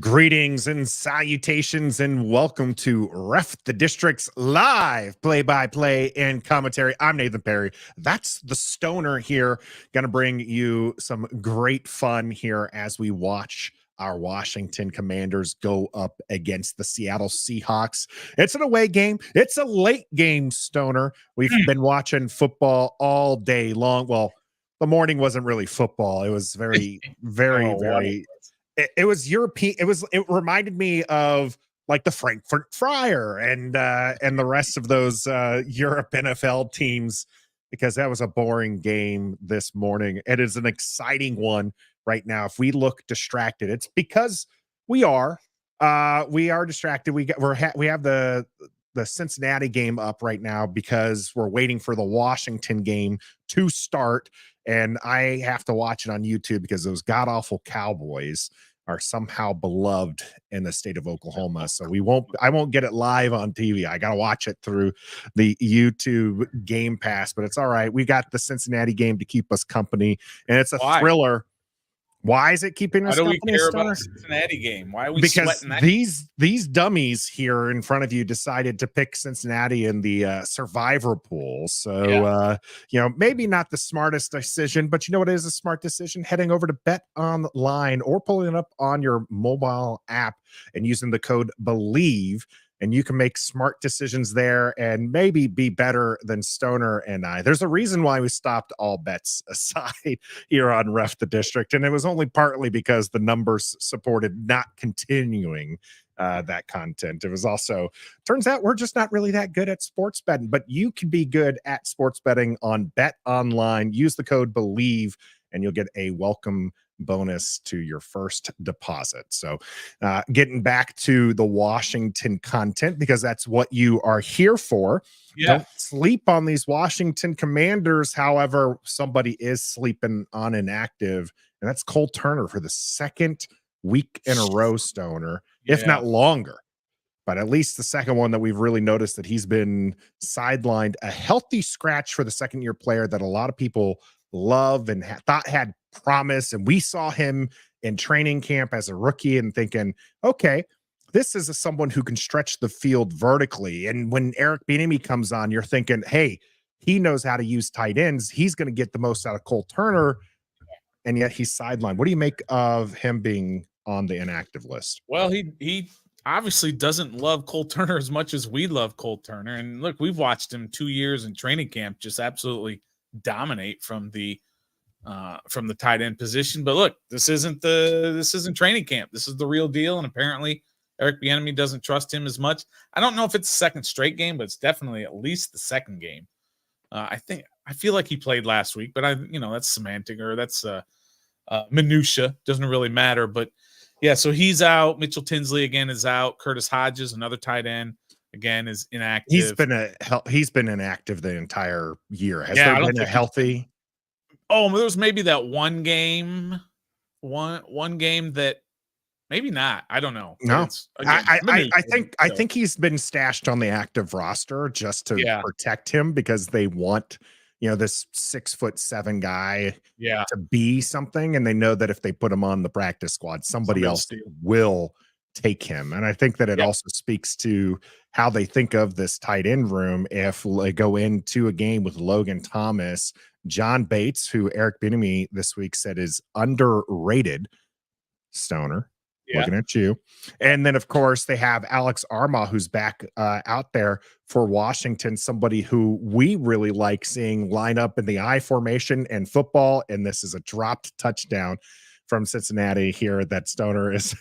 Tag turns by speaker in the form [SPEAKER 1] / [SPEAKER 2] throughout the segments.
[SPEAKER 1] Greetings and salutations and welcome to Ref the District's live play-by-play and commentary. I'm Nathan Perry. That's the Stoner here. Going to bring you some great fun here as we watch our Washington Commanders go up against the Seattle Seahawks. It's an away game. It's a late game, Stoner. We've been watching football all day long. Well, the morning wasn't really football. It was very, very it was European. It reminded me of like the Frankfurt Friar and the rest of those Europe NFL teams, because that was a boring game this morning. It is an exciting one right now. If we look distracted, it's because we are distracted. We have the Cincinnati game up right now because we're waiting for the Washington game to start. And I have to watch it on YouTube because those god-awful Cowboys are somehow beloved in the state of Oklahoma. So I won't get it live on TV. I got to watch it through the YouTube Game Pass, but it's all right. We got the Cincinnati game to keep us company, and it's a thriller. Why is it keeping us company?
[SPEAKER 2] Why do we care about the Cincinnati game? Why are we sweating that?
[SPEAKER 1] These dummies here in front of you decided to pick Cincinnati in the survivor pool. So, maybe not the smartest decision, but you know what is a smart decision? Heading over to Bet Online or pulling it up on your mobile app and using the code BELIEVE. And you can make smart decisions there and maybe be better than Stoner and I. There's a reason why we stopped all bets aside here on Ref the District. And it was only partly because the numbers supported not continuing that content. It was also, turns out we're just not really that good at sports betting, but you can be good at sports betting on Bet Online. Use the code BELIEVE and you'll get a welcome bonus to your first deposit. So getting back to the Washington content, because that's what you are here for. Don't sleep on these Washington Commanders. However, somebody is sleeping on inactive, and that's Cole Turner for the second week in a row, Stoner, if not longer. But at least the second one that we've really noticed that he's been sidelined. A healthy scratch for the second-year player that a lot of people love and thought had promise. And we saw him in training camp as a rookie and thinking, okay, this is someone who can stretch the field vertically. And when Eric Bieniemy comes on, you're thinking, hey, he knows how to use tight ends. He's going to get the most out of Cole Turner. And yet he's sidelined. What do you make of him being on the inactive list?
[SPEAKER 2] Well, he obviously doesn't love Cole Turner as much as we love Cole Turner. And look, we've watched him 2 years in training camp just absolutely dominate from the tight end position. But look, this isn't training camp. This is the real deal. And apparently Eric Bieniemy doesn't trust him as much. I don't know if it's the second straight game, but it's definitely at least the second game. I feel like he played last week, but that's semantic, or that's minutia. Doesn't really matter. But yeah, so he's out. Mitchell Tinsley again is out. Curtis Hodges, another tight end, again is inactive.
[SPEAKER 1] He's been inactive the entire year. Has there been a healthy?
[SPEAKER 2] Oh, there was maybe that one game that maybe not. I don't know.
[SPEAKER 1] No, I think he's been stashed on the active roster just to protect him, because they want this 6'7" guy to be something, and they know that if they put him on the practice squad, somebody else will take him. And I think that it also speaks to how they think of this tight end room. If they go into a game with Logan Thomas, John Bates, who Eric Bieniemy this week said is underrated, Stoner, looking at you. And then, of course, they have Alex Armah, who's back out there for Washington, somebody who we really like seeing line up in the I formation and football. And this is a dropped touchdown from Cincinnati here that Stoner is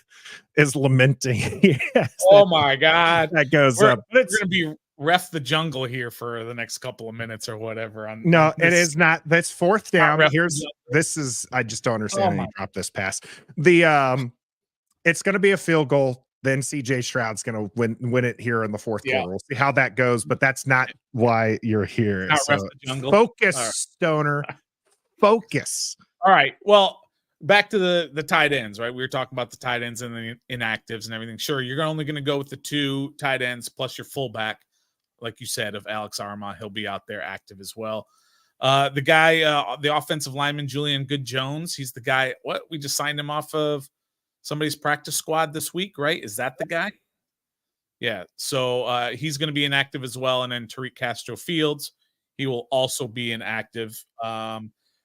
[SPEAKER 1] lamenting. Yes,
[SPEAKER 2] oh my God.
[SPEAKER 1] That goes up.
[SPEAKER 2] We're going to be Ref the Jungle here for the next couple of minutes or whatever.
[SPEAKER 1] It is not. That's fourth down. I just don't understand how you drop this pass. It's going to be a field goal. Then CJ Stroud's going to win it here in the fourth quarter. We'll see how that goes, but that's not why you're here. So focus, Stoner. Focus.
[SPEAKER 2] All right. Well, back to the tight ends, right? We were talking about the tight ends and the inactives and everything. Sure, you're only going to go with the two tight ends plus your fullback, like you said, of Alex Armah. He'll be out there active as well. The guy, the offensive lineman, Julian Good-Jones, he's the guy, we just signed him off of somebody's practice squad this week, right? Is that the guy? Yeah. So he's going to be inactive as well. And then Tariq Castro Fields, he will also be inactive.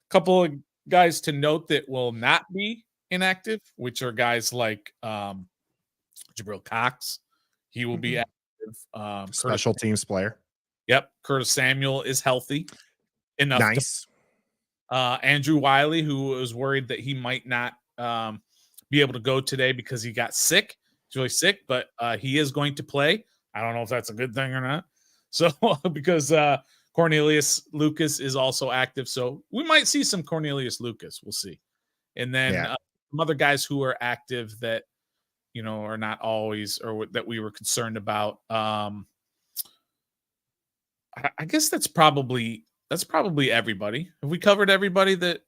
[SPEAKER 2] Couple of guys to note that will not be inactive, which are guys like Jabril Cox. He will be active.
[SPEAKER 1] Special teams player.
[SPEAKER 2] Yep. Curtis Samuel is healthy enough.
[SPEAKER 1] Nice.
[SPEAKER 2] Andrew Wiley, who was worried that he might not be able to go today because he got sick. He's really sick, but he is going to play. I don't know if that's a good thing or not. So because Cornelius Lucas is also active, so we might see some Cornelius Lucas. We'll see. And then some other guys who are active that are not always, or that we were concerned about. I guess that's probably everybody. Have we covered everybody that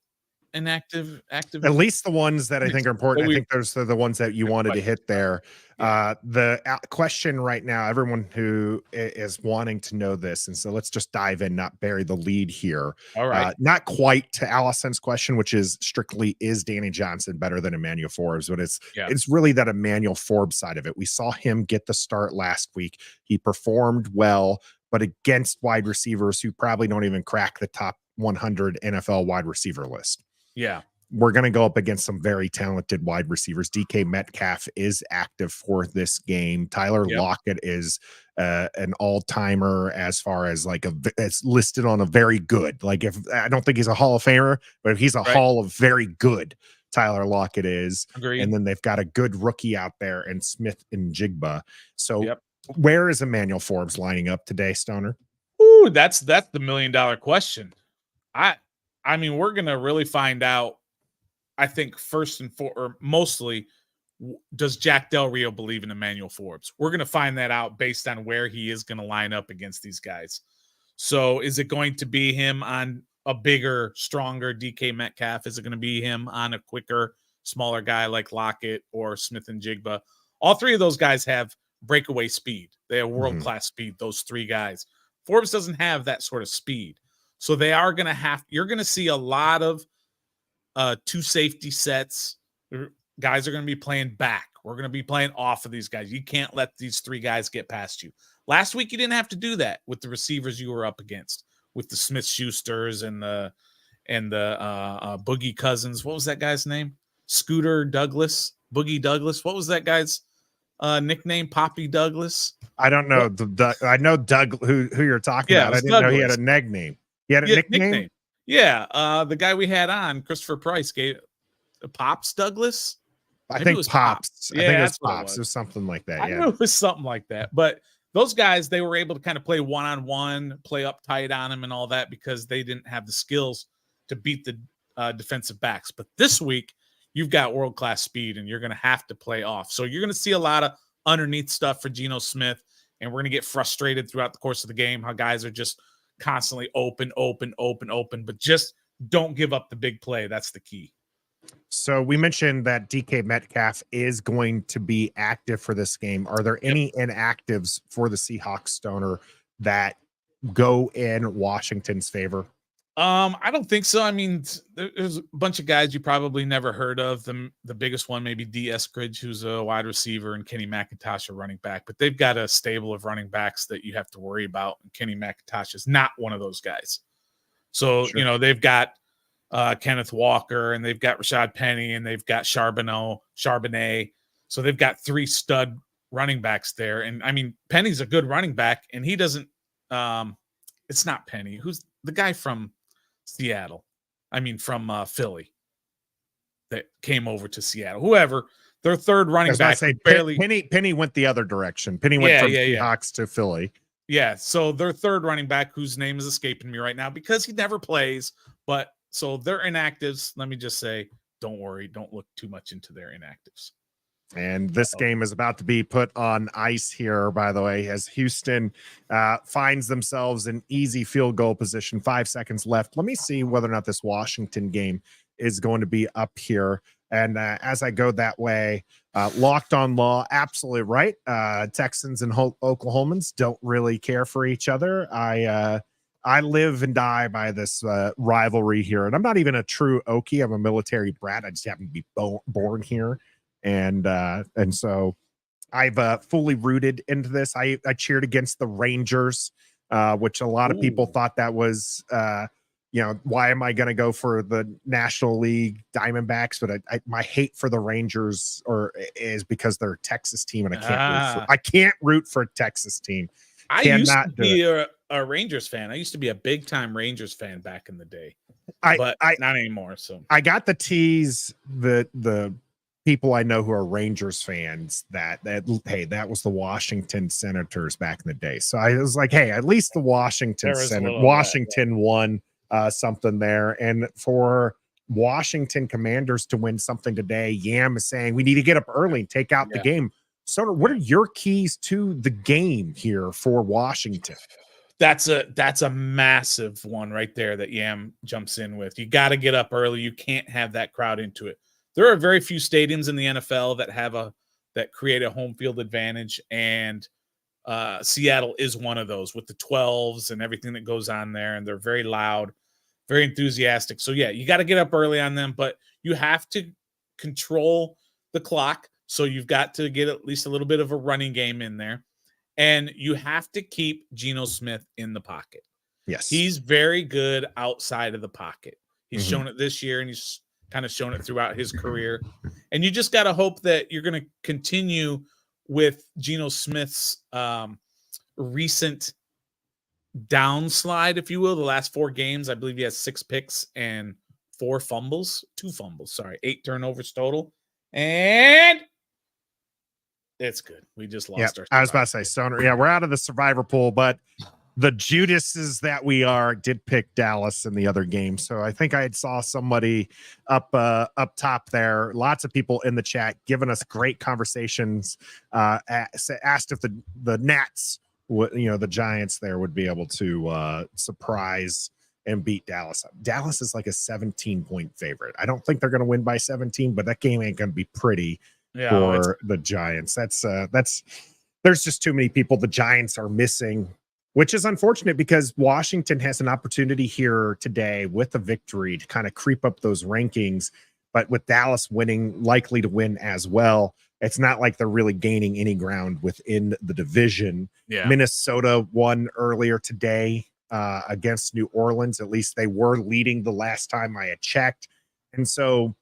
[SPEAKER 2] inactive? Active?
[SPEAKER 1] At least the ones that I think are important. I think those are the ones that you wanted to hit there. The question right now, everyone who is wanting to know this, and so let's just dive in, not bury the lead here.
[SPEAKER 2] All right.
[SPEAKER 1] Not quite to Allison's question, which is strictly, is Danny Johnson better than Emmanuel Forbes? But it's really that Emmanuel Forbes side of it. We saw him get the start last week. He performed well, but against wide receivers who probably don't even crack the top 100 NFL wide receiver list.
[SPEAKER 2] Yeah.
[SPEAKER 1] We're going to go up against some very talented wide receivers. DK Metcalf is active for this game. Tyler Lockett is an all-timer as far as it's listed on a very good. Like, if I don't think he's a Hall of Famer, but he's a Hall of very good. Tyler Lockett is.
[SPEAKER 2] Agreed.
[SPEAKER 1] And then they've got a good rookie out there in Smith and Jigba. So where is Emmanuel Forbes lining up today, Stoner?
[SPEAKER 2] Ooh, that's the $1 million question. I mean, we're going to really find out, I think, first and mostly, does Jack Del Rio believe in Emmanuel Forbes? We're going to find that out based on where he is going to line up against these guys. So is it going to be him on a bigger, stronger DK Metcalf? Is it going to be him on a quicker, smaller guy like Lockett or Smith and Jigba? All three of those guys have breakaway speed. They have world-class speed, those three guys. Forbes doesn't have that sort of speed. So they are going to you're going to see a lot of two safety sets. Guys are going to be playing back. We're going to be playing off of these guys. You can't let these three guys get past you. Last week, you didn't have to do that with the receivers you were up against, with the Smith-Schusters and the Boogie Cousins. What was that guy's name? Scooter Douglas, Boogie Douglas. What was that guy's nickname? Poppy Douglas.
[SPEAKER 1] I don't know. I know Doug, who you're talking about. I didn't know he had a nickname. He had a nickname?
[SPEAKER 2] Yeah. The guy we had on, Christopher Price, gave Pops Douglas.
[SPEAKER 1] I think Pops. I think it was Pops. It was something like that.
[SPEAKER 2] I know it was something like that. But those guys, they were able to kind of play one-on-one, play up tight on him and all that because they didn't have the skills to beat the defensive backs. But this week, you've got world-class speed, and you're going to have to play off. So you're going to see a lot of underneath stuff for Geno Smith, and we're going to get frustrated throughout the course of the game, how guys are just constantly open, but just don't give up the big play. That's the key.
[SPEAKER 1] So we mentioned that DK Metcalf is going to be active for this game. Are there any inactives for the Seahawks, Stoner, that go in Washington's favor?
[SPEAKER 2] I don't think so. I mean, there's a bunch of guys you probably never heard of. The biggest one, maybe D. Eskridge, who's a wide receiver, and Kenny McIntosh, a running back. But they've got a stable of running backs that you have to worry about. And Kenny McIntosh is not one of those guys. So, they've got Kenneth Walker, and they've got Rashad Penny, and they've got Charbonnet. So they've got three stud running backs there. And, I mean, Penny's a good running back, and he doesn't it's not Penny. Who's the guy from Seattle? I mean, from Philly that came over to Seattle. Whoever, their third running back.
[SPEAKER 1] Penny went the other direction. Penny went from Seahawks to Philly.
[SPEAKER 2] Yeah, so their third running back, whose name is escaping me right now because he never plays, but so they're inactives. Let me just say, don't worry. Don't look too much into their inactives.
[SPEAKER 1] And this game is about to be put on ice here, by the way, as Houston finds themselves in easy field goal position. 5 seconds left. Let me see whether or not this Washington game is going to be up here. And as I go that way, Locked on Law, absolutely right. Texans and Oklahomans don't really care for each other. I live and die by this rivalry here. And I'm not even a true Okie. I'm a military brat. I just happen to be born here. and so I've fully rooted into this. I cheered against the Rangers, which a lot of people thought that was, why am I going to go for the National League Diamondbacks? But my hate for the Rangers is because they're a Texas team, and I can't root for a Texas team.
[SPEAKER 2] I used to be a Rangers fan. I used to be a big time Rangers fan back in the day, but not anymore. So
[SPEAKER 1] I got the tease the people I know who are Rangers fans that hey, that was the Washington Senators back in the day. So I was like, hey, at least the Washington won something there. And for Washington Commanders to win something today, Yam is saying we need to get up early and take out the game. So what are your keys to the game here for Washington?
[SPEAKER 2] That's a massive one right there that Yam jumps in with. You got to get up early. You can't have that crowd into it. There are very few stadiums in the NFL that create a home field advantage, and Seattle is one of those with the 12s and everything that goes on there, and they're very loud, very enthusiastic. So yeah, you got to get up early on them, but you have to control the clock. So you've got to get at least a little bit of a running game in there, and you have to keep Geno Smith in the pocket.
[SPEAKER 1] Yes,
[SPEAKER 2] he's very good outside of the pocket. He's shown it this year, and he's kind of shown it throughout his career. And you just got to hope that you're going to continue with Geno Smith's recent downslide, if you will. The last 4 games, I believe he has 6 picks and 2 fumbles, 8 turnovers total. And it's good. We just lost our.
[SPEAKER 1] I was about to say, Stoner. Yeah, we're out of the survivor pool, but the Judases that we are did pick Dallas in the other game. So I think I saw somebody up top there. Lots of people in the chat giving us great conversations. Asked if the Nats, the Giants there would be able to surprise and beat Dallas. Dallas is like a 17-point favorite. I don't think they're going to win by 17, but that game ain't going to be pretty for the Giants. That's there's just too many people the Giants are missing, which is unfortunate because Washington has an opportunity here today with a victory to kind of creep up those rankings. But with Dallas winning, likely to win as well, it's not like they're really gaining any ground within the division.
[SPEAKER 2] Yeah.
[SPEAKER 1] Minnesota won earlier today against New Orleans. At least they were leading the last time I had checked. And so,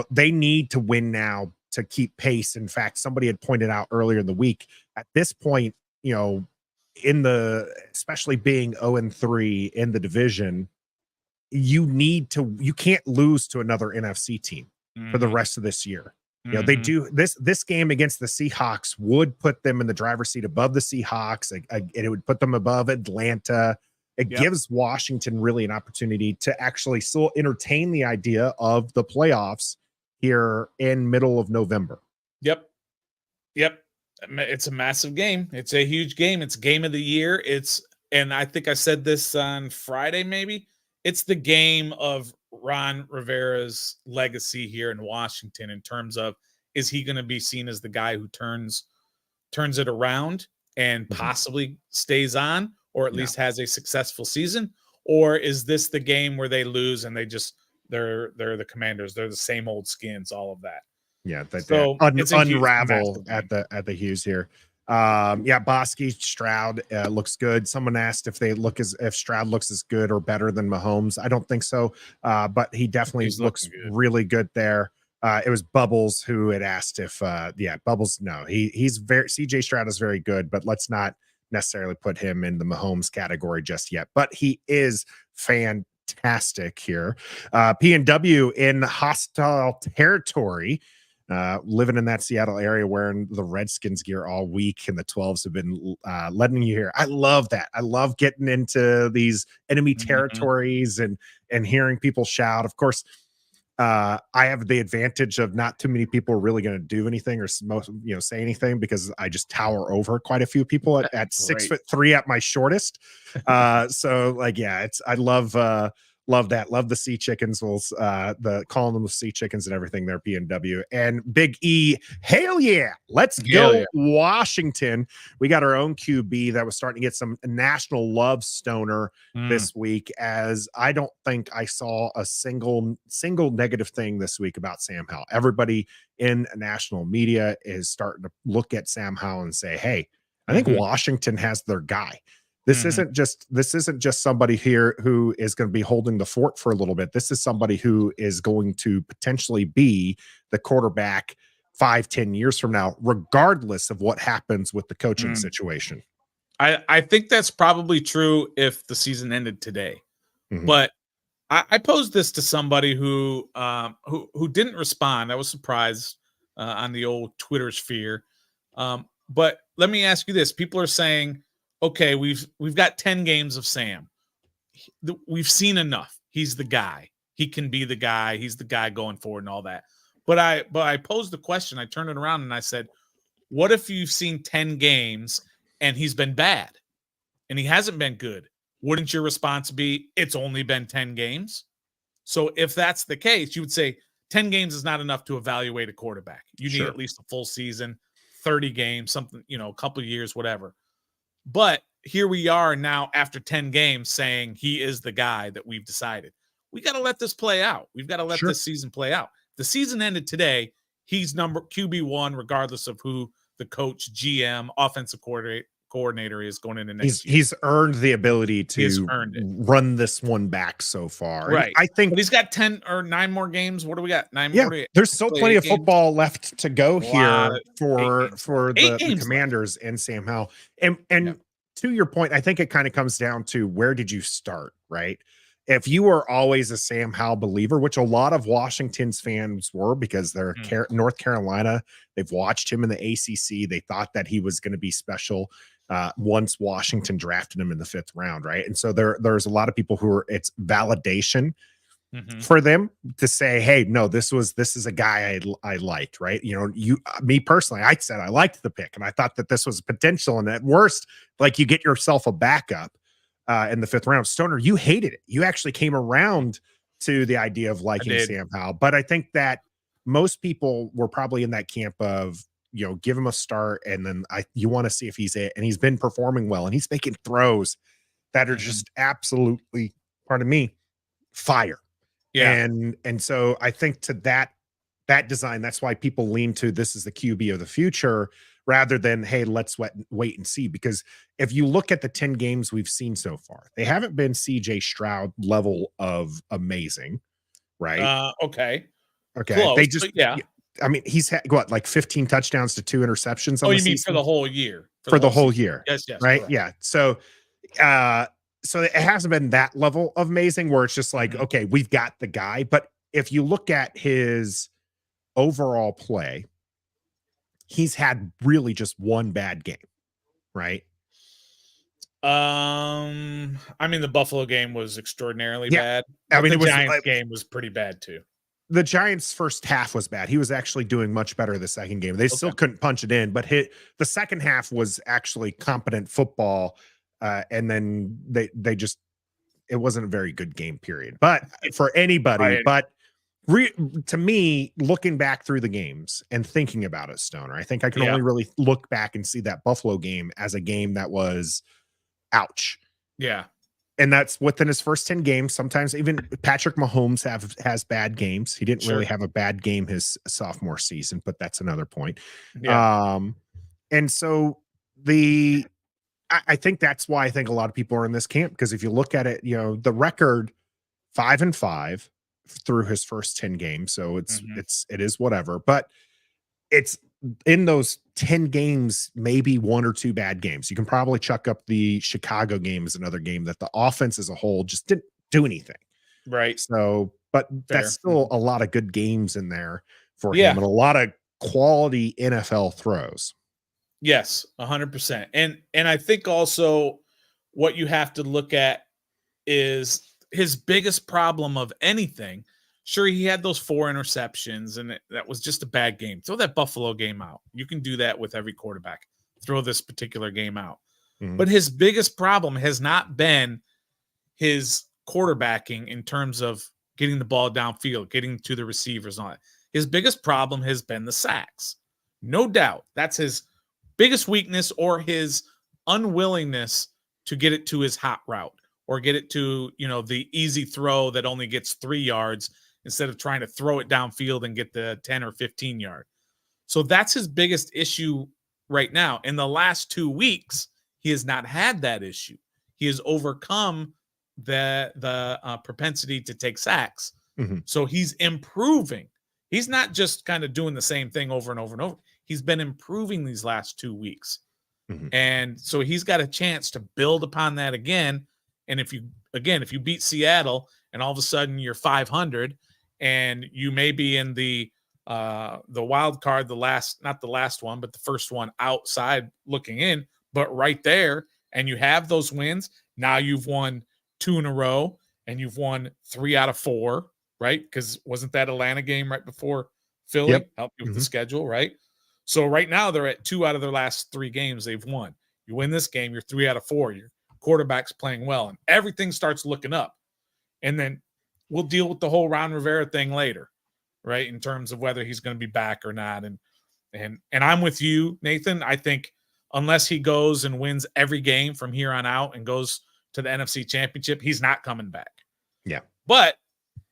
[SPEAKER 1] they need to win now to keep pace. In fact, somebody had pointed out earlier in the week, at this point, especially being 0-3 in the division, you can't lose to another NFC team for the rest of this year. They do this game against the Seahawks would put them in the driver's seat above the Seahawks. It would put them above Atlanta. It gives Washington really an opportunity to actually still entertain the idea of the playoffs here in middle of November.
[SPEAKER 2] Yep. It's a massive game. It's a huge game. It's game of the year. And I think I said this on Friday, maybe. It's the game of Ron Rivera's legacy here in Washington in terms of, is he going to be seen as the guy who turns it around and possibly stays on, or at least has a successful season? Or is this the game where they lose and they're the Commanders, they're the same old skins, all of that?
[SPEAKER 1] Yeah,
[SPEAKER 2] so
[SPEAKER 1] unravel at the Hughes here. Bosky, Stroud looks good. Someone asked if Stroud looks as good or better than Mahomes. I don't think so, but he definitely looks really good there. It was Bubbles who had asked if Bubbles. No, he's very CJ Stroud is very good, but let's not necessarily put him in the Mahomes category just yet. But he is fantastic here. P&W in hostile territory. Living in that Seattle area, wearing the Redskins gear all week, and the 12s have been letting you hear. I love that. I love getting into these enemy territories and hearing people shout. Of course, I have the advantage of not too many people are really going to do anything or say anything because I just tower over quite a few people at 6'3" at my shortest. I love Love that. Love the Sea Chickens. The calling them the Sea Chickens and everything there, PNW. And Big E, hell yeah. Let's go Washington. We got our own QB that was starting to get some national love, Stoner, this week, as I don't think I saw a single negative thing this week about Sam Howell. Everybody in national media is starting to look at Sam Howell and say, hey, I think Washington has their guy. This isn't just somebody here who is going to be holding the fort for a little bit. This is somebody who is going to potentially be the quarterback 5-10 years from now, regardless of what happens with the coaching situation.
[SPEAKER 2] I think that's probably true if the season ended today. But I posed this to somebody who didn't respond. I was surprised on the old Twitter sphere. But let me ask you this: people are saying, okay, we've got 10 games of Sam. We've seen enough. He's the guy. He can be the guy. He's the guy going forward and all that. But I posed the question. I turned it around and I said, what if you've seen 10 games and he's been bad and he hasn't been good? Wouldn't your response be, it's only been 10 games? So if that's the case, you would say 10 games is not enough to evaluate a quarterback. You need at least a full season, 30 games, something, a couple of years, whatever. But here we are now after 10 games saying he is the guy that we've decided. We got to let this play out. We've got to let this season play out. The season ended today. He's QB1, regardless of who the coach, GM, offensive coordinator is going into next year.
[SPEAKER 1] He's earned the ability to run this one back so far.
[SPEAKER 2] Right.
[SPEAKER 1] And I think
[SPEAKER 2] but he's got 10 or 9 more games. What do we got? 9 more?
[SPEAKER 1] There's still plenty of football left to go here for the Commanders and Sam Howell. And to your point, I think it kind of comes down to where did you start, right? If you were always a Sam Howell believer, which a lot of Washington's fans were because they're North Carolina, they've watched him in the ACC. They thought that he was going to be special once Washington drafted him in the 5th round, right? And so there's a lot of people who it's validation for them to say, hey, no, this is a guy I liked, right? Me personally, I said I liked the pick and I thought that this was potential, and at worst, like, you get yourself a backup in the 5th round. Stoner, you hated it. You actually came around to the idea of liking Sam Howell, but I think that most people were probably in that camp of, give him a start, and then you want to see if he's it, and he's been performing well, and he's making throws that are just absolutely, pardon me, fire. Yeah. And so I think to that design, that's why people lean to this is the QB of the future rather than, hey, let's wait and see. Because if you look at the 10 games we've seen so far, they haven't been CJ Stroud level of amazing, right?
[SPEAKER 2] Okay.
[SPEAKER 1] Close, they just, I mean, he's had like 15 touchdowns to 2 interceptions.
[SPEAKER 2] Oh, you mean for the whole year?
[SPEAKER 1] For the whole year.
[SPEAKER 2] Yes.
[SPEAKER 1] Right. Correct. Yeah. So it hasn't been that level of amazing where it's just like, okay, we've got the guy. But if you look at his overall play, he's had really just one bad game, right?
[SPEAKER 2] I mean, the Buffalo game was extraordinarily bad. I mean, the Giants game was pretty bad too.
[SPEAKER 1] The Giants' first half was bad. He was actually doing much better the second game. They still couldn't punch it in, but the second half was actually competent football. And then they just, it wasn't a very good game period, but for anybody, to me, looking back through the games and thinking about it, Stoner, I think I can only really look back and see that Buffalo game as a game that was ouch.
[SPEAKER 2] Yeah.
[SPEAKER 1] And that's within his first 10 games. Sometimes even Patrick Mahomes has bad games. He didn't really have a bad game his sophomore season, but that's another point. Yeah. And so I think that's why I think a lot of people are in this camp, because if you look at it, the record 5-5 through his first 10 games. So it is whatever, but it's in those 10 games, maybe 1 or 2 bad games. You can probably chuck up the Chicago game as another game that the offense as a whole just didn't do anything.
[SPEAKER 2] Right.
[SPEAKER 1] So, but that's still a lot of good games in there for him and a lot of quality NFL throws.
[SPEAKER 2] Yes, 100%. And I think also what you have to look at is his biggest problem of anything. Sure, he had those 4 interceptions, and that was just a bad game. Throw that Buffalo game out. You can do that with every quarterback. Throw this particular game out. But his biggest problem has not been his quarterbacking in terms of getting the ball downfield, getting to the receivers on it. His biggest problem has been the sacks. No doubt. That's his biggest weakness, or his unwillingness to get it to his hot route, or get it to, the easy throw that only gets 3 yards instead of trying to throw it downfield and get the 10 or 15 yard. So that's his biggest issue right now. In the last 2 weeks, he has not had that issue. He has overcome the propensity to take sacks.
[SPEAKER 1] Mm-hmm.
[SPEAKER 2] So he's improving. He's not just kind of doing the same thing over and over and over. He's been improving these last 2 weeks.
[SPEAKER 1] Mm-hmm.
[SPEAKER 2] And so he's got a chance to build upon that again. And if you beat Seattle and all of a sudden you're 500 and you may be in the wild card, not the last one, but the first one outside looking in, but right there, and you have those wins, now you've won 2 in a row and you've won 3 out of 4, right? Because wasn't that Atlanta game right before Philly?
[SPEAKER 1] Yep.
[SPEAKER 2] Helped you with the schedule, right? So right now they're at 2 out of their last 3 games they've won. You win this game, you're 3 out of 4. Your quarterback's playing well, and everything starts looking up. And then we'll deal with the whole Ron Rivera thing later, right? In terms of whether he's going to be back or not. And I'm with you, Nathan. I think unless he goes and wins every game from here on out and goes to the NFC Championship, he's not coming back.
[SPEAKER 1] Yeah.
[SPEAKER 2] But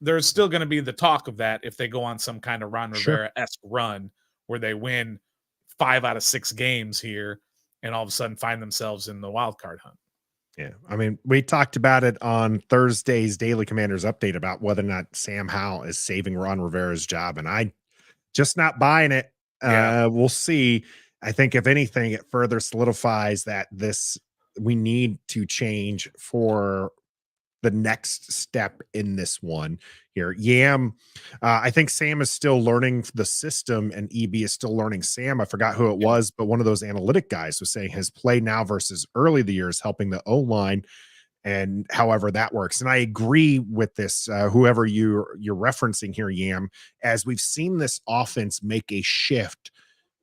[SPEAKER 2] there's still going to be the talk of that if they go on some kind of Ron Rivera-esque run where they win 5 out of 6 games here and all of a sudden find themselves in the wild card hunt.
[SPEAKER 1] Yeah. I mean, we talked about it on Thursday's Daily Commanders update about whether or not Sam Howell is saving Ron Rivera's job. And I just not buying it.
[SPEAKER 2] Yeah.
[SPEAKER 1] We'll see. I think if anything, it further solidifies that we need to change for the next step in this one here. Yam, I think Sam is still learning the system and EB is still learning Sam. I forgot who it was, but one of those analytic guys was saying his play now versus early the year is helping the O-line, and however that works. And I agree with this, whoever you're referencing here, Yam, as we've seen this offense make a shift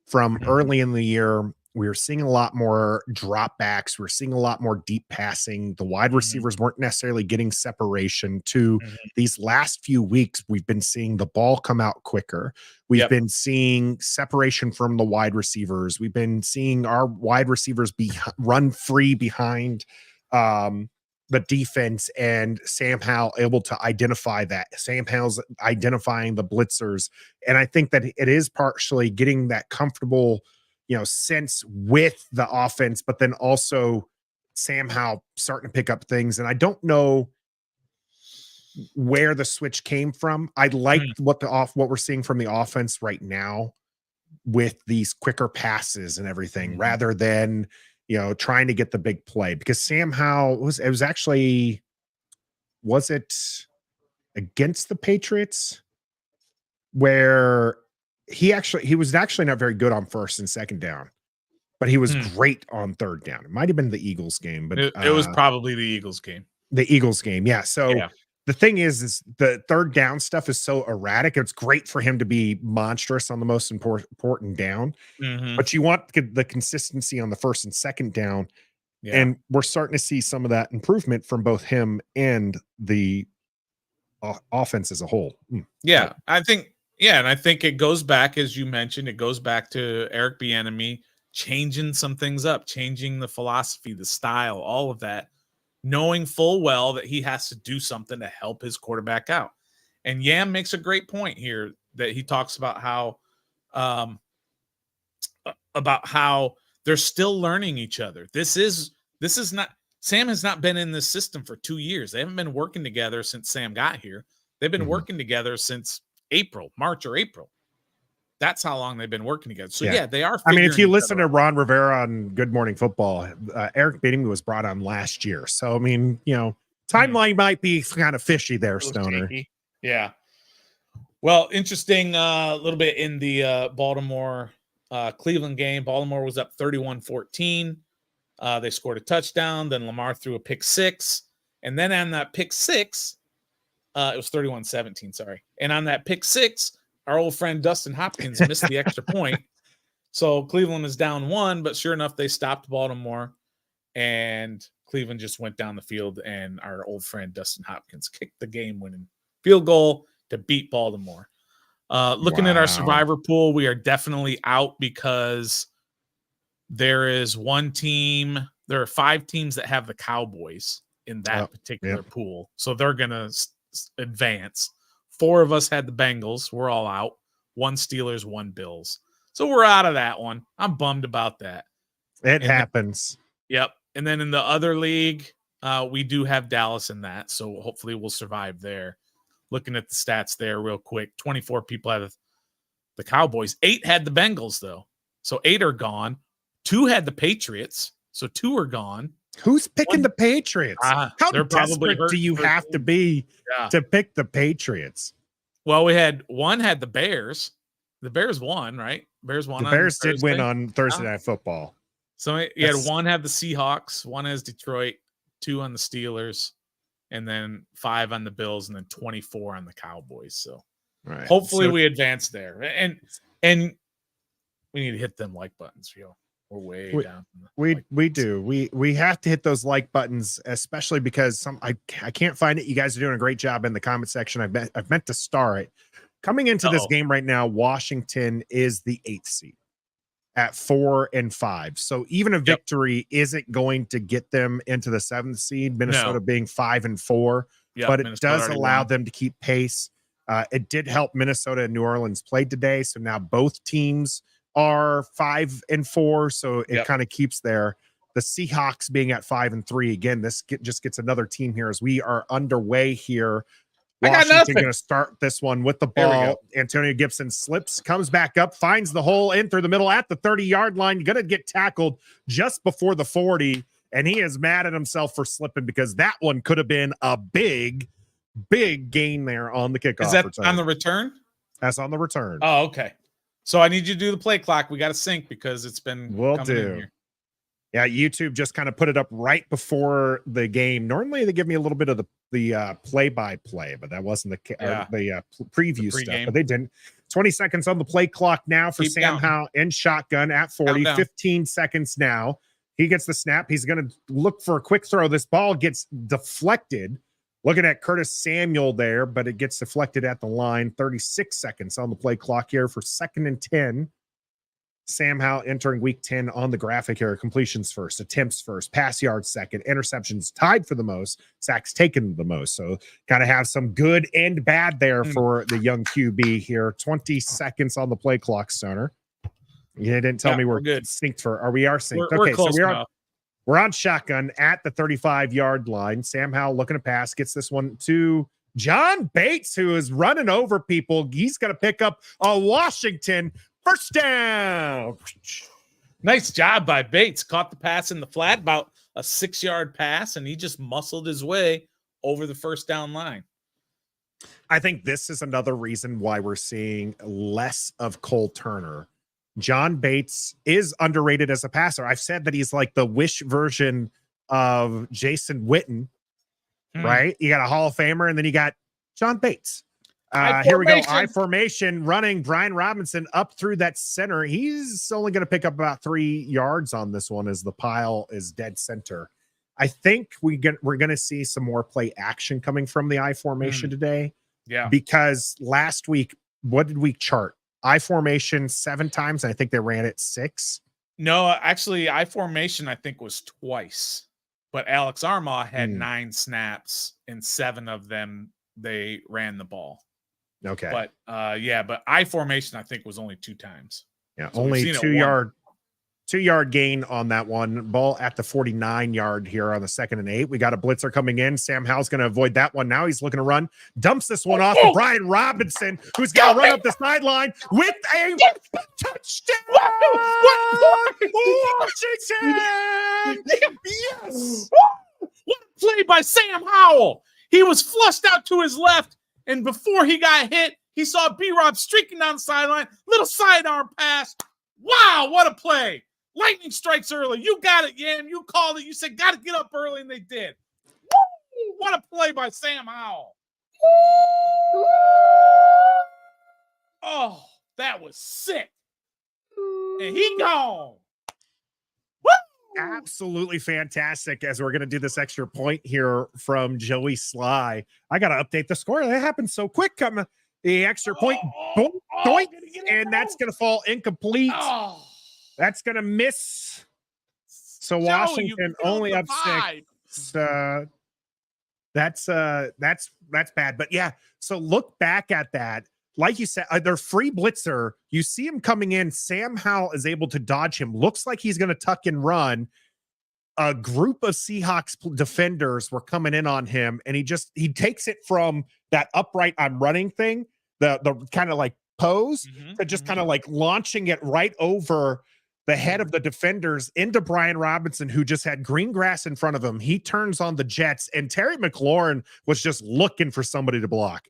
[SPEAKER 1] from early in the year. We're seeing a lot more dropbacks. We're seeing a lot more deep passing. The wide receivers weren't necessarily getting separation to these last few weeks. We've been seeing the ball come out quicker. We've been seeing separation from the wide receivers. We've been seeing our wide receivers run free behind the defense, and Sam Howell able to identify that. Sam Howell's identifying the blitzers. And I think that it is partially getting that comfortable sense with the offense, but then also Sam Howell starting to pick up things. And I don't know where the switch came from. I like what we're seeing from the offense right now with these quicker passes and everything, rather than, trying to get the big play, because Sam Howell was it against the Patriots where he was actually not very good on first and second down, but he was great on third down. It might've been the Eagles game, but
[SPEAKER 2] it was probably the Eagles game.
[SPEAKER 1] Yeah. So the thing is the third down stuff is so erratic. It's great for him to be monstrous on the most important down, but you want the consistency on the first and second down. Yeah. And we're starting to see some of that improvement from both him and the offense as a whole.
[SPEAKER 2] Yeah. And I think it goes back, as you mentioned, it goes back to Eric Bieniemy changing some things up, changing the philosophy, the style, all of that, knowing full well that he has to do something to help his quarterback out. And Yam makes a great point here that he talks about how they're still learning each other. This is not, Sam has not been in this system for 2 years. They haven't been working together since Sam got here. They've been working together since March or April. That's how long they've been working together. So they are.
[SPEAKER 1] I mean, if you listen to Ron Rivera on Good Morning Football, Eric Bieniemy was brought on last year. So, I mean, timeline might be kind of fishy there, Stoner.
[SPEAKER 2] Shaky. Yeah. Well, interesting little bit in the Baltimore Cleveland game. Baltimore was up 31-14. They scored a touchdown. Then Lamar threw a pick six. And then on that pick six, it was 31-17, sorry. And on that pick six, our old friend Dustin Hopkins missed the extra point. So Cleveland is down 1, but sure enough, they stopped Baltimore. And Cleveland just went down the field, and our old friend Dustin Hopkins kicked the game-winning field goal to beat Baltimore. Looking at our survivor pool, we are definitely out because there is one team. There are 5 teams that have the Cowboys in that particular pool, so they're going to advance. 4 of us had the Bengals. We're all out. 1 Steelers, 1 Bills. So we're out of that one. I'm bummed about that.
[SPEAKER 1] It happens.
[SPEAKER 2] Yep. And then in the other league, we do have Dallas in that, so hopefully we'll survive there. Looking at the stats there real quick, 24 people had the Cowboys. 8 had the Bengals, though. So 8 are gone. 2 had the Patriots, so 2 are gone.
[SPEAKER 1] Who's picking the Patriots? How desperate do you have to be to pick the Patriots?
[SPEAKER 2] Well, one had the Bears. The Bears won, right? Bears won.
[SPEAKER 1] The Bears did win on Thursday Night Football.
[SPEAKER 2] So you had 1 have the Seahawks, 1 has Detroit, 2 on the Steelers, and then 5 on the Bills, and then 24 on the Cowboys. So hopefully we advance there. And we need to hit them like buttons, We're way down.
[SPEAKER 1] We do. We have to hit those like buttons, especially because I can't find it. You guys are doing a great job in the comment section. I've meant to star it. Coming into this game right now, Washington is the 8th seed at 4-5. So even a victory isn't going to get them into the 7th seed. Minnesota being 5-4, but it does allow them to keep pace. It did help Minnesota and New Orleans play today. So now both teams are 5-4. So it kind of keeps the Seahawks being at 5-3. Again, this just gets another team here as we are underway here. Washington going to start this one with the ball. Antonio Gibson slips, comes back up, finds the hole in through the middle at the 30-yard line. Going to get tackled just before the 40, and he is mad at himself for slipping because that one could have been a big gain there on the kickoff.
[SPEAKER 2] Is that on the return?
[SPEAKER 1] That's on the return.
[SPEAKER 2] Oh, okay. So I need you to do the play clock. We got to sync because it's been coming in here.
[SPEAKER 1] Yeah, YouTube just kind of put it up right before the game. Normally they give me a little bit of the play-by-play, but that wasn't the preview stuff. But they didn't. 20 seconds on the play clock now for Sam Howell in shotgun at 40. 15 seconds now. He gets the snap. He's going to look for a quick throw. This ball gets deflected. Looking at Curtis Samuel there, but it gets deflected at the line. 36 seconds on the play clock here for 2nd and 10. Sam Howell entering week 10 on the graphic here. Completions first, attempts first, pass yards second, interceptions tied for the most, sacks taken the most. So got to have some good and bad there for the young QB here. 20 seconds on the play clock, Stoner. You didn't tell me we're good. Synced for. Are we synced?
[SPEAKER 2] We're close enough.
[SPEAKER 1] We're on shotgun at the 35-yard line. Sam Howell looking to pass, gets this one to John Bates, who is running over people. He's going to pick up a Washington first down.
[SPEAKER 2] Nice job by Bates. Caught the pass in the flat, about a 6-yard pass, and he just muscled his way over the first down line.
[SPEAKER 1] I think this is another reason why we're seeing less of Cole Turner. John Bates is underrated as a passer. I've said that he's like the Wish version of Jason Witten, right? You got a Hall of Famer, and then you got John Bates. Here we go. I formation running Brian Robinson up through that center. He's only going to pick up about 3 yards on this one as the pile is dead center. I think we're going to see some more play action coming from the I formation today.
[SPEAKER 2] Yeah.
[SPEAKER 1] Because last week, what did we chart? I formation 7 times, and I think they ran it 6.
[SPEAKER 2] No, actually, I formation I think was twice, but Alex Armah had 9 snaps, and 7 of them they ran the ball.
[SPEAKER 1] Okay,
[SPEAKER 2] but but I formation I think was only 2 times.
[SPEAKER 1] Yeah, so only 2-yard gain on that one. Ball at the 49-yard here on the 2nd and 8. We got a blitzer coming in. Sam Howell's going to avoid that one. Now he's looking to run. Dumps this one off to Brian Robinson, who's going to run up the sideline with a touchdown. Washington! Yes!
[SPEAKER 2] What a play by Sam Howell. He was flushed out to his left, and before he got hit, he saw B-Rob streaking down the sideline. Little sidearm pass. Wow, what a play. Lightning strikes early. You got it, Yan. You called it. You said, got to get up early, and they did. Woo! What a play by Sam Howell. Oh, that was sick. And he gone. Woo!
[SPEAKER 1] absolutely fantastic as we're going to do this extra point here from Joey Sly. I got to update the score. That happened so quick. Come the extra point, and that's going to fall incomplete. That's going to miss. So Washington only up 6. That's bad. But yeah, so look back at that. Like you said, their free blitzer, you see him coming in. Sam Howell is able to dodge him. Looks like he's going to tuck and run. A group of Seahawks defenders were coming in on him, and he takes it from that upright I'm running thing, the kind of like pose, to just kind of like launching it right over the head of the defenders into Brian Robinson, who just had green grass in front of him. He turns on the Jets, and Terry McLaurin was just looking for somebody to block.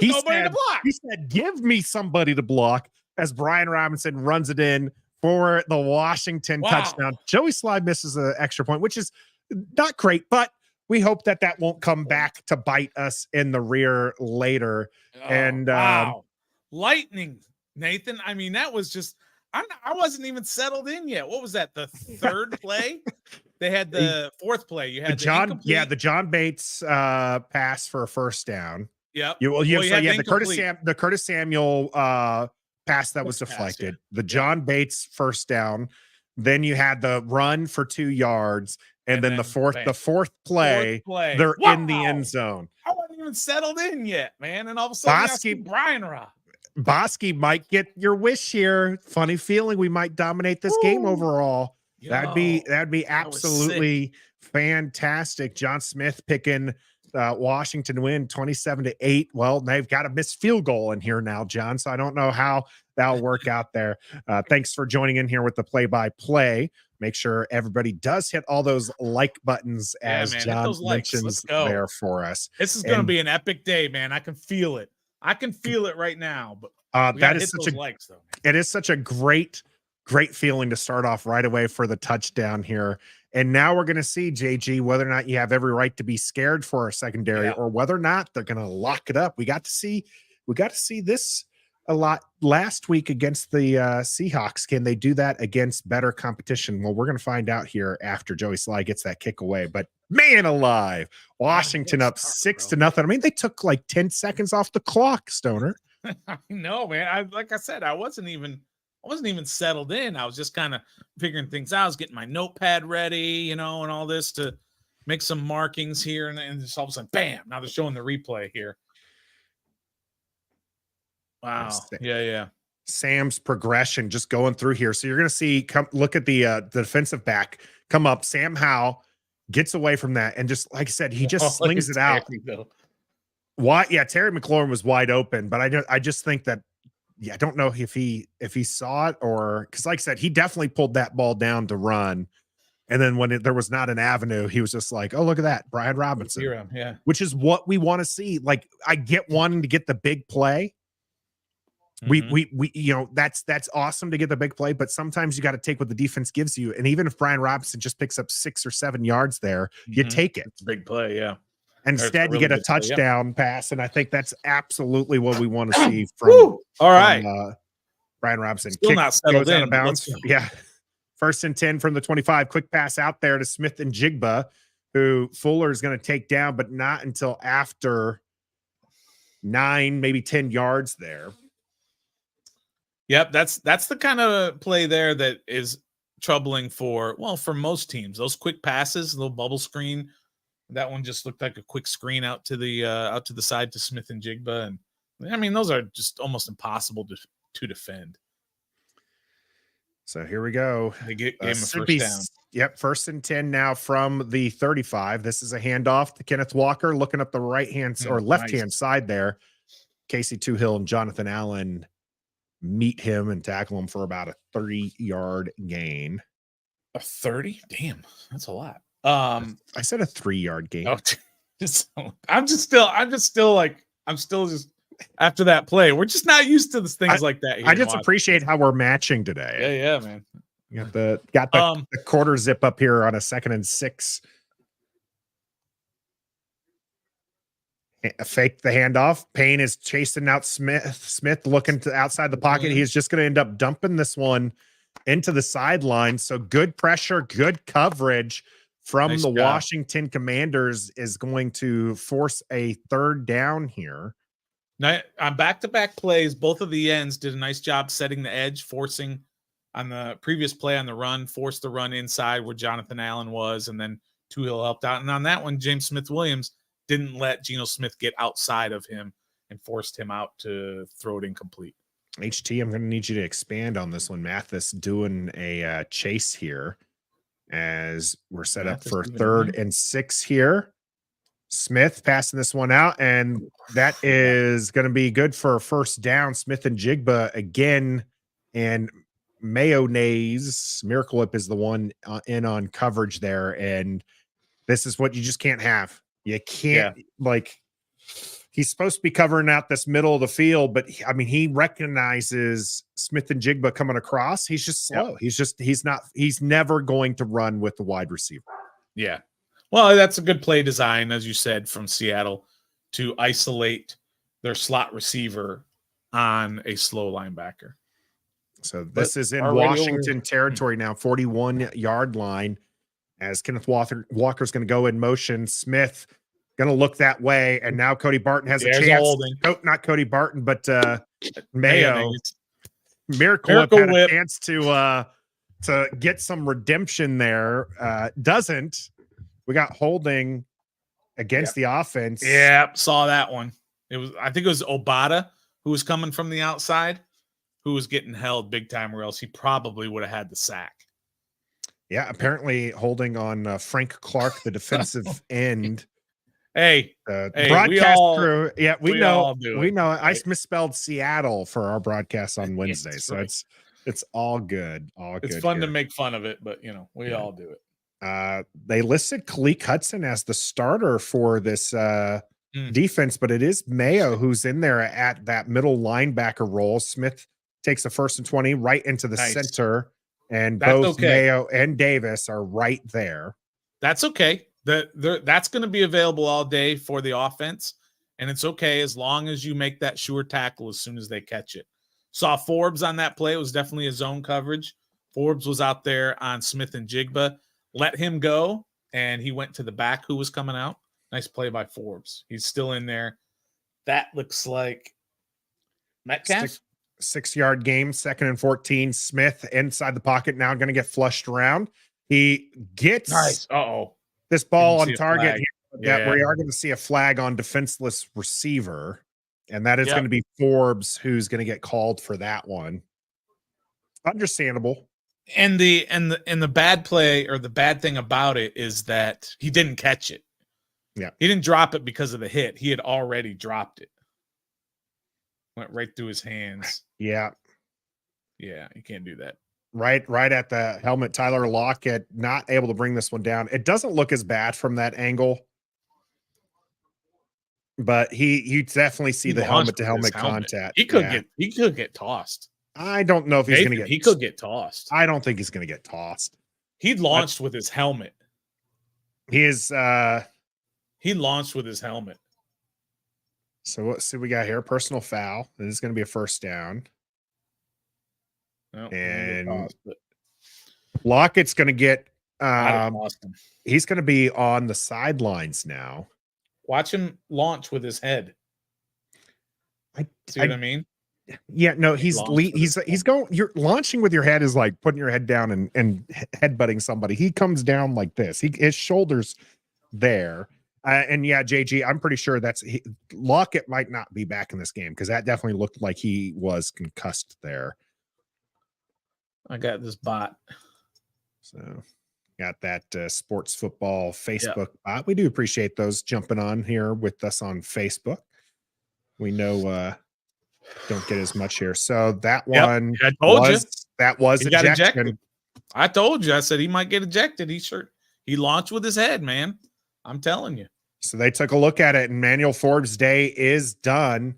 [SPEAKER 1] He said, give me somebody to block, as Brian Robinson runs it in for the Washington touchdown. Joey Sly misses an extra point, which is not great, but we hope that won't come back to bite us in the rear later.
[SPEAKER 2] Lightning, Nathan. I mean, that was just, I wasn't even settled in yet. What was that? The third play? They had the fourth play. You had
[SPEAKER 1] the John Bates pass for a first down.
[SPEAKER 2] Yep.
[SPEAKER 1] The Curtis Samuel pass that was deflected. The John Bates first down. Then you had the run for 2 yards, and then the fourth play. They're in the end zone.
[SPEAKER 2] I wasn't even settled in yet, man. And all of a sudden, I see Brian Robb.
[SPEAKER 1] Bosky might get your wish here. Funny feeling we might dominate this game overall. That'd be absolutely fantastic. John Smith picking Washington win 27-8. Well, they've got a missed field goal in here now, John. So I don't know how that'll work out there. Thanks for joining in here with the play-by-play. Make sure everybody does hit all those like buttons as John mentions there for us.
[SPEAKER 2] This is going to be an epic day, man. I can feel it. I can feel it right now. But
[SPEAKER 1] that is such likes, though. It is such a great feeling to start off right away for the touchdown here. And now we're going to see, JG, whether or not you have every right to be scared for our secondary or whether or not they're going to lock it up. We got to see this a lot last week against the Seahawks. Can they do that against better competition? Well, we're going to find out here after Joey Sly gets that kick away. But man alive, Washington up 6-0. I mean, they took like 10 seconds off the clock, Stoner.
[SPEAKER 2] I know, man. Like I said, I wasn't even settled in. I was just kind of figuring things out. I was getting my notepad ready, and all this to make some markings here. And just all of a sudden, bam, now they're showing the replay here. Wow. Yeah.
[SPEAKER 1] Sam's progression just going through here. So you're going to see, look at the defensive back come up. Sam Howell gets away from that. And just like I said, he just slings it out. Why? Yeah. Terry McLaurin was wide open, but I just think that, I don't know if he saw it or, because like I said, he definitely pulled that ball down to run. And then when there was not an avenue, he was just like, oh, look at that, Brian Robinson. Which is what we want to see. Like, I get wanting to get the big play. We that's awesome to get the big play, but sometimes you got to take what the defense gives you. And even if Brian Robinson just picks up 6 or 7 yards there, you take it.
[SPEAKER 2] It's a big play, yeah.
[SPEAKER 1] Instead, you get a touchdown pass, and I think that's absolutely what we want to see from Brian Robinson.
[SPEAKER 2] Still not settled in.
[SPEAKER 1] Out of bounds. Yeah. 1st and 10 from the 25. Quick pass out there to Smith and Jigba, who Fuller is going to take down, but not until after 9, maybe 10 yards there.
[SPEAKER 2] Yep, that's the kind of play there that is troubling for most teams. Those quick passes, a little bubble screen. That one just looked like a quick screen out to the side to Smith and Jigba, and I mean those are just almost impossible to defend.
[SPEAKER 1] So here we go.
[SPEAKER 2] They gave him a first down.
[SPEAKER 1] Yep, 1st and 10 now from the 35. This is a handoff to Kenneth Walker, looking up the right hand or left hand side there. Casey Toohill and Jonathan Allen meet him and tackle him for about a 30-yard gain.
[SPEAKER 2] A 30? Damn, that's a lot.
[SPEAKER 1] I said a 3-yard gain.
[SPEAKER 2] I'm still after that play. We're just not used to things like that.
[SPEAKER 1] I just appreciate how we're matching today.
[SPEAKER 2] Yeah, man.
[SPEAKER 1] Got the quarter zip up here on a 2nd and 6. Fake the handoff. Payne is chasing out Smith looking to outside the pocket. He's just going to end up dumping this one into the sideline. So good pressure, good coverage from
[SPEAKER 2] Nice
[SPEAKER 1] the
[SPEAKER 2] job.
[SPEAKER 1] Washington Commanders is going to force a third down here.
[SPEAKER 2] Now, on back-to-back plays, both of the ends did a nice job setting the edge, forcing on the previous play on the run, forced the run inside where Jonathan Allen was, and then Tuhill helped out. And on that one, James Smith-Williams didn't let Geno Smith get outside of him and forced him out to throw it incomplete.
[SPEAKER 1] HT, I'm going to need you to expand on this one. Mathis doing a chase here as we're set up for 3rd and 6 here. Smith passing this one out, and that is going to be good for a first down. Smith and Jigba again, and Mayonnaise Miracle Whip is the one in on coverage there, and this is what you just can't have. You can't like. He's supposed to be covering out this middle of the field, but I mean, he recognizes Smith and Jigba coming across. He's just slow. He's never going to run with the wide receiver.
[SPEAKER 2] Yeah. Well, that's a good play design, as you said, from Seattle to isolate their slot receiver on a slow linebacker.
[SPEAKER 1] So this is in Washington territory now, 41-yard line, as Kenneth Walker's going to go in motion. Smith going to look that way, and now Cody Barton has a chance. Not Cody Barton, but Mayo. Miracle Whip had a chance to get some redemption there. Doesn't. We got holding against the offense.
[SPEAKER 2] Yeah, saw that one. I think it was Obata who was coming from the outside, who was getting held big time, or else he probably would have had the sack.
[SPEAKER 1] Yeah, apparently holding on Frank Clark, the defensive end.
[SPEAKER 2] Hey,
[SPEAKER 1] broadcast crew. Yeah, we know.
[SPEAKER 2] We
[SPEAKER 1] know. I misspelled Seattle for our broadcast on Wednesday, so it's all good.
[SPEAKER 2] It's fun to make fun of it, but we all do it.
[SPEAKER 1] They listed Kalik Hudson as the starter for this defense, but it is Mayo who's in there at that middle linebacker role. Smith takes a 1st and 20 right into the center, and both Mayo and Davis are right there.
[SPEAKER 2] That's okay. That's going to be available all day for the offense, and it's okay as long as you make that sure tackle as soon as they catch it. Saw Forbes on that play. It was definitely a zone coverage. Forbes was out there on Smith and Jigba. Let him go, and he went to the back who was coming out. Nice play by Forbes. He's still in there. That looks like Metcalf.
[SPEAKER 1] 6-yard game, 2nd and 14. Smith inside the pocket, now going to get flushed around. He gets this ball on target here, we are going to see a flag on defenseless receiver, and that is going to be Forbes who's going to get called for that one. Understandable.
[SPEAKER 2] And the bad play, or the bad thing about it, is that he didn't catch it.
[SPEAKER 1] Yeah.
[SPEAKER 2] He didn't drop it because of the hit. He had already dropped it. Went right through his hands.
[SPEAKER 1] Yeah.
[SPEAKER 2] Yeah, you can't do that.
[SPEAKER 1] Right at the helmet. Tyler Lockett not able to bring this one down. It doesn't look as bad from that angle, but you definitely see the helmet to helmet contact.
[SPEAKER 2] He could get tossed.
[SPEAKER 1] I don't know if he's going to get.
[SPEAKER 2] He could get tossed.
[SPEAKER 1] I don't think he's going to get tossed.
[SPEAKER 2] He launched with his helmet.
[SPEAKER 1] He
[SPEAKER 2] launched with his helmet.
[SPEAKER 1] So let's see what we got here. Personal foul. This is going to be a first down.
[SPEAKER 2] No,
[SPEAKER 1] and Lockett's going to get. He's going to be on the sidelines now.
[SPEAKER 2] Watch him launch with his head. See what I mean?
[SPEAKER 1] Yeah, no, he's going. You're launching with your head is like putting your head down and headbutting somebody. He comes down like this. His shoulders there, and yeah, JG, I'm pretty sure Lockett might not be back in this game because that definitely looked like he was concussed there.
[SPEAKER 2] I got this bot.
[SPEAKER 1] So got that sports football Facebook bot. We do appreciate those jumping on here with us on Facebook. We know. Don't get as much here. So that one,
[SPEAKER 2] I told you
[SPEAKER 1] that was ejection.
[SPEAKER 2] I told you. I said he might get ejected. He launched with his head, man. I'm telling you.
[SPEAKER 1] So they took a look at it, and Manuel Forbes' day is done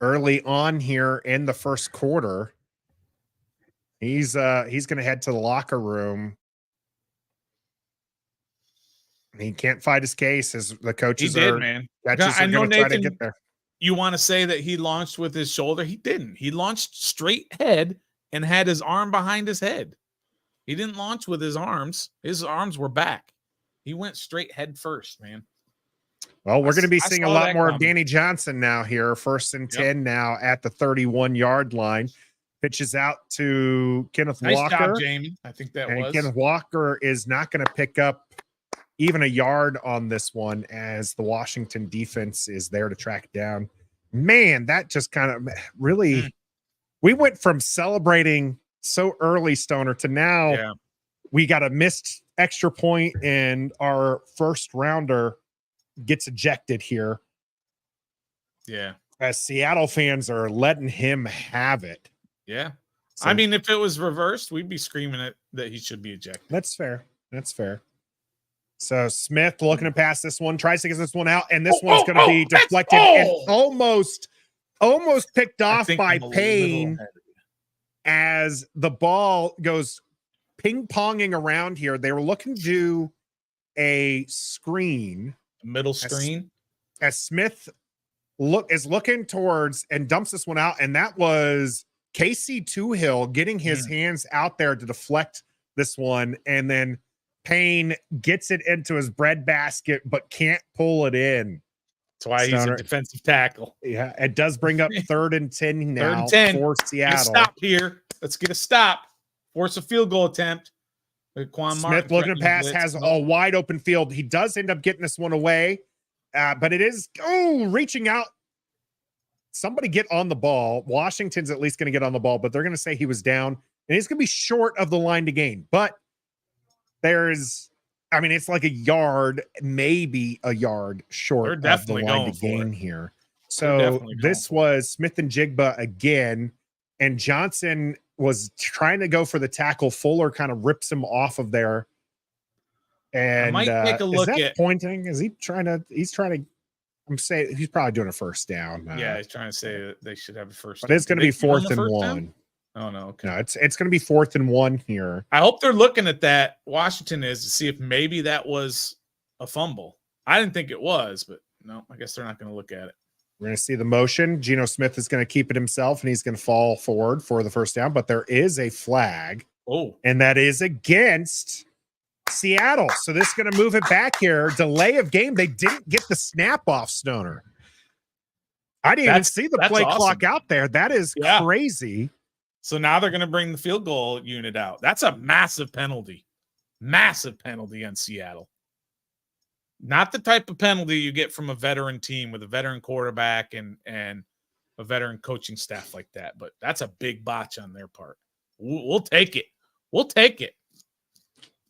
[SPEAKER 1] early on here in the first quarter. He's going to head to the locker room. He can't fight his case as the coaches
[SPEAKER 2] man.
[SPEAKER 1] I know Nathan. Try to get there.
[SPEAKER 2] You want to say that he launched with his shoulder? He didn't. He launched straight head and had his arm behind his head. He didn't launch with his arms. His arms were back. He went straight head first, man.
[SPEAKER 1] Well, we're going to be
[SPEAKER 2] I
[SPEAKER 1] seeing a
[SPEAKER 2] saw
[SPEAKER 1] lot
[SPEAKER 2] that
[SPEAKER 1] more of
[SPEAKER 2] coming.
[SPEAKER 1] Danny Johnson now here. 1st and 10 now at the 31-yard line. Pitches out to Kenneth
[SPEAKER 2] Nice
[SPEAKER 1] Walker.
[SPEAKER 2] job, Jamie. I think that
[SPEAKER 1] and
[SPEAKER 2] was.
[SPEAKER 1] Kenneth Walker is not going to pick up even a yard on this one as the Washington defense is there to track down. Man, that just kind of really we went from celebrating so early, Stoner, to now we got a missed extra point and our first rounder gets ejected here.
[SPEAKER 2] Yeah.
[SPEAKER 1] As Seattle fans are letting him have it.
[SPEAKER 2] Yeah.
[SPEAKER 1] So,
[SPEAKER 2] I mean, if it was reversed, we'd be screaming that he should be ejected.
[SPEAKER 1] That's fair. That's fair. So Smith looking to pass this one, tries to get this one out, and this one's going to be deflected and almost picked off by Payne as the ball goes ping-ponging around here. They were looking to do a screen.
[SPEAKER 2] Middle screen.
[SPEAKER 1] As Smith is looking towards and dumps this one out, and that was Casey Toohill getting his hands out there to deflect this one, and then Payne gets it into his breadbasket, but can't pull it in.
[SPEAKER 2] That's why he's a defensive tackle.
[SPEAKER 1] Yeah, it does bring up 3rd and 10 now
[SPEAKER 2] 3rd and 10.
[SPEAKER 1] for Seattle.
[SPEAKER 2] Stop here. Let's get a stop. Force a field goal attempt.
[SPEAKER 1] Smith looking to pass, has a wide open field. He does end up getting this one away, but it is reaching out. Somebody get on the ball. Washington's at least going to get on the ball, but they're going to say he was down, and he's going to be short of the line to gain. But it's like a yard, maybe a yard short of the line to gain here. So this was Smith and Jigba again, and Johnson was trying to go for the tackle. Fuller kind of rips him off of there. And
[SPEAKER 2] I might take a look at
[SPEAKER 1] pointing. Is he trying to? He's trying to. I'm saying he's probably doing a first down.
[SPEAKER 2] Yeah, he's trying to say that they should have a first.
[SPEAKER 1] But it's going to be 4th and 1.
[SPEAKER 2] Down? Oh no, okay.
[SPEAKER 1] No, it's going to be 4th and 1 here.
[SPEAKER 2] I hope they're looking at that. Washington is to see if maybe that was a fumble. I didn't think it was, but no, I guess they're not going to look at it.
[SPEAKER 1] We're going to see the motion. Geno Smith is going to keep it himself, and he's going to fall forward for the first down. But there is a flag. And that is against Seattle. So this is going to move it back here. Delay of game. They didn't get the snap off, Stoner. I didn't even see the play clock out there. That is crazy.
[SPEAKER 2] So now they're going to bring the field goal unit out. That's a massive penalty. Massive penalty on Seattle. Not the type of penalty you get from a veteran team with a veteran quarterback and a veteran coaching staff like that. But that's a big botch on their part. We'll take it. We'll take it.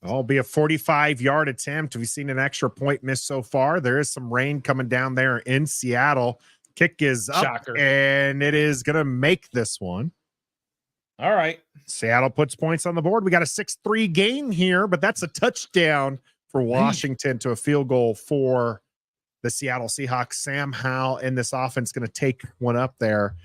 [SPEAKER 1] It'll be a 45-yard attempt. We've seen an extra point miss so far. There is some rain coming down there in Seattle. Kick is up, and it is going to make this one.
[SPEAKER 2] All right.
[SPEAKER 1] Seattle puts points on the board. We got a 6-3 game here, but that's a touchdown for Washington to a field goal for the Seattle Seahawks. Sam Howell in this offense going to take one up there.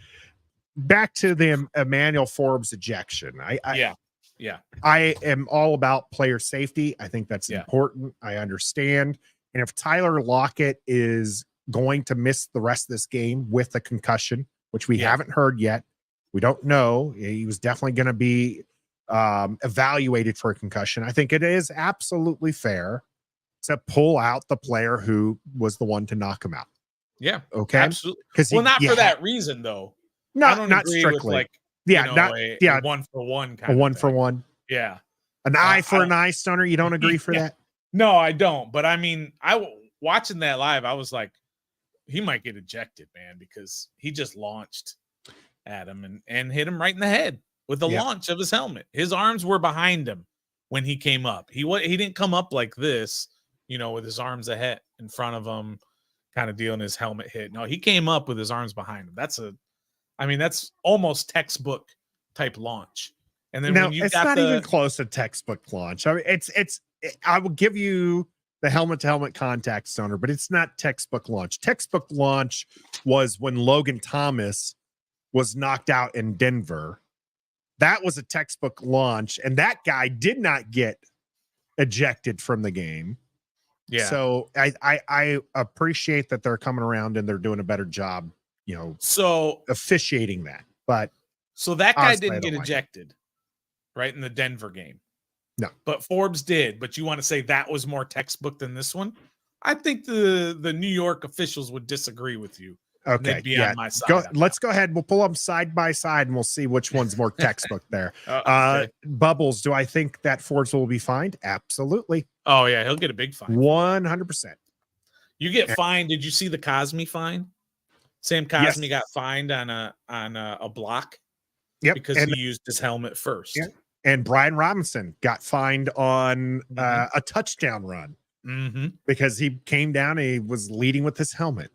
[SPEAKER 1] Back to the Emmanuel Forbes ejection. I am all about player safety. I think that's important. I understand. And if Tyler Lockett is going to miss the rest of this game with a concussion, which we haven't heard yet, we don't know. He was definitely going to be evaluated for a concussion. I think it is absolutely fair to pull out the player who was the one to knock him out.
[SPEAKER 2] Yeah.
[SPEAKER 1] Okay.
[SPEAKER 2] Absolutely. Well, not for that reason, though.
[SPEAKER 1] Not strictly.
[SPEAKER 2] With a 1-for-1 kind
[SPEAKER 1] a 1-for-1.
[SPEAKER 2] Yeah.
[SPEAKER 1] An eye for an eye, Stoner. You don't agree for that?
[SPEAKER 2] No, I don't. But I mean, watching that live, I was like, he might get ejected, man, because he just launched at him and hit him right in the head with the launch of his helmet. His arms were behind him when he came up. He didn't come up like this, with his arms ahead in front of him, kind of dealing his helmet hit. No, he came up with his arms behind him. That's almost textbook type launch. And then when you
[SPEAKER 1] it's not even close to textbook launch. I mean, I will give you the helmet to helmet contact, Stoner, but it's not textbook launch. Textbook launch was when Logan Thomas was knocked out in Denver. That was a textbook launch, and that guy did not get ejected from the game. Yeah. So I appreciate that they're coming around and they're doing a better job, so officiating that. But
[SPEAKER 2] So that guy
[SPEAKER 1] Honestly, I
[SPEAKER 2] didn't
[SPEAKER 1] don't
[SPEAKER 2] get
[SPEAKER 1] like
[SPEAKER 2] ejected, right, in the Denver game.
[SPEAKER 1] No.
[SPEAKER 2] But Forbes did. But you want to say that was more textbook than this one? I think the New York officials would disagree with you. And
[SPEAKER 1] Okay.
[SPEAKER 2] they'd be on my side.
[SPEAKER 1] Let's go ahead. We'll pull them side by side and we'll see which one's more textbook there.
[SPEAKER 2] Okay.
[SPEAKER 1] Bubbles, do I think that Forbes will be fined? Absolutely.
[SPEAKER 2] Oh, yeah. He'll get a big fine.
[SPEAKER 1] 100%.
[SPEAKER 2] You get fined. Did you see the Cosme fine? Sam Cosme got fined on a block.
[SPEAKER 1] Yep.
[SPEAKER 2] Because he used his helmet first.
[SPEAKER 1] Yeah. And Brian Robinson got fined on a touchdown run because he came down and he was leading with his helmet.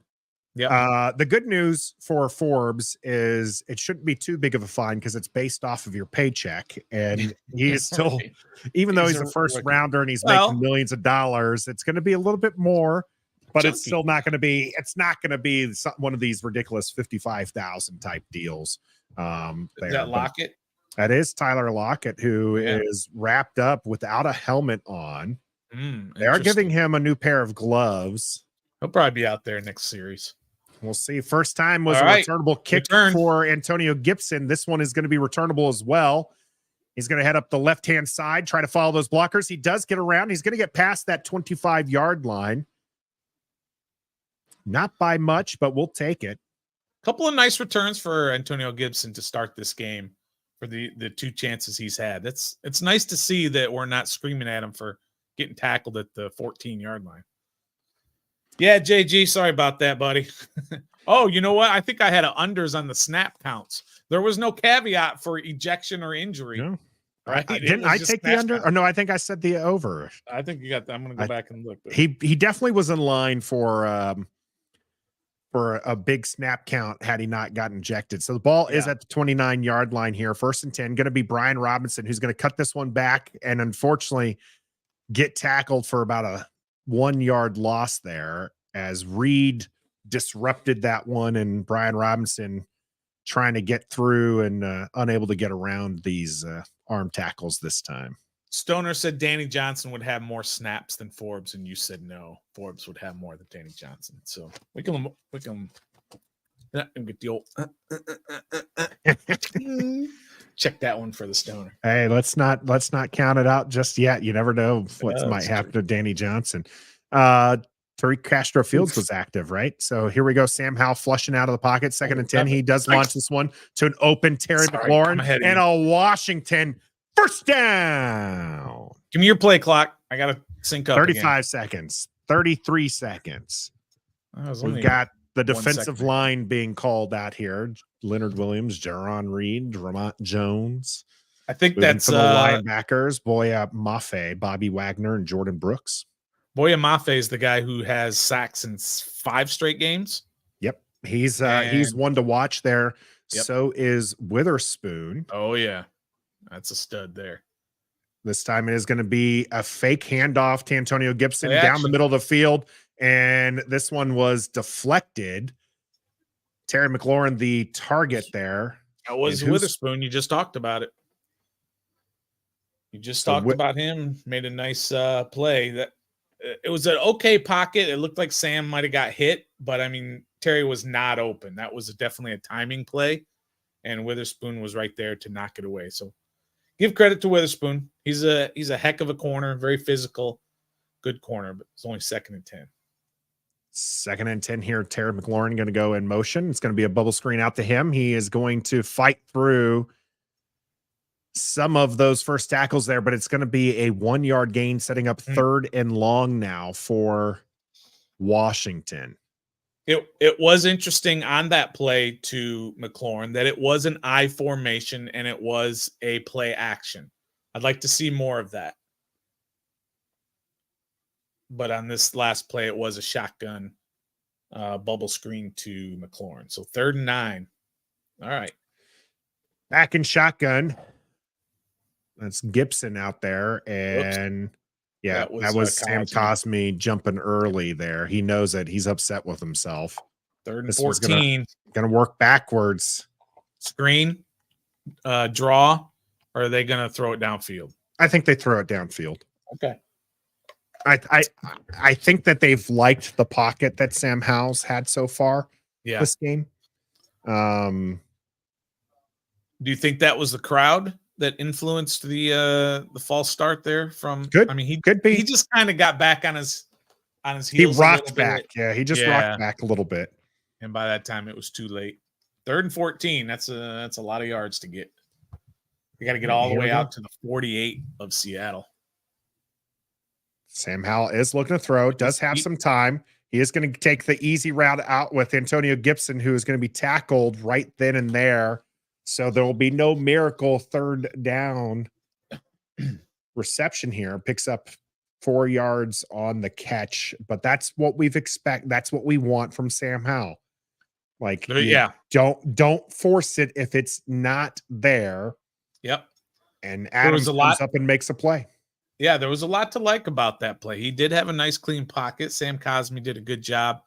[SPEAKER 2] Yeah.
[SPEAKER 1] The good news for Forbes is it shouldn't be too big of a fine because it's based off of your paycheck. And he is still, even though he's a first rounder and he's making millions of dollars, it's going to be a little bit more, but it's still not going to be, one of these ridiculous 55,000 type deals.
[SPEAKER 2] Is that Lockett?
[SPEAKER 1] That is Tyler Lockett, who is wrapped up without a helmet on. They are giving him a new pair of gloves.
[SPEAKER 2] He'll probably be out there next series.
[SPEAKER 1] We'll see. First time was a returnable kick for Antonio Gibson. This one is going to be returnable as well. He's going to head up the left-hand side, try to follow those blockers. He does get around. He's going to get past that 25-yard line. Not by much, but we'll take it.
[SPEAKER 2] Couple of nice returns for Antonio Gibson to start this game for the two chances he's had. It's nice to see that we're not screaming at him for getting tackled at the 14-yard line. Yeah, JG, sorry about that, buddy. Oh, you know what? I think I had unders on the snap counts. There was no caveat for ejection or injury.
[SPEAKER 1] No.
[SPEAKER 2] Right?
[SPEAKER 1] Didn't I take the under? Or no, I think I said the over.
[SPEAKER 2] I think you got that. I'm going to go back and look.
[SPEAKER 1] He definitely was in line for a big snap count had he not gotten ejected. So the ball is at the 29-yard line here. 1st and 10. Going to be Brian Robinson, who's going to cut this one back and unfortunately get tackled for about a 1-yard loss there as Reed disrupted that one and Brian Robinson trying to get through and unable to get around these arm tackles this time.
[SPEAKER 2] Stoner said Danny Johnson would have more snaps than Forbes, and you said no, Forbes would have more than Danny Johnson. So we can get the old check that one for the Stoner.
[SPEAKER 1] Hey, let's not count it out just yet. You never know what might happen to Danny Johnson. Tariq Castro Fields was active, right? So here we go. Sam Howell flushing out of the pocket. 2nd and 10. He does launch this one to an open Terry McLaurin and a Washington first down.
[SPEAKER 2] Give me your play clock. I got to sync up.
[SPEAKER 1] 35 seconds. 33 seconds. We've got the defensive line being called out here. Leonard Williams, Jaron Reed, Ramont Jones.
[SPEAKER 2] I think that's
[SPEAKER 1] the linebackers. Boya Mafe, Bobby Wagner, and Jordan Brooks.
[SPEAKER 2] Boya Mafe is the guy who has sacks in 5 straight games.
[SPEAKER 1] Yep. He's one to watch there. Yep. So is Witherspoon.
[SPEAKER 2] Oh, yeah. That's a stud there.
[SPEAKER 1] This time it is going to be a fake handoff to Antonio Gibson down the middle of the field. And this one was deflected. Terry McLaurin, the target there.
[SPEAKER 2] That was Witherspoon. You just talked about it. You just talked about him. Made a nice play. That it was an okay pocket. It looked like Sam might have got hit, but I mean, Terry was not open. That was definitely a timing play, and Witherspoon was right there to knock it away. So give credit to Witherspoon. He's a heck of a corner, very physical, good corner, but it's only 2nd and 10.
[SPEAKER 1] 2nd and 10 here. Terry McLaurin going to go in motion. It's going to be a bubble screen out to him. He is going to fight through some of those first tackles there, but it's going to be a 1-yard gain, setting up 3rd and long now for Washington.
[SPEAKER 2] It was interesting on that play to McLaurin that it was an I formation and it was a play action. I'd like to see more of that. But on this last play, it was a shotgun bubble screen to McLaurin. So 3rd and 9. All right.
[SPEAKER 1] Back in shotgun. That's Gibson out there. And yeah, that was Sam Cosme jumping early there. He knows that he's upset with himself.
[SPEAKER 2] 3rd and 14.
[SPEAKER 1] Gonna work backwards.
[SPEAKER 2] Screen, draw, or are they gonna throw it downfield?
[SPEAKER 1] I think they throw it downfield.
[SPEAKER 2] Okay.
[SPEAKER 1] I think that they've liked the pocket that Sam Howell's had so far this game.
[SPEAKER 2] Do you think that was the crowd that influenced the false start there?
[SPEAKER 1] Could
[SPEAKER 2] I mean,
[SPEAKER 1] could be.
[SPEAKER 2] he just kind of got back on his
[SPEAKER 1] He
[SPEAKER 2] heels a little
[SPEAKER 1] rocked
[SPEAKER 2] bit.
[SPEAKER 1] back. Yeah, he just rocked
[SPEAKER 2] Yeah,
[SPEAKER 1] back a little bit.
[SPEAKER 2] and by that time it was too late. 3rd and 14. That's a lot of yards to get. You got to get all the way out to the 48 of Seattle.
[SPEAKER 1] Sam Howell is looking to throw. Does have some time. He is going to take the easy route out with Antonio Gibson, who is going to be tackled right then and there. So there will be no miracle 3rd down reception here. Picks up 4 yards on the catch, but that's what we've expect. That's what we want from Sam Howell. Like,
[SPEAKER 2] yeah,
[SPEAKER 1] don't force it if it's not there.
[SPEAKER 2] Yep.
[SPEAKER 1] And Adams comes up and makes a play.
[SPEAKER 2] Yeah, there was a lot to like about that play. He did have a nice clean pocket. Sam Cosmi did a good job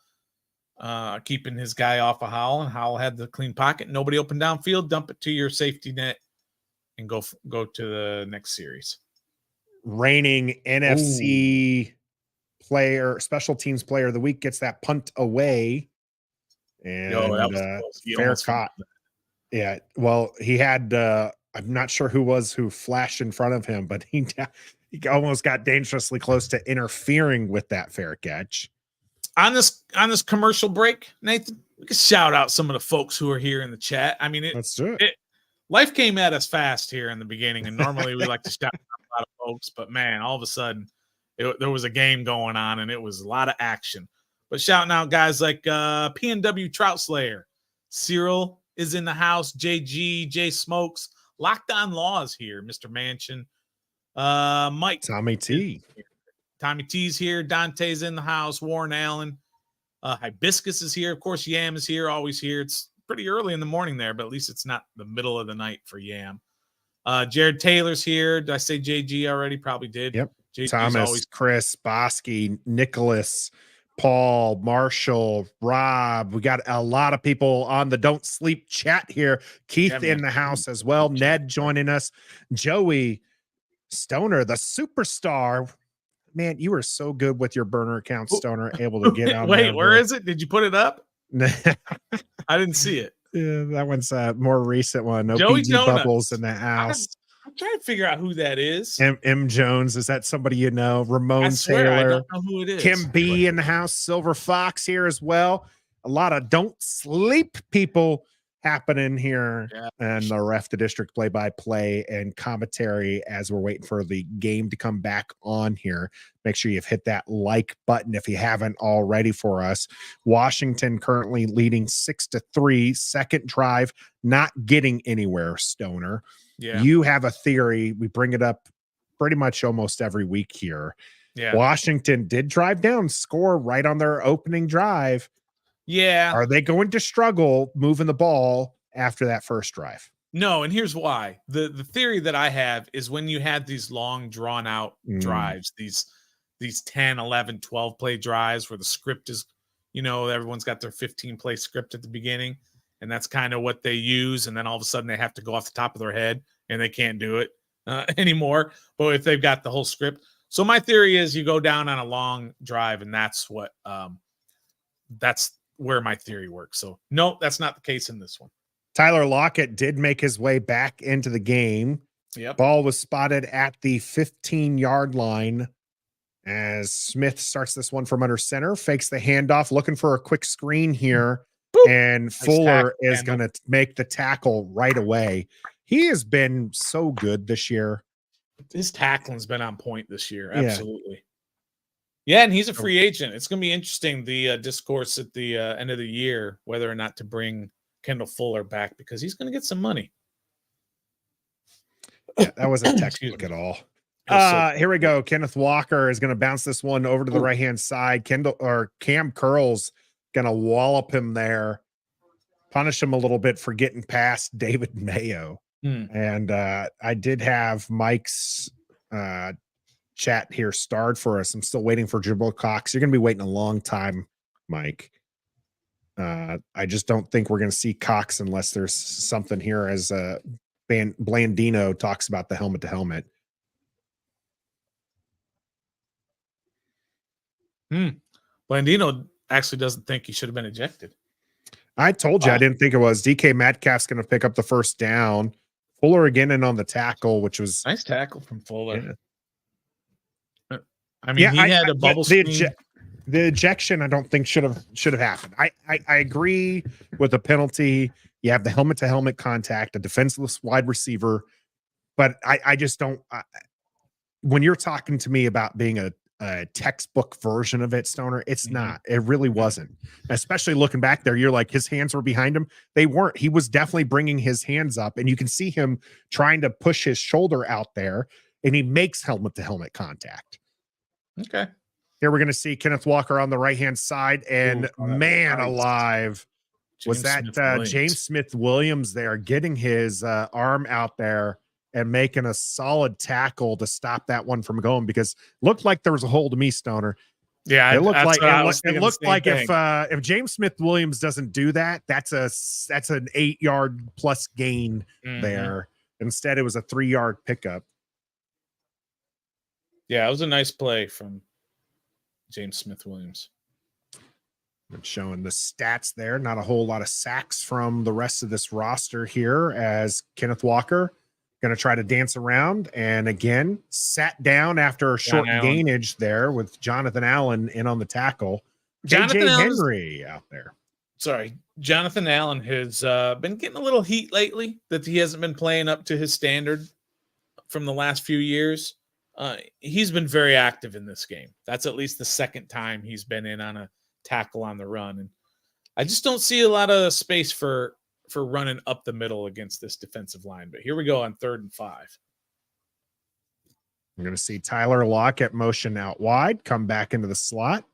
[SPEAKER 2] keeping his guy off of Howell, and Howell had the clean pocket. Nobody open downfield, dump it to your safety net, and go to the next series.
[SPEAKER 1] Reigning NFC player, special teams player of the week gets that punt away. And
[SPEAKER 2] that was close.
[SPEAKER 1] Fair caught. Yeah, well, he had I'm not sure who flashed in front of him, but he almost got dangerously close to interfering with that fair catch.
[SPEAKER 2] On this commercial break, Nathan, we can shout out some of the folks who are here in the chat. I mean,
[SPEAKER 1] let's do it.
[SPEAKER 2] Life came at us fast here in the beginning, and normally we like to shout out a lot of folks, but man, all of a sudden there was a game going on, and it was a lot of action. But shouting out guys like PNW Trout Slayer, Cyril is in the house, JG, J Smokes, Locked On Laws here, Mr. Mansion, Mike,
[SPEAKER 1] Tommy T.
[SPEAKER 2] Tommy T's here, Dante's in the house, Warren Allen, Hibiscus is here, of course. Yam is here, always here. It's pretty early in the morning there, but at least it's not the middle of the night for Yam. Jared Taylor's here. Did I say JG already? Probably did.
[SPEAKER 1] Yep.
[SPEAKER 2] JG's
[SPEAKER 1] Thomas, Chris, Bosky, Nicholas, Paul, Marshall, Rob. We got a lot of people on the Don't Sleep chat here. Keith in the house as well. Ned joining us. Joey Stoner, the superstar. Man, you were so good with your burner account, Stoner, able to get out.
[SPEAKER 2] Wait, where is it? Did you put it up? I didn't see it.
[SPEAKER 1] Yeah, that one's a more recent one. No
[SPEAKER 2] Joey
[SPEAKER 1] PG Bubbles in the house.
[SPEAKER 2] I'm trying to figure out who that is.
[SPEAKER 1] M. Jones, is that somebody you know? Ramon Taylor.
[SPEAKER 2] I don't know who it is.
[SPEAKER 1] Kim B in the house. Silver Fox here as well. A lot of Don't Sleep people happening here. Yeah. And the Ref the District play-by-play and commentary as we're waiting for the game to come back on here. Make sure you've hit that like button if you haven't already for us. Washington currently leading 6-3. Second drive, not getting anywhere, Stoner. Yeah. You have a theory. We bring it up pretty much almost every week here. Yeah. Washington did drive down, score right on their opening drive.
[SPEAKER 2] Yeah.
[SPEAKER 1] Are they going to struggle moving the ball after that first drive?
[SPEAKER 2] No, and here's why. The theory that I have is when you had these long drawn out drives, these 10, 11, 12 play drives where the script is, everyone's got their 15 play script at the beginning. And that's kind of what they use. And then all of a sudden they have to go off the top of their head and they can't do it anymore. But if they've got the whole script. So my theory is you go down on a long drive and that's what that's where my theory works. So no, that's not the case in this one.
[SPEAKER 1] Tyler Lockett did make his way back into the game.
[SPEAKER 2] Yep.
[SPEAKER 1] Ball was spotted at the 15-yard line as Smith starts this one from under center, fakes the handoff, looking for a quick screen here. Boop. And Fuller is going to make the tackle right away. He has been so good this year.
[SPEAKER 2] His tackling's been on point this year. Absolutely. Yeah, and he's a free agent. It's going to be interesting, the discourse at the end of the year, whether or not to bring Kendall Fuller back because he's going to get some money.
[SPEAKER 1] Yeah, that wasn't textbook at all. Here we go. Kenneth Walker is going to bounce this one over to the right-hand side. Cam Curl's going to wallop him there, punish him a little bit for getting past David Mayo. And I did have Mike's chat here starred for us. I'm still waiting for Jabril Cox. You're going to be waiting a long time, Mike. I just don't think we're going to see Cox unless there's something here as Blandino talks about the helmet to helmet.
[SPEAKER 2] Blandino actually doesn't think he should have been ejected.
[SPEAKER 1] I told you I didn't think it was. DK Metcalf's going to pick up the first down. Fuller again in on the tackle, which was
[SPEAKER 2] nice tackle from Fuller.
[SPEAKER 1] Yeah.
[SPEAKER 2] I mean, he had a bubble screen.
[SPEAKER 1] The ejection, I don't think should have happened. I agree with the penalty. You have the helmet to helmet contact, a defenseless wide receiver, but I just don't. When you're talking to me about being a textbook version of it, Stoner, it's not. It really wasn't. Especially looking back there, you're like, his hands were behind him. They weren't. He was definitely bringing his hands up, and you can see him trying to push his shoulder out there, and he makes helmet to helmet contact.
[SPEAKER 2] Okay.
[SPEAKER 1] Here we're going to see Kenneth Walker on the right-hand side, and man alive, was that James Smith-Williams there getting his arm out there and making a solid tackle to stop that one from going, because looked like there was a hole to me, Stoner.
[SPEAKER 2] Yeah,
[SPEAKER 1] it looked like if James Smith-Williams doesn't do that, that's an 8-yard plus gain there. Instead, it was a 3-yard pickup.
[SPEAKER 2] Yeah, it was a nice play from James Smith-Williams.
[SPEAKER 1] And showing the stats there, not a whole lot of sacks from the rest of this roster here, as Kenneth Walker going to try to dance around, and again sat down after a short gainage there with Jonathan Allen in on the tackle. JJ Henry out there.
[SPEAKER 2] Sorry, Jonathan Allen has been getting a little heat lately that he hasn't been playing up to his standard from the last few years. He's been very active in this game. That's at least the second time he's been in on a tackle on the run, and I just don't see a lot of space for running up the middle against this defensive line. But here we go on 3rd and 5.
[SPEAKER 1] We're going to see Tyler Lockett motion out wide, come back into the slot.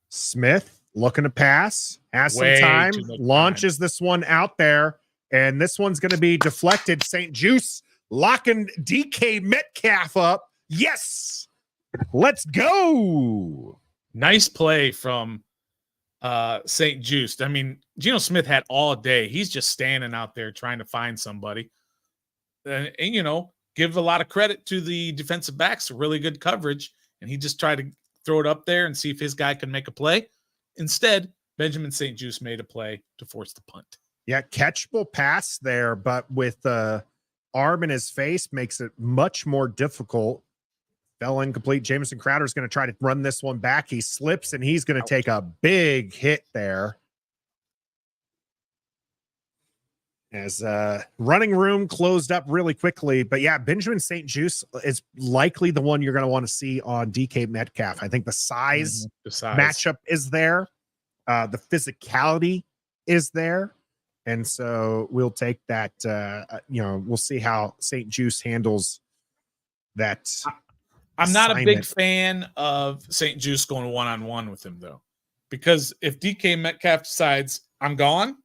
[SPEAKER 1] Smith looking to pass, has some time, launches this one out there, and this one's going to be deflected. St. Juice locking DK Metcalf up. Yes, let's go.
[SPEAKER 2] Nice play from St. Juice. I mean, Geno Smith had all day. He's just standing out there trying to find somebody. And you know, give a lot of credit to the defensive backs, really good coverage. And he just tried to throw it up there and see if his guy could make a play. Instead, Benjamin St. Juice made a play to force the punt.
[SPEAKER 1] Yeah, catchable pass there, but with the arm in his face makes it much more difficult. Fell incomplete. Jamison Crowder is going to try to run this one back. He slips, and he's going to take a big hit there. As running room closed up really quickly. But yeah, Benjamin St. Juice is likely the one you're going to want to see on DK Metcalf. I think the size matchup is there. The physicality is there. And so we'll take that. We'll see how St. Juice handles that.
[SPEAKER 2] I'm not a big fan of St. Juice going one-on-one with him, though, because if DK Metcalf decides I'm gone,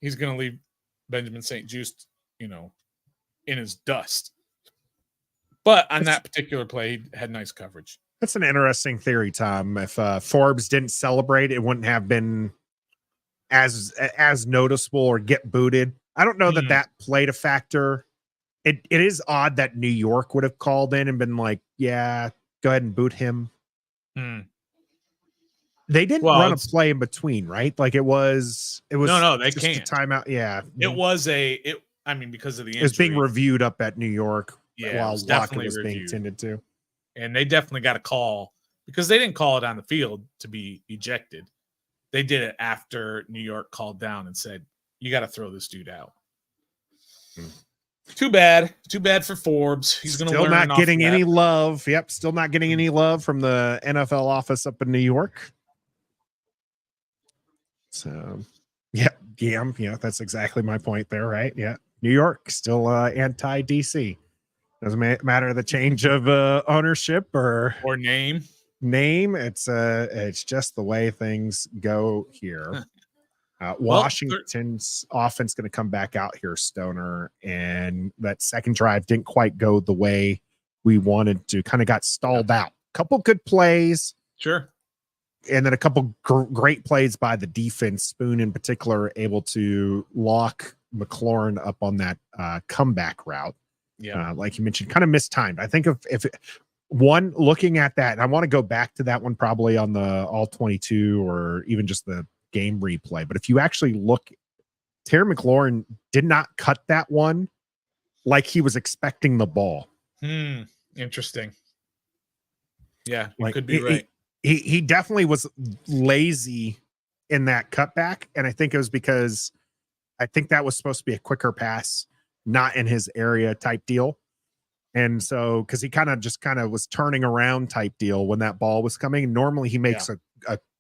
[SPEAKER 2] he's going to leave Benjamin St. Juice, in his dust. But on that particular play, he had nice coverage.
[SPEAKER 1] That's an interesting theory, Tom. If Forbes didn't celebrate, it wouldn't have been as noticeable or get booted. I don't know that played a factor. It is odd that New York would have called in and been like, yeah, go ahead and boot him. They didn't run a play in between, right? Like it was
[SPEAKER 2] no, they can't.
[SPEAKER 1] A timeout. Yeah.
[SPEAKER 2] Because of the injury.
[SPEAKER 1] It's being reviewed up at New York while Lockett was
[SPEAKER 2] reviewed.
[SPEAKER 1] being tended to.
[SPEAKER 2] And they definitely got a call because they didn't call it on the field to be ejected. They did it after New York called down and said, you got to throw this dude out. Too bad for Forbes. He's going to
[SPEAKER 1] still not getting any love. Yep, still not getting any love from the NFL office up in New York. So, yeah, that's exactly my point there, right? Yeah, New York still anti-DC. Doesn't matter the change of ownership or
[SPEAKER 2] name.
[SPEAKER 1] It's just the way things go here. Washington's offense going to come back out here, Stoner, and that second drive didn't quite go the way we wanted to. Kind of got stalled out. Couple good plays,
[SPEAKER 2] sure,
[SPEAKER 1] and then a couple great plays by the defense. Spoon, in particular, able to lock McLaurin up on that comeback route.
[SPEAKER 2] Yeah,
[SPEAKER 1] like you mentioned, kind of mistimed. I think if one looking at that, and I want to go back to that one probably on the all 22 or even just the game replay. But if you actually look, Terry McLaurin did not cut that one like he was expecting the ball.
[SPEAKER 2] Interesting. Yeah, you
[SPEAKER 1] like,
[SPEAKER 2] could be right.
[SPEAKER 1] He definitely was lazy in that cutback. And I think it was because I think that was supposed to be a quicker pass, not in his area type deal. And so, because he kind of was turning around type deal when that ball was coming. Normally he makes a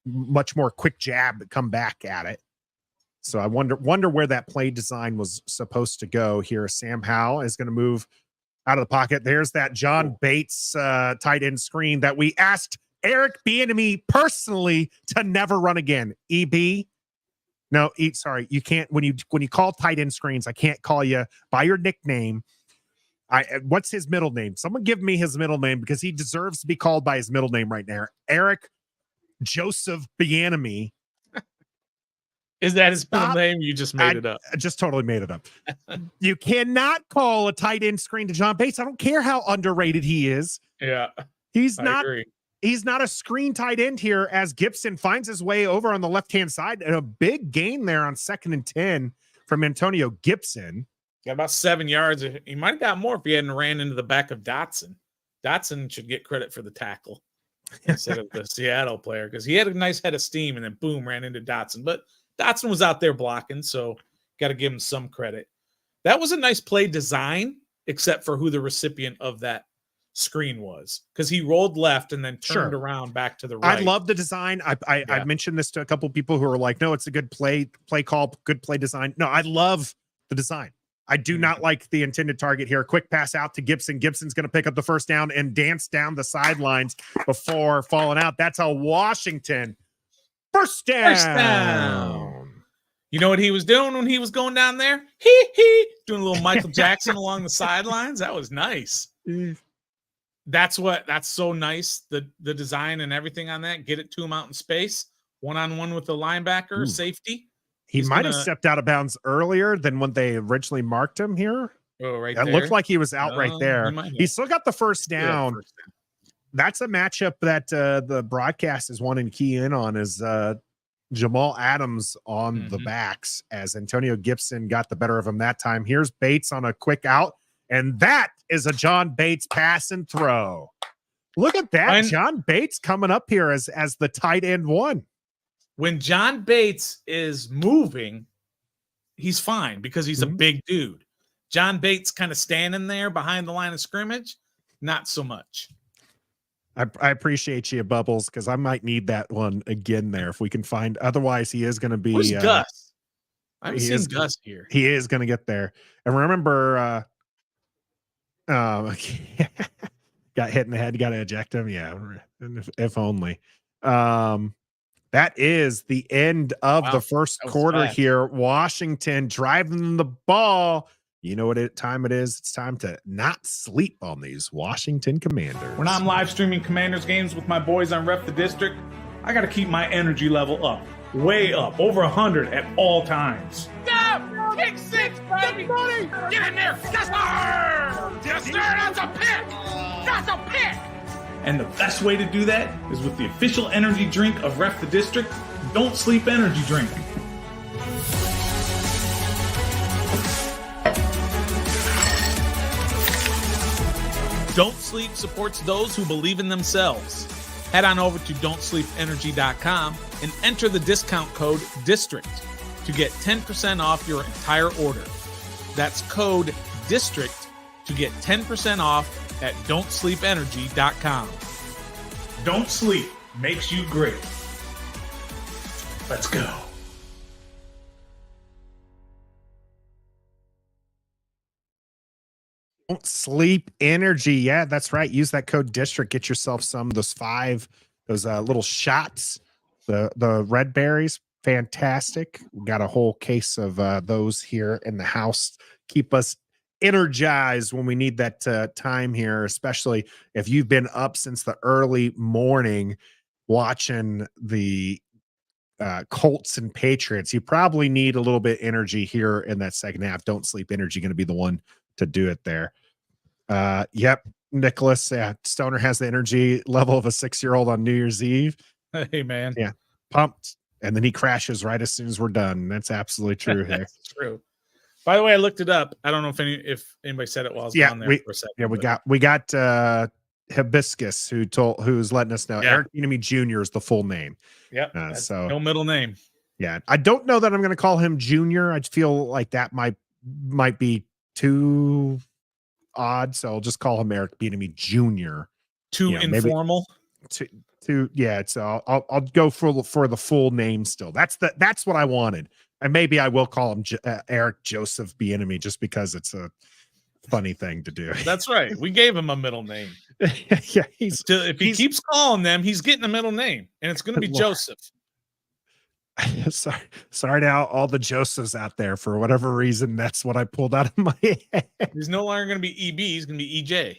[SPEAKER 1] much more quick jab to come back at it. So I wonder where that play design was supposed to go here. Sam Howell is going to move out of the pocket. There's that John Bates tight end screen that we asked Eric Bieniemy personally to never run again. EB, no, sorry, you can't. When you call tight end screens, I can't call you by your nickname. What's his middle name? Someone give me his middle name because he deserves to be called by his middle name right now. Eric Joseph Bieniemy.
[SPEAKER 2] Is that his middle name? You just made it up.
[SPEAKER 1] I just totally made it up. You cannot call a tight end screen to John Bates. I don't care how underrated he is.
[SPEAKER 2] Yeah.
[SPEAKER 1] He's not a screen tight end here as Gibson finds his way over on the left-hand side, and a big gain there on 2nd and 10 from Antonio Gibson.
[SPEAKER 2] Got about 7 yards. He might have got more if he hadn't ran into the back of Dotson. Dotson should get credit for the tackle instead of the Seattle player, because he had a nice head of steam and then boom, ran into Dotson. But Dotson was out there blocking, so got to give him some credit. That was a nice play design, except for who the recipient of that screen was, because he rolled left and then turned around back to the right.
[SPEAKER 1] I love the design. I mentioned this to a couple of people who are like, no, it's a good play call, good play design. No, I love the design. I do not like the intended target here. Quick pass out to Gibson. Gibson's going to pick up the first down and dance down the sidelines before falling out. That's a Washington first down.
[SPEAKER 2] You know what he was doing when he was going down there? Doing a little Michael Jackson along the sidelines. That was nice. That's so nice. The design and everything on that. Get it to him out in space. 1-on-1 with the linebacker, safety.
[SPEAKER 1] He might have stepped out of bounds earlier than when they originally marked him here.
[SPEAKER 2] Oh, right
[SPEAKER 1] there. It looked like he was out right there. He still got the first down. That's a matchup that the broadcast is wanting to key in on, is Jamal Adams on the backs, as Antonio Gibson got the better of him that time. Here's Bates on a quick out, and that is a John Bates pass and throw. Look at that. John Bates coming up here as the tight end one.
[SPEAKER 2] When John Bates is moving, he's fine because he's a big dude. John Bates kind of standing there behind the line of scrimmage, not so much.
[SPEAKER 1] I appreciate you, Bubbles, because I might need that one again there if we can find. Otherwise, he is going to be.
[SPEAKER 2] Where's Gus? I haven't seen Gus here.
[SPEAKER 1] He is going to get there. And remember, got hit in the head, got to eject him. Yeah, if only. That is the end of the first quarter here. Washington driving the ball. You know what time it is? It's time to not sleep on these Washington Commanders.
[SPEAKER 3] When I'm live streaming Commanders games with my boys on Ref the District, I got to keep my energy level up, way up, over 100 at all times.
[SPEAKER 4] Go! Kick 6, baby! Get in there! Yes, sir! Yes, sir! That's a pick! That's a pick!
[SPEAKER 3] And the best way to do that is with the official energy drink of Ref the District, Don't Sleep Energy Drink.
[SPEAKER 2] Don't Sleep supports those who believe in themselves. Head on over to don'tsleepenergy.com and enter the discount code DISTRICT to get 10% off your entire order. That's code DISTRICT to get 10% off at don'tsleepenergy.com.
[SPEAKER 3] Don't sleep makes you great. Let's go.
[SPEAKER 1] Don't Sleep Energy. Yeah, that's right. Use that code DISTRICT. Get yourself some of those little shots, the red berries. Fantastic. We got a whole case of those here in the house. Keep us energized when we need that time here, especially if you've been up since the early morning watching the Colts and Patriots. You probably need a little bit energy here in that second half. Don't Sleep Energy going to be the one to do it there. Yep, Nicholas. Yeah, Stoner has the energy level of a 6-year-old on New Year's Eve.
[SPEAKER 2] Hey, man.
[SPEAKER 1] Yeah, pumped. And then he crashes right as soon as we're done. That's absolutely true here.
[SPEAKER 2] That's true. By the way, I looked it up. I don't know if anybody said it while I was gone there for a second.
[SPEAKER 1] Yeah, we got Hibiscus who's letting us know. Eric Bieniemy Jr. is the full name.
[SPEAKER 2] Yep.
[SPEAKER 1] So
[SPEAKER 2] no middle name.
[SPEAKER 1] Yeah, I don't know that I'm going to call him Junior. I feel like that might be too odd, so I'll just call him Eric Bieniemy Jr.
[SPEAKER 2] Too informal.
[SPEAKER 1] So I'll go for the full name still. That's what I wanted, and maybe I will call him Eric Joseph Bieniemy just because it's a funny thing to do.
[SPEAKER 2] That's right. We gave him a middle name.
[SPEAKER 1] Yeah,
[SPEAKER 2] if he keeps calling them, he's getting a middle name, and it's going to be Joseph.
[SPEAKER 1] Sorry to all the Josephs out there. For whatever reason, that's what I pulled out of my head.
[SPEAKER 2] He's no longer going to be EB. He's going to be EJ.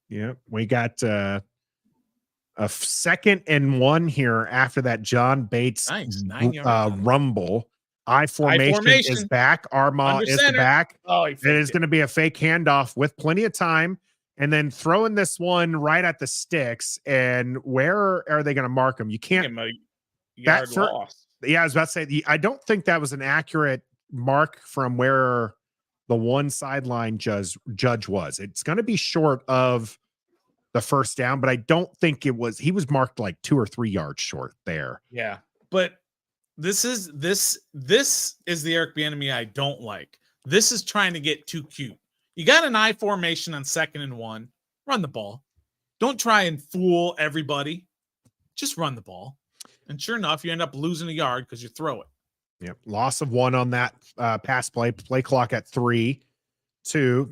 [SPEAKER 1] Yeah, we got a 2nd and 1 here after that John Bates rumble. I formation is back. Armagh is back. It is going to be a fake handoff with plenty of time, and then throwing this one right at the sticks. And where are they going to mark him? You can't.
[SPEAKER 2] Yard loss.
[SPEAKER 1] Yeah, I was about to say, I don't think that was an accurate mark from where the one sideline judge was. It's going to be short of the first down, but I don't think it was. He was marked like 2 or 3 yards short there.
[SPEAKER 2] Yeah, but this is the Eric Bieniemy I don't like. This is trying to get too cute. You got an I formation on 2nd and 1. Run the ball. Don't try and fool everybody. Just run the ball. And sure enough, you end up losing a yard because you throw it.
[SPEAKER 1] Yep. Loss of 1 on that pass play. Play clock at 3-2.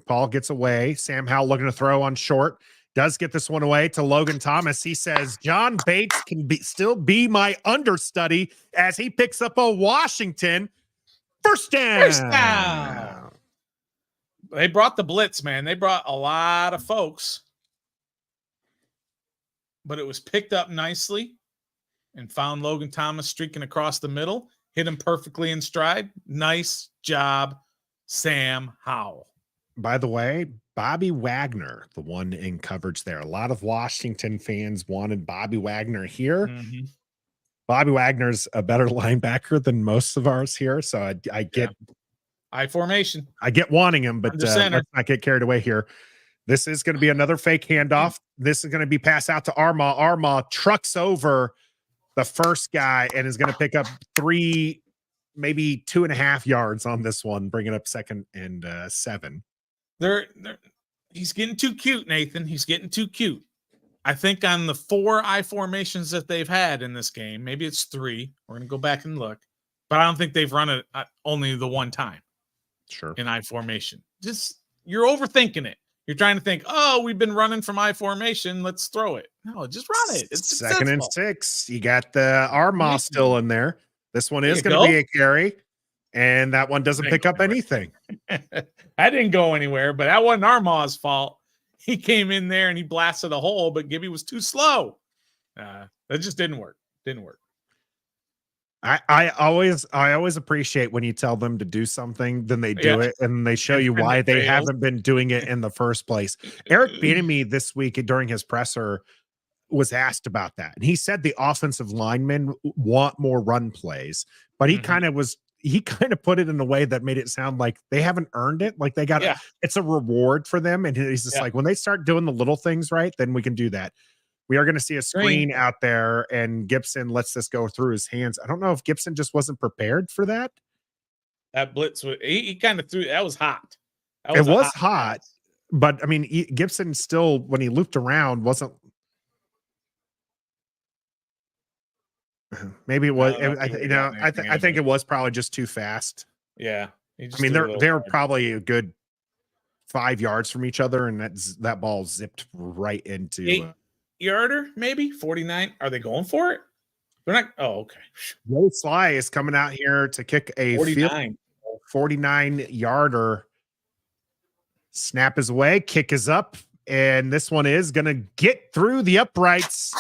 [SPEAKER 1] Paul gets away. Sam Howell looking to throw on short. Does get this one away to Logan Thomas. He says, John Bates can still be my understudy as he picks up a Washington first down.
[SPEAKER 2] They brought the blitz, man. They brought a lot of folks. But it was picked up nicely. And found Logan Thomas streaking across the middle, hit him perfectly in stride. Nice job, Sam Howell.
[SPEAKER 1] By the way, Bobby Wagner, the one in coverage there. A lot of Washington fans wanted Bobby Wagner here. Mm-hmm. Bobby Wagner's a better linebacker than most of ours here, so I get
[SPEAKER 2] I formation.
[SPEAKER 1] I get wanting him, but let's not get carried away here. This is going to be another fake handoff. This is going to be passed out to Armagh. Armagh trucks over the first guy and is going to pick up 3, maybe 2.5 yards on this one, bringing up 2nd and 7.
[SPEAKER 2] He's getting too cute, Nathan. He's getting too cute. I think on the 4 I formations that they've had in this game, maybe it's 3. We're going to go back and look, but I don't think they've run it only the one time.
[SPEAKER 1] Sure.
[SPEAKER 2] In I formation. Just, you're overthinking it. You're trying to think, oh, we've been running from I formation. Let's throw it. No, just run it. It's
[SPEAKER 1] 2nd and 6. You got the Armagh still in there. This one is going to be a carry, and that one doesn't pick up anything.
[SPEAKER 2] That didn't go anywhere, but that wasn't Armagh's fault. He came in there and he blasted a hole, but Gibby was too slow. That just didn't work. Didn't work.
[SPEAKER 1] I always appreciate when you tell them to do something, then they do it, and they show you why they haven't been doing it in the first place. Eric Bieniemy this week during his presser was asked about that, and he said the offensive linemen want more run plays, but he kind of put it in a way that made it sound like they haven't earned it, like they got it's a reward for them, and he's just like, when they start doing the little things right, then we can do that. We are going to see a screen out there, and Gibson lets this go through his hands. I don't know if Gibson just wasn't prepared for that.
[SPEAKER 2] That blitz, he kind of threw. That was hot.
[SPEAKER 1] It was hot, but I mean, Gibson still, when he looped around, wasn't. Maybe it was. I think it was probably just too fast.
[SPEAKER 2] Yeah,
[SPEAKER 1] I mean, they're probably a good 5 yards from each other, and that ball zipped right into.
[SPEAKER 2] Yarder, maybe 49. Are they going for it? They're not. Oh, okay.
[SPEAKER 1] Joe Sly is coming out here to kick a 49 yarder. Snap is away, kick is up, and this one is going to get through the uprights.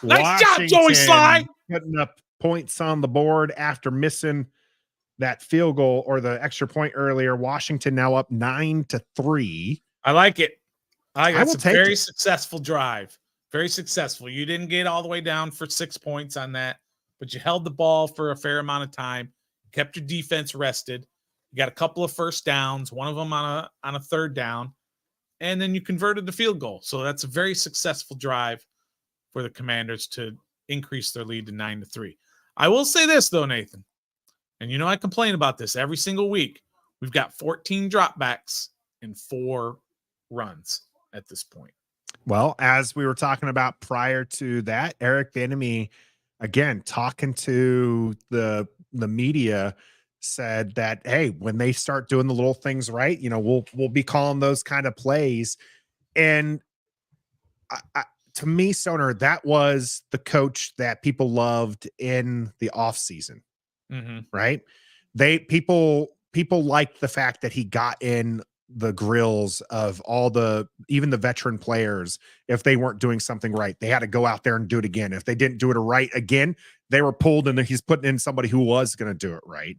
[SPEAKER 2] Nice job, Joey Sly.
[SPEAKER 1] Putting up points on the board after missing that field goal or the extra point earlier. Washington now up 9-3.
[SPEAKER 2] I like it. It's a very successful drive. Very successful. You didn't get all the way down for 6 points on that, but you held the ball for a fair amount of time, kept your defense rested. You got a couple of first downs, one of them on a third down, and then you converted the field goal. So that's a very successful drive for the Commanders to increase their lead to 9-3. I will say this, though, Nathan, and you know I complain about this every single week. We've got 14 dropbacks and 4 runs at this point.
[SPEAKER 1] Well, as we were talking about prior to that, Eric Bieniemy, again, talking to the media, said that, hey, when they start doing the little things right, we'll be calling those kind of plays. And to me, Stoner, that was the coach that people loved in the offseason, right? People liked the fact that he got in the grills of even the veteran players. If they weren't doing something right, they had to go out there and do it again. If they didn't do it right again, they were pulled, and he's putting in somebody who was going to do it right.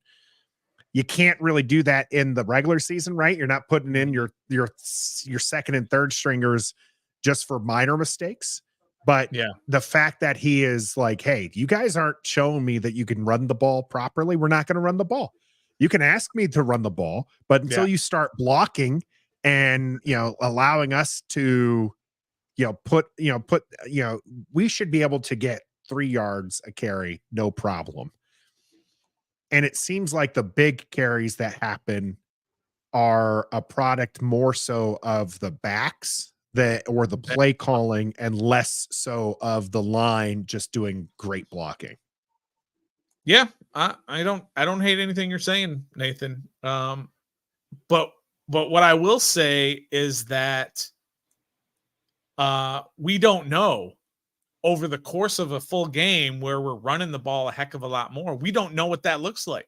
[SPEAKER 1] You can't really do that in the regular season, right? You're not putting in your second and third stringers just for minor mistakes. But the fact that he is like, hey, you guys aren't showing me that you can run the ball properly, we're not going to run the ball. You can ask me to run the ball, but until you start blocking and, allowing us to, we should be able to get 3 yards a carry, no problem. And it seems like the big carries that happen are a product more so of the backs or the play calling, and less so of the line just doing great blocking.
[SPEAKER 2] Yeah, I don't hate anything you're saying, Nathan. But what I will say is that we don't know over the course of a full game where we're running the ball a heck of a lot more. We don't know what that looks like.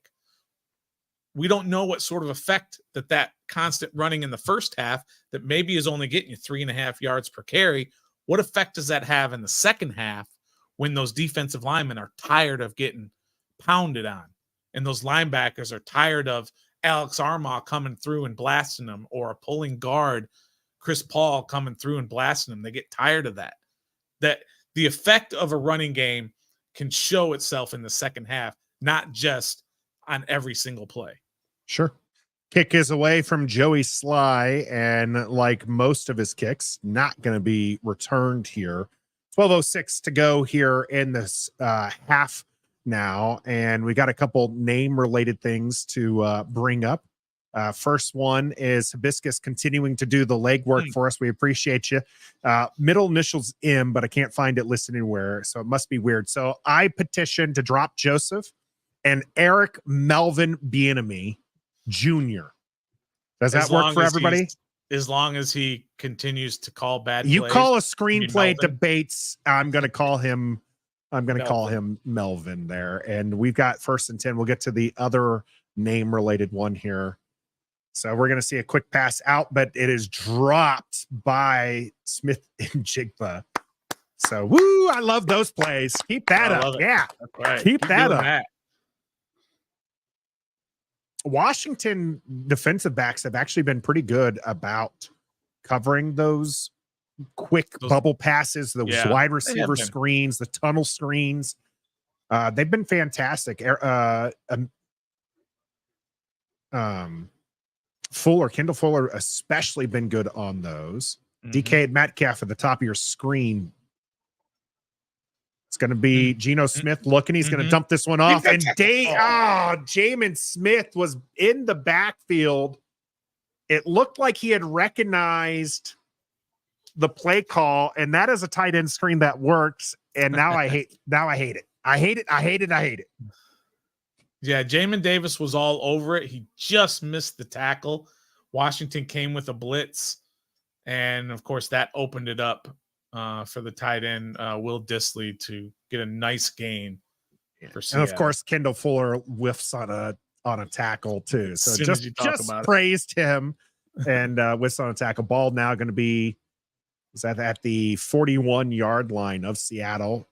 [SPEAKER 2] We don't know what sort of effect that constant running in the first half that maybe is only getting you 3.5 yards per carry. What effect does that have in the second half when those defensive linemen are tired of getting pounded on, and those linebackers are tired of Alex Armagh coming through and blasting them, or a pulling guard, Chris Paul, coming through and blasting them? They get tired of that. That the effect of a running game can show itself in the second half, not just on every single play.
[SPEAKER 1] Sure. Kick is away from Joey Sly, and like most of his kicks, not going to be returned here. 12:06 to go here in this half now, and we got a couple name-related things to bring up. First one is Hibiscus continuing to do the legwork for us. We appreciate you. Middle initials M, but I can't find it listed anywhere, so it must be weird. So I petitioned to drop Joseph and Eric Melvin Bieniemy Jr. Does that work for everybody?
[SPEAKER 2] As long as he continues to call bad
[SPEAKER 1] plays. You call a screenplay debates, I'm going to call him Melvin there. And we've got 1st and 10. We'll get to the other name-related one here. So we're going to see a quick pass out, but it is dropped by Smith and Jigba. So, woo, I love those plays. Keep that up. Yeah,
[SPEAKER 2] right.
[SPEAKER 1] Keep that up. Washington defensive backs have actually been pretty good about covering those quick bubble passes, those wide receiver screens, the tunnel screens. They've been fantastic. Kendall Fuller especially been good on those. DK Metcalf at the top of your screen. It's going to be Geno Smith looking. He's going to dump this one off. And Jamin Smith was in the backfield. It looked like he had recognized the play call, and that is a tight end screen that works. And now I hate it. I hate it.
[SPEAKER 2] Yeah, Jamin Davis was all over it. He just missed the tackle. Washington came with a blitz, and of course that opened it up for the tight end Will Dissly to get a nice gain for Seattle.
[SPEAKER 1] And of course Kendall Fuller whiffs on a tackle too. So just praised him and whiffs on a tackle. Ball now going to be at the 41-yard line of Seattle.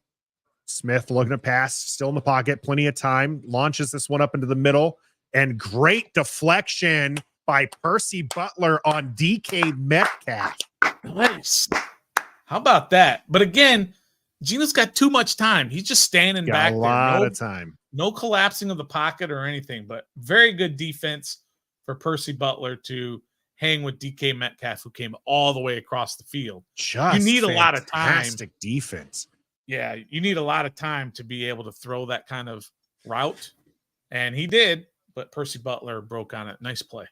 [SPEAKER 1] Smith looking to pass, still in the pocket, plenty of time, launches this one up into the middle, and great deflection by Percy Butler on DK Metcalf.
[SPEAKER 2] Nice. How about that? But again, Gino's got too much time. He's just standing
[SPEAKER 1] Got
[SPEAKER 2] back
[SPEAKER 1] a
[SPEAKER 2] there.
[SPEAKER 1] lot of time.
[SPEAKER 2] No collapsing of the pocket or anything, but very good defense for Percy Butler to hang with DK Metcalf, who came all the way across the field.
[SPEAKER 1] Just
[SPEAKER 2] you need a lot of time.
[SPEAKER 1] Fantastic defense.
[SPEAKER 2] Yeah, you need a lot of time to be able to throw that kind of route. And he did, but Percy Butler broke on it. Nice play.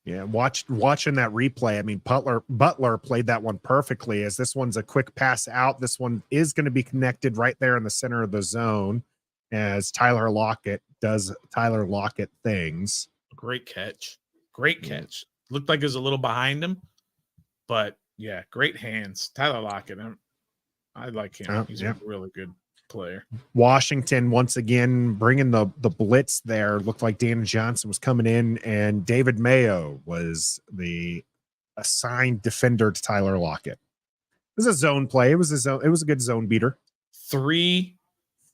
[SPEAKER 1] Yeah, watching that replay. I mean, Butler played that one perfectly, as this one's a quick pass out. This one is going to be connected right there in the center of the zone as Tyler Lockett does Tyler Lockett things.
[SPEAKER 2] Great catch. Great catch. Looked like it was a little behind him, but yeah, great hands. Tyler Lockett. I like him. He's a really good player.
[SPEAKER 1] Washington once again bringing the blitz there. Looked like Daniel Johnson was coming in, and David Mayo was the assigned defender to Tyler Lockett. It was a zone play. It was a good zone beater.
[SPEAKER 2] 3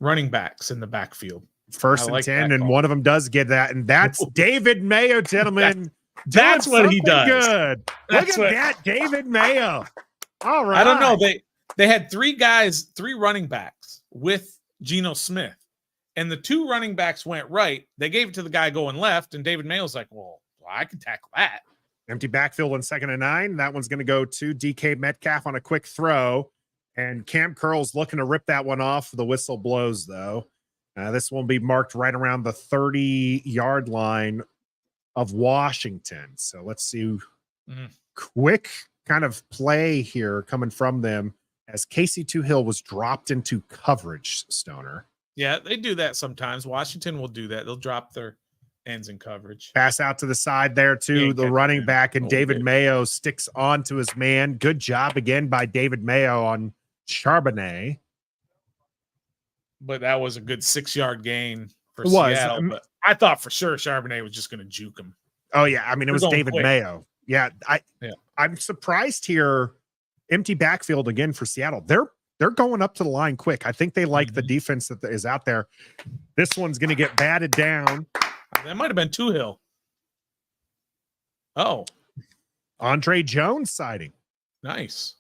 [SPEAKER 2] running backs in the backfield.
[SPEAKER 1] First and 10, and one of them does get that, and that's David Mayo, gentlemen.
[SPEAKER 2] That's what he does.
[SPEAKER 1] Good. Look at that, David Mayo. All right.
[SPEAKER 2] I don't know. They had 3 running backs with Geno Smith, and the 2 running backs went right. They gave it to the guy going left, and David Mayo's like, well, I can tackle that.
[SPEAKER 1] Empty backfield on 2nd and 9. That one's going to go to DK Metcalf on a quick throw, and Cam Curl's looking to rip that one off. The whistle blows, though. This will be marked right around the 30-yard line of Washington. So let's see. Quick kind of play here coming from them as Casey Toohill was dropped into coverage, Stoner.
[SPEAKER 2] Yeah, they do that sometimes. Washington will do that. They'll drop their ends in coverage.
[SPEAKER 1] Pass out to the side there to the running back, and David Mayo sticks on to his man. Good job again by David Mayo on Charbonnet.
[SPEAKER 2] But that was a good 6-yard gain for Seattle. But I thought for sure Charbonnet was just going to juke him.
[SPEAKER 1] Oh, yeah. I mean, it was David Mayo. Yeah, I'm surprised here. Empty backfield again for Seattle. They're going up to the line quick. I think they like the defense that is out there. This one's going to get batted down.
[SPEAKER 2] That might have been Toohill. Oh.
[SPEAKER 1] Andre Jones sighting.
[SPEAKER 2] Nice.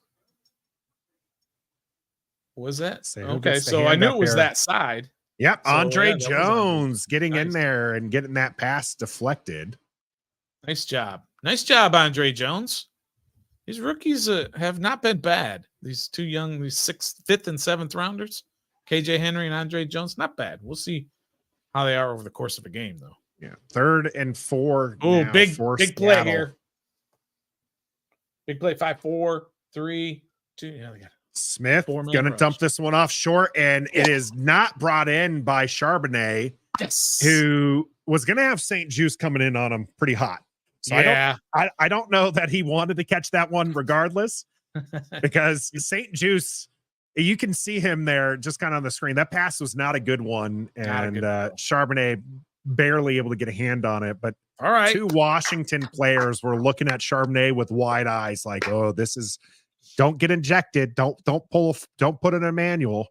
[SPEAKER 2] Was that? Okay, so I knew it was that side.
[SPEAKER 1] Yep, so, Andre Jones getting in there and getting that pass deflected.
[SPEAKER 2] Nice job. Nice job, Andre Jones. These rookies have not been bad. These 2 young, these 5th and 7th rounders, KJ Henry and Andre Jones, not bad. We'll see how they are over the course of a game, though.
[SPEAKER 1] Yeah, 3rd and 4.
[SPEAKER 2] Oh, big play here. Big play, 5, 4, 3, 2. Yeah, they got it.
[SPEAKER 1] Smith going to dump this one off short, and it is not brought in by Charbonnet, who was going to have St. Juice coming in on him pretty hot. So I don't know that he wanted to catch that one regardless, because St. Juice, you can see him there just kind of on the screen. That pass was not a good one, and Charbonnet barely able to get a hand on it. But
[SPEAKER 2] all right,
[SPEAKER 1] 2 Washington players were looking at Charbonnet with wide eyes, like, "Oh, this is." Don't get injected. Don't put in a manual.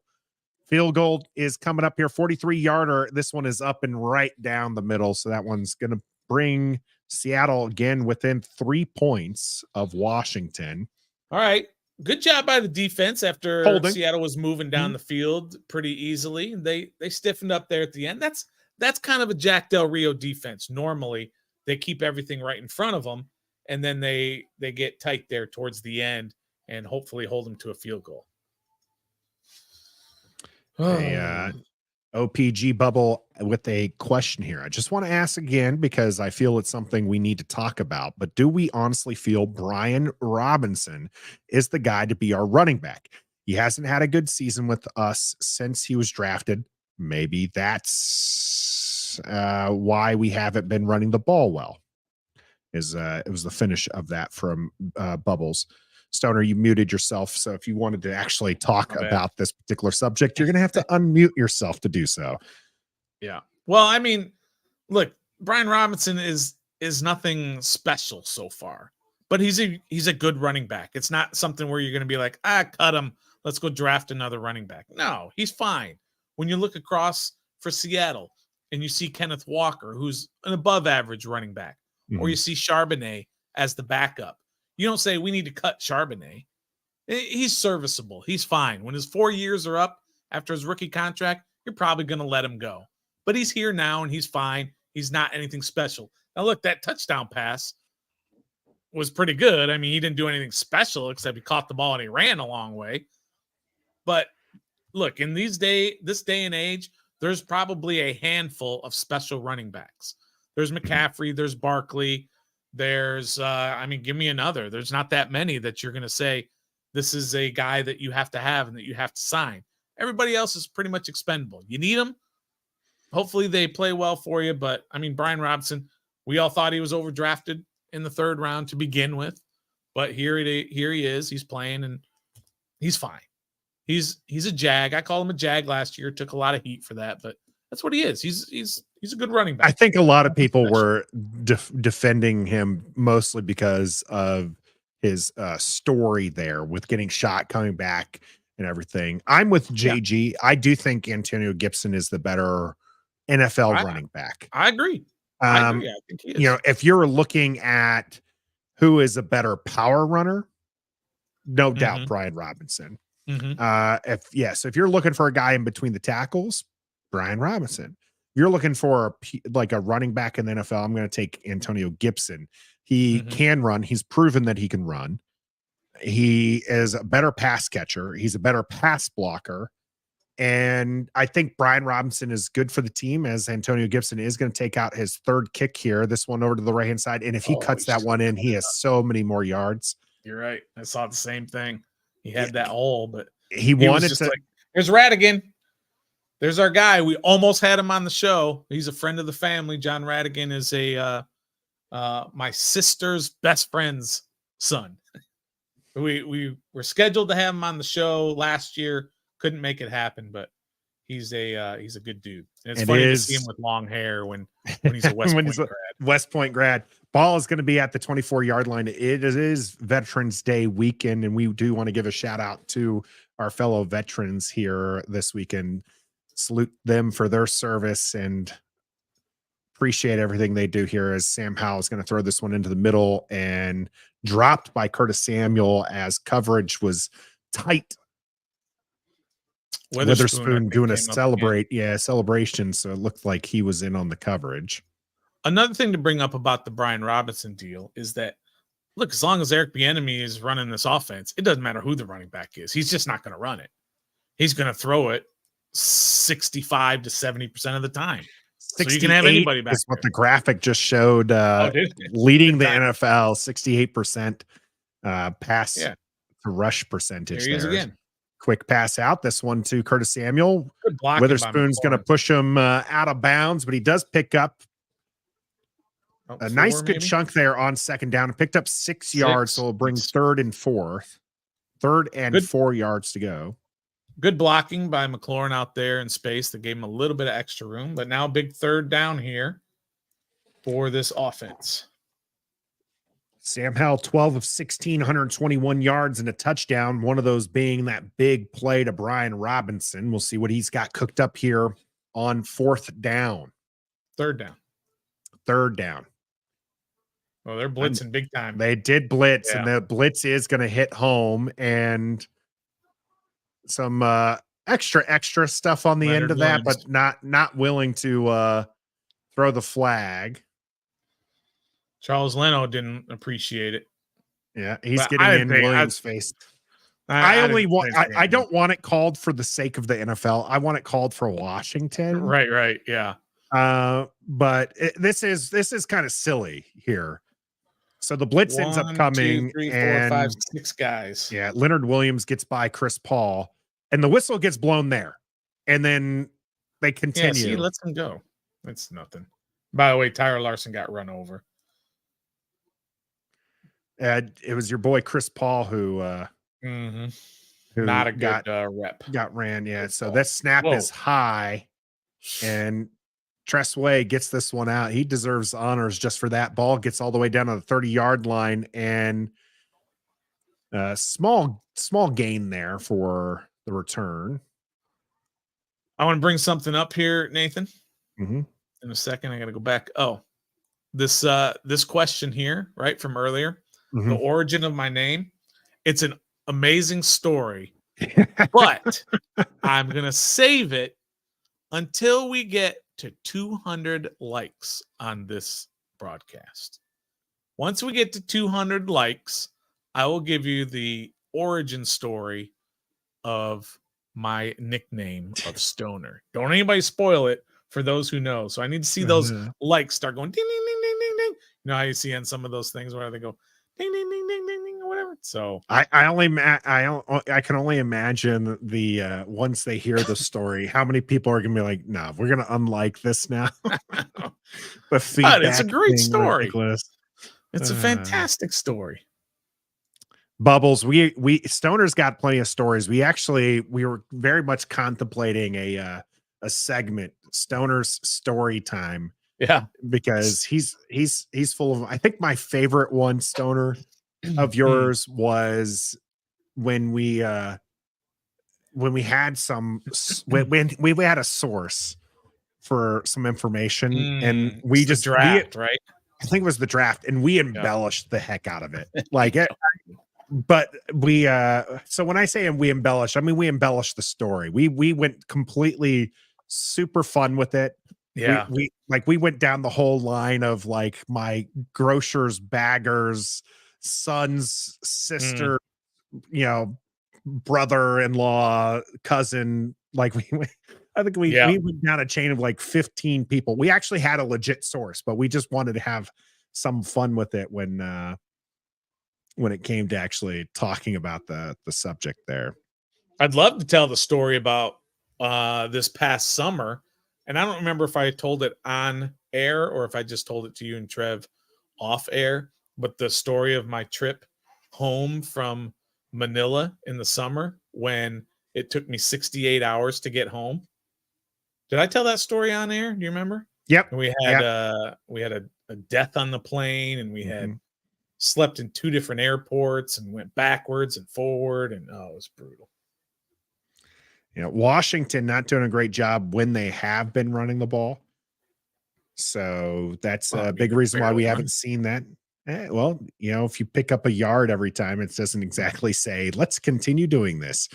[SPEAKER 1] Field goal is coming up here. 43-yarder. This one is up and right down the middle. So that one's going to bring Seattle again within 3 points of Washington.
[SPEAKER 2] All right. Good job by the defense after Seattle was moving down the field pretty easily. They stiffened up there at the end. That's kind of a Jack Del Rio defense. Normally, they keep everything right in front of them, and then they get tight there towards the end and hopefully hold them to a field goal.
[SPEAKER 1] OPG Bubble with a question here. I just want to ask again, because I feel it's something we need to talk about, but do we honestly feel Brian Robinson is the guy to be our running back? He hasn't had a good season with us since he was drafted. Maybe that's why we haven't been running the ball well. It was the finish of that from Bubbles. Stoner, you muted yourself, so if you wanted to actually talk about this particular subject, you're going to have to unmute yourself to do so.
[SPEAKER 2] Yeah. Well, I mean, look, Brian Robinson is nothing special so far, but he's a good running back. It's not something where you're going to be like, cut him. Let's go draft another running back. No, he's fine. When you look across for Seattle and you see Kenneth Walker, who's an above average running back, or you see Charbonnet as the backup, you don't say we need to cut Charbonnet. He's serviceable. He's fine. When his 4 years are up after his rookie contract, you're probably going to let him go. But he's here now, and he's fine. He's not anything special. Now, look, that touchdown pass was pretty good. I mean, he didn't do anything special except he caught the ball and he ran a long way. But look, in this day and age, there's probably a handful of special running backs. There's McCaffrey, there's Barkley, there's give me another. There's not that many that you're going to say this is a guy that you have to have and that you have to sign. Everybody else is pretty much expendable. You need them. Hopefully they play well for you. But I mean, Brian Robinson, we all thought he was overdrafted in the 3rd round to begin with, but here he is. He's playing and he's fine. He's a Jag. I called him a Jag last year. Took a lot of heat for that, but that's what he is. He's a good running back.
[SPEAKER 1] I think a lot of people were defending him mostly because of his story there with getting shot, coming back, and everything. I'm with JG. Yeah. I do think Antonio Gibson is the better NFL running back.
[SPEAKER 2] I agree. I think he is.
[SPEAKER 1] You know, if you're looking at who is a better power runner, no doubt Brian Robinson. If you're looking for a guy in between the tackles, Brian Robinson. If you're looking for a running back in the NFL, I'm going to take Antonio Gibson. He can run. He's proven that he can run. He is a better pass catcher. He's a better pass blocker. And I think Brian Robinson is good for the team, as Antonio Gibson is going to take out his 3rd kick here, this one over to the right-hand side. And if he cuts that one in, he has so many more yards.
[SPEAKER 2] You're right. I saw the same thing. He had that hole, but
[SPEAKER 1] he wanted to.
[SPEAKER 2] There's Radigan. There's our guy. We almost had him on the show. He's a friend of the family. John Radigan is my sister's best friend's son. We were scheduled to have him on the show last year. Couldn't make it happen, but he's a good dude. And it's funny to see him with long hair when he's a West Point grad.
[SPEAKER 1] West Point grad. Ball is going to be at the 24-yard line. It is Veterans Day weekend, and we do want to give a shout out to our fellow veterans here this weekend. Salute them for their service and appreciate everything they do here, as Sam Howell is going to throw this one into the middle and dropped by Curtis Samuel as coverage was tight. Witherspoon doing a celebration, so it looked like he was in on the coverage.
[SPEAKER 2] Another thing to bring up about the Brian Robinson deal is that, look, as long as Eric Bieniemy is running this offense, it doesn't matter who the running back is. He's just not going to run it. He's going to throw it 65 to 70% of the time. So you can have anybody back. Is
[SPEAKER 1] what the graphic just showed. Leading the NFL, 68% pass to rush percentage.
[SPEAKER 2] There he is again.
[SPEAKER 1] Quick pass out. This one to Curtis Samuel. Witherspoon's going to push him out of bounds, but he does pick up a nice good chunk there on 2nd down. Picked up 6 yards, so it'll bring 3rd and 4 yards to go.
[SPEAKER 2] Good blocking by McLaurin out there in space that gave him a little bit of extra room, but now big 3rd down here for this offense.
[SPEAKER 1] Sam Howell, 12 of 16, 121 yards and a touchdown. One of those being that big play to Brian Robinson. We'll see what he's got cooked up here on 4th down.
[SPEAKER 2] 3rd down.
[SPEAKER 1] 3rd down.
[SPEAKER 2] Well, they're blitzing big time.
[SPEAKER 1] They did blitz, and the blitz is going to hit home, and some extra stuff on the end of that, but not willing to throw the flag.
[SPEAKER 2] Charles Leno didn't appreciate it.
[SPEAKER 1] Yeah, he's getting in Williams' face. I don't want it called for the sake of the NFL. I want it called for Washington.
[SPEAKER 2] Right, yeah.
[SPEAKER 1] But this is kind of silly here. So the blitz ends up coming,
[SPEAKER 2] 2, 3, 4, 5, 6 guys.
[SPEAKER 1] Yeah, Leonard Williams gets by Chris Paul, and the whistle gets blown there, and then they continue.
[SPEAKER 2] Yeah, see, lets him go. It's nothing. By the way, Tyler Larson got run over.
[SPEAKER 1] It was your boy Chris Paul who
[SPEAKER 2] not a good rep.
[SPEAKER 1] Got ran, yeah. So that snap is high, and Tressway gets this one out. He deserves honors just for that. Ball gets all the way down to the 30-yard line, and small gain there for the return.
[SPEAKER 2] I want to bring something up here, Nathan.
[SPEAKER 1] In
[SPEAKER 2] a second, I got to go back. Oh, this question here, right from earlier. The origin of my name. It's an amazing story, but I'm going to save it until we get to 200 likes on this broadcast. Once we get to 200 likes, I will give you the origin story of my nickname of Stoner. Don't anybody spoil it for those who know. So I need to see those likes start going ding, ding, ding, ding, ding, ding. You know how you see on some of those things where they go ding, ding, ding, ding, ding, ding, or whatever. So
[SPEAKER 1] I can only imagine the once they hear the story, how many people are gonna be like, "No, we're gonna unlike this now." The feedback,
[SPEAKER 2] it's a great story.
[SPEAKER 1] Ridiculous.
[SPEAKER 2] It's a fantastic story.
[SPEAKER 1] Bubbles, we Stoner's got plenty of stories. We were very much contemplating a segment, Stoner's story time.
[SPEAKER 2] Yeah,
[SPEAKER 1] because he's full of. I think my favorite one, Stoner, of yours was when we had when we had a source for some information and we just
[SPEAKER 2] draft, right?
[SPEAKER 1] I think it was the draft, and we embellished the heck out of it. Like it. But we so when I say we embellish, I mean we embellished the story. We went completely super fun with it.
[SPEAKER 2] Yeah,
[SPEAKER 1] we went down the whole line of like my grocer's bagger's son's sister, brother-in-law, cousin. Like I think we went down a chain of like 15 people. We actually had a legit source, but we just wanted to have some fun with it when it came to actually talking about the subject there.
[SPEAKER 2] I'd love to tell the story about this past summer. And I don't remember if I told it on air or if I just told it to you and Trev off air, but the story of my trip home from Manila in the summer when it took me 68 hours to get home. Did I tell that story on air? Do you remember?
[SPEAKER 1] Yep.
[SPEAKER 2] And we had a death on the plane, and we had slept in 2 different airports and went backwards and forward, and it was brutal.
[SPEAKER 1] Washington not doing a great job when they have been running the ball. So that's a big reason why we haven't seen that. Well, if you pick up a yard every time, it doesn't exactly say, let's continue doing this.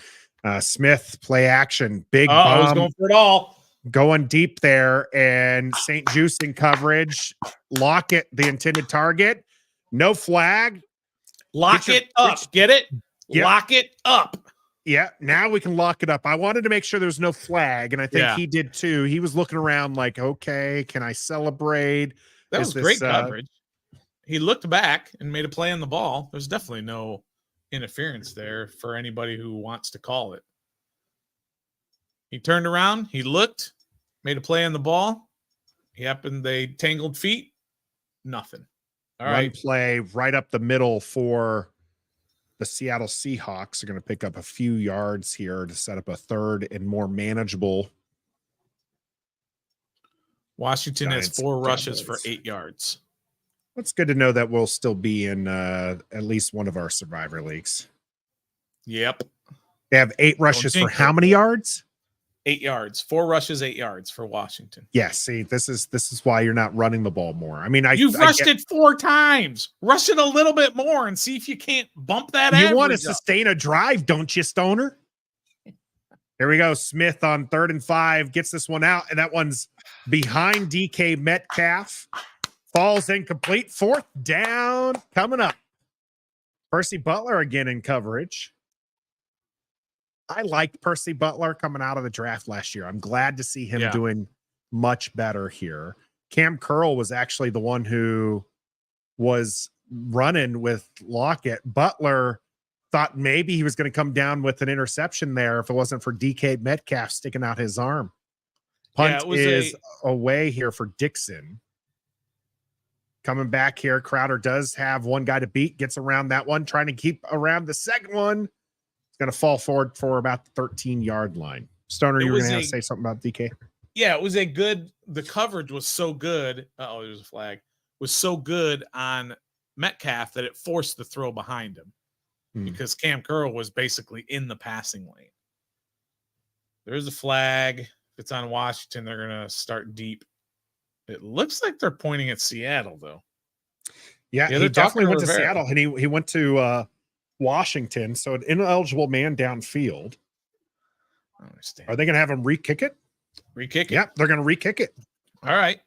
[SPEAKER 1] Smith, play action, big bomb.
[SPEAKER 2] I was going for it all.
[SPEAKER 1] Going deep there, and St. Juice in coverage. Lockett, the intended target. No flag.
[SPEAKER 2] Lock it up. Get it?
[SPEAKER 1] Yep.
[SPEAKER 2] Lock it up.
[SPEAKER 1] Yeah, now we can lock it up. I wanted to make sure there was no flag, and I think he did too. He was looking around like, okay, can I celebrate?
[SPEAKER 2] That was great coverage. He looked back and made a play on the ball. There's definitely no interference there for anybody who wants to call it. He turned around, he looked, made a play on the ball. They tangled feet. Nothing. All right.
[SPEAKER 1] Play right up the middle for the Seattle Seahawks. Are going to pick up a few yards here to set up a third and more manageable.
[SPEAKER 2] Washington has 4 rushes for 8 yards.
[SPEAKER 1] It's good to know that we'll still be in at least one of our survivor leagues.
[SPEAKER 2] Yep.
[SPEAKER 1] They have 8 rushes for how many yards?
[SPEAKER 2] 8 yards. 4 rushes, 8 yards for Washington.
[SPEAKER 1] Yeah, see, this is why you're not running the ball more. I mean,
[SPEAKER 2] you've rushed it 4 times. Rush it a little bit more and see if you can't bump that.
[SPEAKER 1] You want to sustain a drive, don't you, Stoner? There we go. Smith on 3rd and 5 gets this one out, and that one's behind DK Metcalf. Falls incomplete. 4th down coming up. Percy Butler again in coverage. I liked Percy Butler coming out of the draft last year. I'm glad to see him doing much better here. Cam Curl was actually the one who was running with Lockett. Butler thought maybe he was going to come down with an interception there if it wasn't for DK Metcalf sticking out his arm. Punt is away here for Dixon. Coming back here, Crowder does have one guy to beat, gets around that one, trying to keep around the second one. It's going to fall forward for about the 13-yard line. Stoner, you were going to say something about DK?
[SPEAKER 2] Yeah, it was the coverage was so good. Oh, there's a flag. Was so good on Metcalf that it forced the throw behind him because Cam Curl was basically in the passing lane. There's a flag. If it's on Washington, they're going to start deep. It looks like they're pointing at Seattle, though.
[SPEAKER 1] Yeah, he definitely went to Seattle, and he went to Washington, so an ineligible man downfield.
[SPEAKER 2] I don't understand.
[SPEAKER 1] Are they going to have him re-kick it?
[SPEAKER 2] Re-kick it?
[SPEAKER 1] Yep, they're going to re-kick it.
[SPEAKER 2] All right.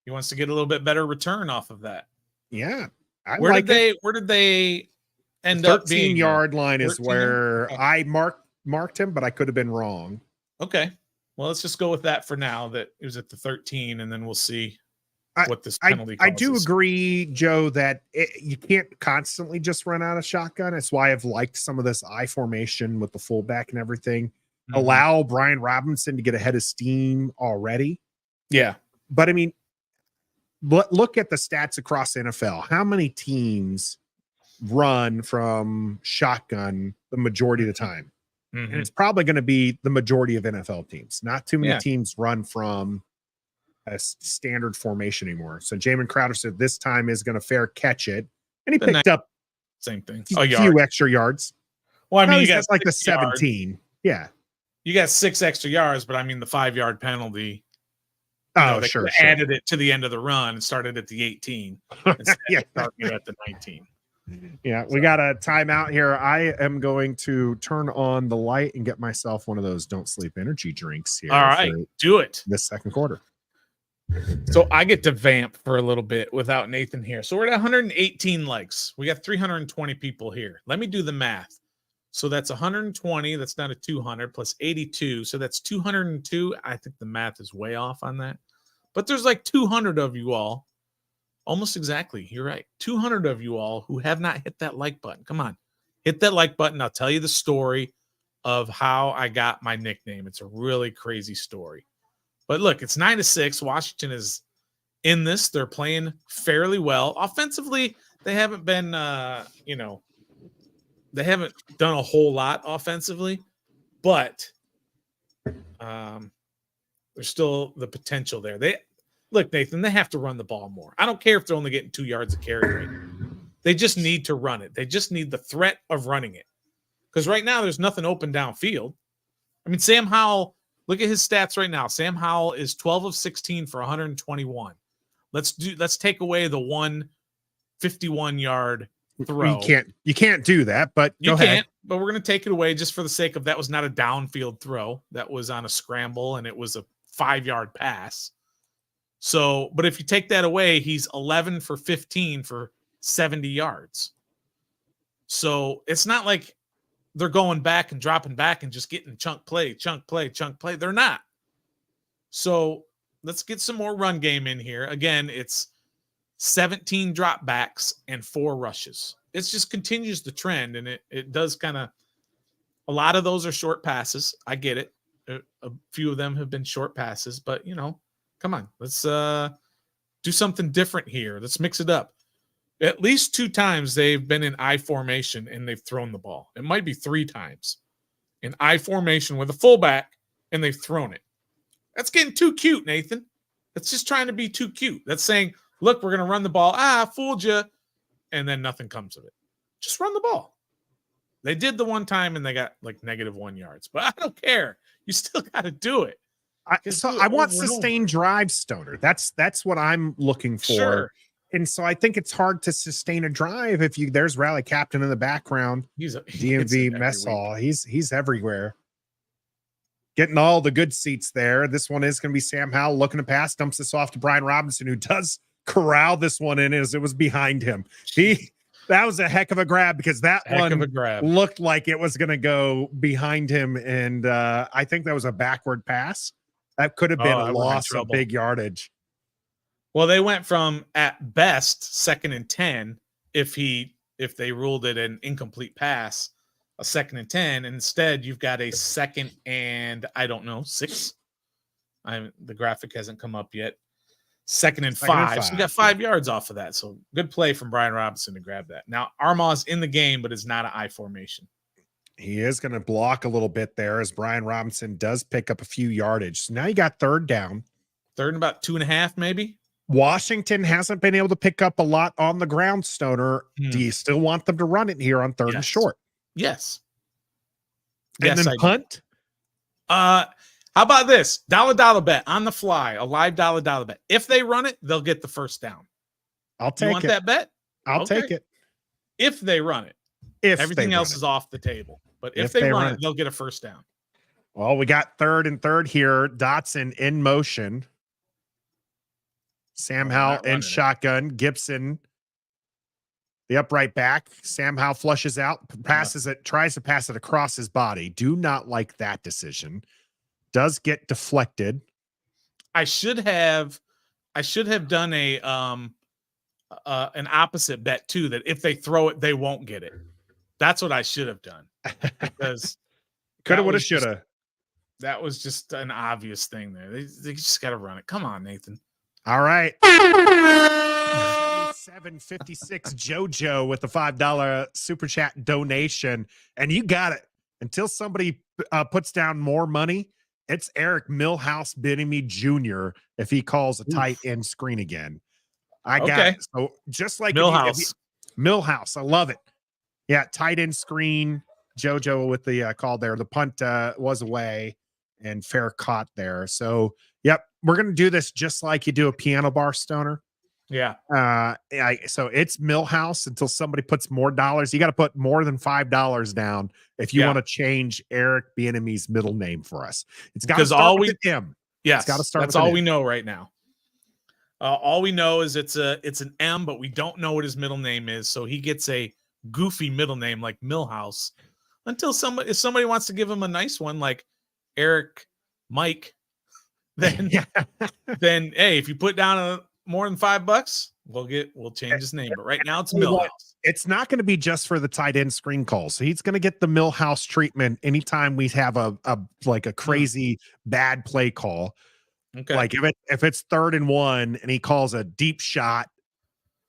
[SPEAKER 2] He wants to get a little bit better return off of that.
[SPEAKER 1] Yeah.
[SPEAKER 2] Where did they end up being?
[SPEAKER 1] 13-yard line is where I marked him, but I could have been wrong.
[SPEAKER 2] Okay. Well, let's just go with that for now, that it was at the 13, and then we'll see what this penalty
[SPEAKER 1] I do agree, Joe, that you can't constantly just run out of shotgun. That's why I've liked some of this I formation with the fullback and everything. Mm-hmm. Allow Brian Robinson to get ahead of steam already.
[SPEAKER 2] Yeah.
[SPEAKER 1] But, I mean, look at the stats across the NFL. How many teams run from shotgun the majority of the time? Mm-hmm. And it's probably going to be the majority of NFL teams. Not too many teams run from a standard formation anymore. So Jamin Crowder said this time is going to fair catch it. And he picked up
[SPEAKER 2] same thing.
[SPEAKER 1] A few extra yards.
[SPEAKER 2] Well, I mean, you got
[SPEAKER 1] like the 17.
[SPEAKER 2] Yards.
[SPEAKER 1] Yeah.
[SPEAKER 2] You got 6 extra yards, but I mean, the 5-yard penalty.
[SPEAKER 1] They
[SPEAKER 2] added it to the end of the run and started at the 18.
[SPEAKER 1] Yeah.
[SPEAKER 2] Starting at the 19.
[SPEAKER 1] Yeah, we got a timeout here. I am going to turn on the light and get myself one of those Don't Sleep energy drinks here.
[SPEAKER 2] All right, do it.
[SPEAKER 1] This second quarter.
[SPEAKER 2] So I get to vamp for a little bit without Nathan here. So we're at 118 likes. We got 320 people here. Let me do the math. So that's 120. That's not a 200 plus 82. So that's 202. I think the math is way off on that. But there's like 200 of you all. Almost exactly. You're right. 200 of you all who have not hit that like button. Come on. Hit that like button. I'll tell you the story of how I got my nickname. It's a really crazy story. But look, it's 9-6. Washington is in this. They're playing fairly well. Offensively, they haven't been, they haven't done a whole lot offensively. But there's still the potential there. Look, Nathan, they have to run the ball more. I don't care if they're only getting 2 yards of carry rate. They just need to run it. They just need the threat of running it. Because right now there's nothing open downfield. I mean, Sam Howell, look at his stats right now. Sam Howell is 12 of 16 for 121. Let's take away the 151-yard throw.
[SPEAKER 1] You can't do that, but
[SPEAKER 2] you can't. But we're going to take it away just for the sake of that was not a downfield throw. That was on a scramble, and it was a 5-yard pass. So, but if you take that away, he's 11 for 15 for 70 yards. So it's not like they're going back and dropping back and just getting chunk play. They're not. So let's get some more run game in here. Again, it's 17 dropbacks and 4 rushes. It just continues the trend, and it does kind of – a lot of those are short passes. I get it. A few of them have been short passes, but, come on, let's do something different here. Let's mix it up. At least 2 times they've been in I formation and they've thrown the ball. It might be 3 times in I formation with a fullback and they've thrown it. That's getting too cute, Nathan. That's just trying to be too cute. That's saying, look, we're going to run the ball. Fooled you. And then nothing comes of it. Just run the ball. They did the one time and they got like -1 yards, but I don't care. You still got to do it.
[SPEAKER 1] I want sustained drive, Stoner. That's what I'm looking for.
[SPEAKER 2] Sure.
[SPEAKER 1] And so I think it's hard to sustain a drive if there's rally captain in the background.
[SPEAKER 2] He's
[SPEAKER 1] DMV mess hall. He's everywhere. Getting all the good seats there. This one is going to be Sam Howell looking to pass, dumps this off to Brian Robinson, who does corral this one in as it was behind him. That was a heck of a grab because that one looked like it was going to go behind him. And I think that was a backward pass. That could have been a loss of big yardage.
[SPEAKER 2] Well, they went from at best 2nd and 10 if they ruled it an incomplete pass, a 2nd and 10. Instead, you've got a 2nd and 6. The graphic hasn't come up yet. 2nd and 5. So you got 5 yards off of that. So good play from Brian Robinson to grab that. Now Armah's in the game, but it's not an I formation.
[SPEAKER 1] He is going to block a little bit there as Brian Robinson does pick up a few yardage. So now you got 3rd down.
[SPEAKER 2] 3rd and about 2.5, maybe.
[SPEAKER 1] Washington hasn't been able to pick up a lot on the ground, Stoner. Do you still want them to run it here on 3rd and short?
[SPEAKER 2] Yes.
[SPEAKER 1] And then punt?
[SPEAKER 2] How about this? Dollar bet on the fly, a live dollar bet. If they run it, they'll get the 1st down.
[SPEAKER 1] I'll take it.
[SPEAKER 2] You want that bet?
[SPEAKER 1] I'll take it.
[SPEAKER 2] If they run it.
[SPEAKER 1] If
[SPEAKER 2] everything else is off the table. But if they run it, they'll get a first down.
[SPEAKER 1] Well, we got 3rd and 3rd here. Dotson in motion. Sam Howell in shotgun. Gibson, the upright back. Sam Howell flushes out, passes it, tries to pass it across his body. Do not like that decision. Does get deflected.
[SPEAKER 2] I should have done an opposite bet too, that if they throw it, they won't get it. That's what I should have done, because
[SPEAKER 1] coulda, woulda, shoulda.
[SPEAKER 2] That was just an obvious thing there. They just got to run it. Come on, Nathan.
[SPEAKER 1] All right. 756 JoJo with the $5 super chat donation. And you got it. Until somebody puts down more money, it's Eric Millhouse Bieniemy Jr. if he calls a tight end screen again. I got it. So just like
[SPEAKER 2] Millhouse.
[SPEAKER 1] Millhouse, I love it. Yeah, tight end screen. JoJo with the call there. The punt was away and fair caught there. So, yep, we're going to do this just like you do a piano bar, Stoner.
[SPEAKER 2] Yeah.
[SPEAKER 1] So it's Millhouse until somebody puts more dollars. You got to put more than $5 down if you want to change Eric Bieniemy's middle name for us. It's got to start with an M.
[SPEAKER 2] Yes, it's got to start. That's all we know right now. All we know is it's an M, but we don't know what his middle name is. So he gets a goofy middle name like Millhouse until if somebody wants to give him a nice one like Eric Mike, then hey, if you put down more than $5, we'll change his name. But right now it's Millhouse.
[SPEAKER 1] It's not going to be just for the tight end screen calls. So he's going to get the Millhouse treatment anytime we have a crazy bad play call.
[SPEAKER 2] Okay.
[SPEAKER 1] Like if it's 3rd and 1 and he calls a deep shot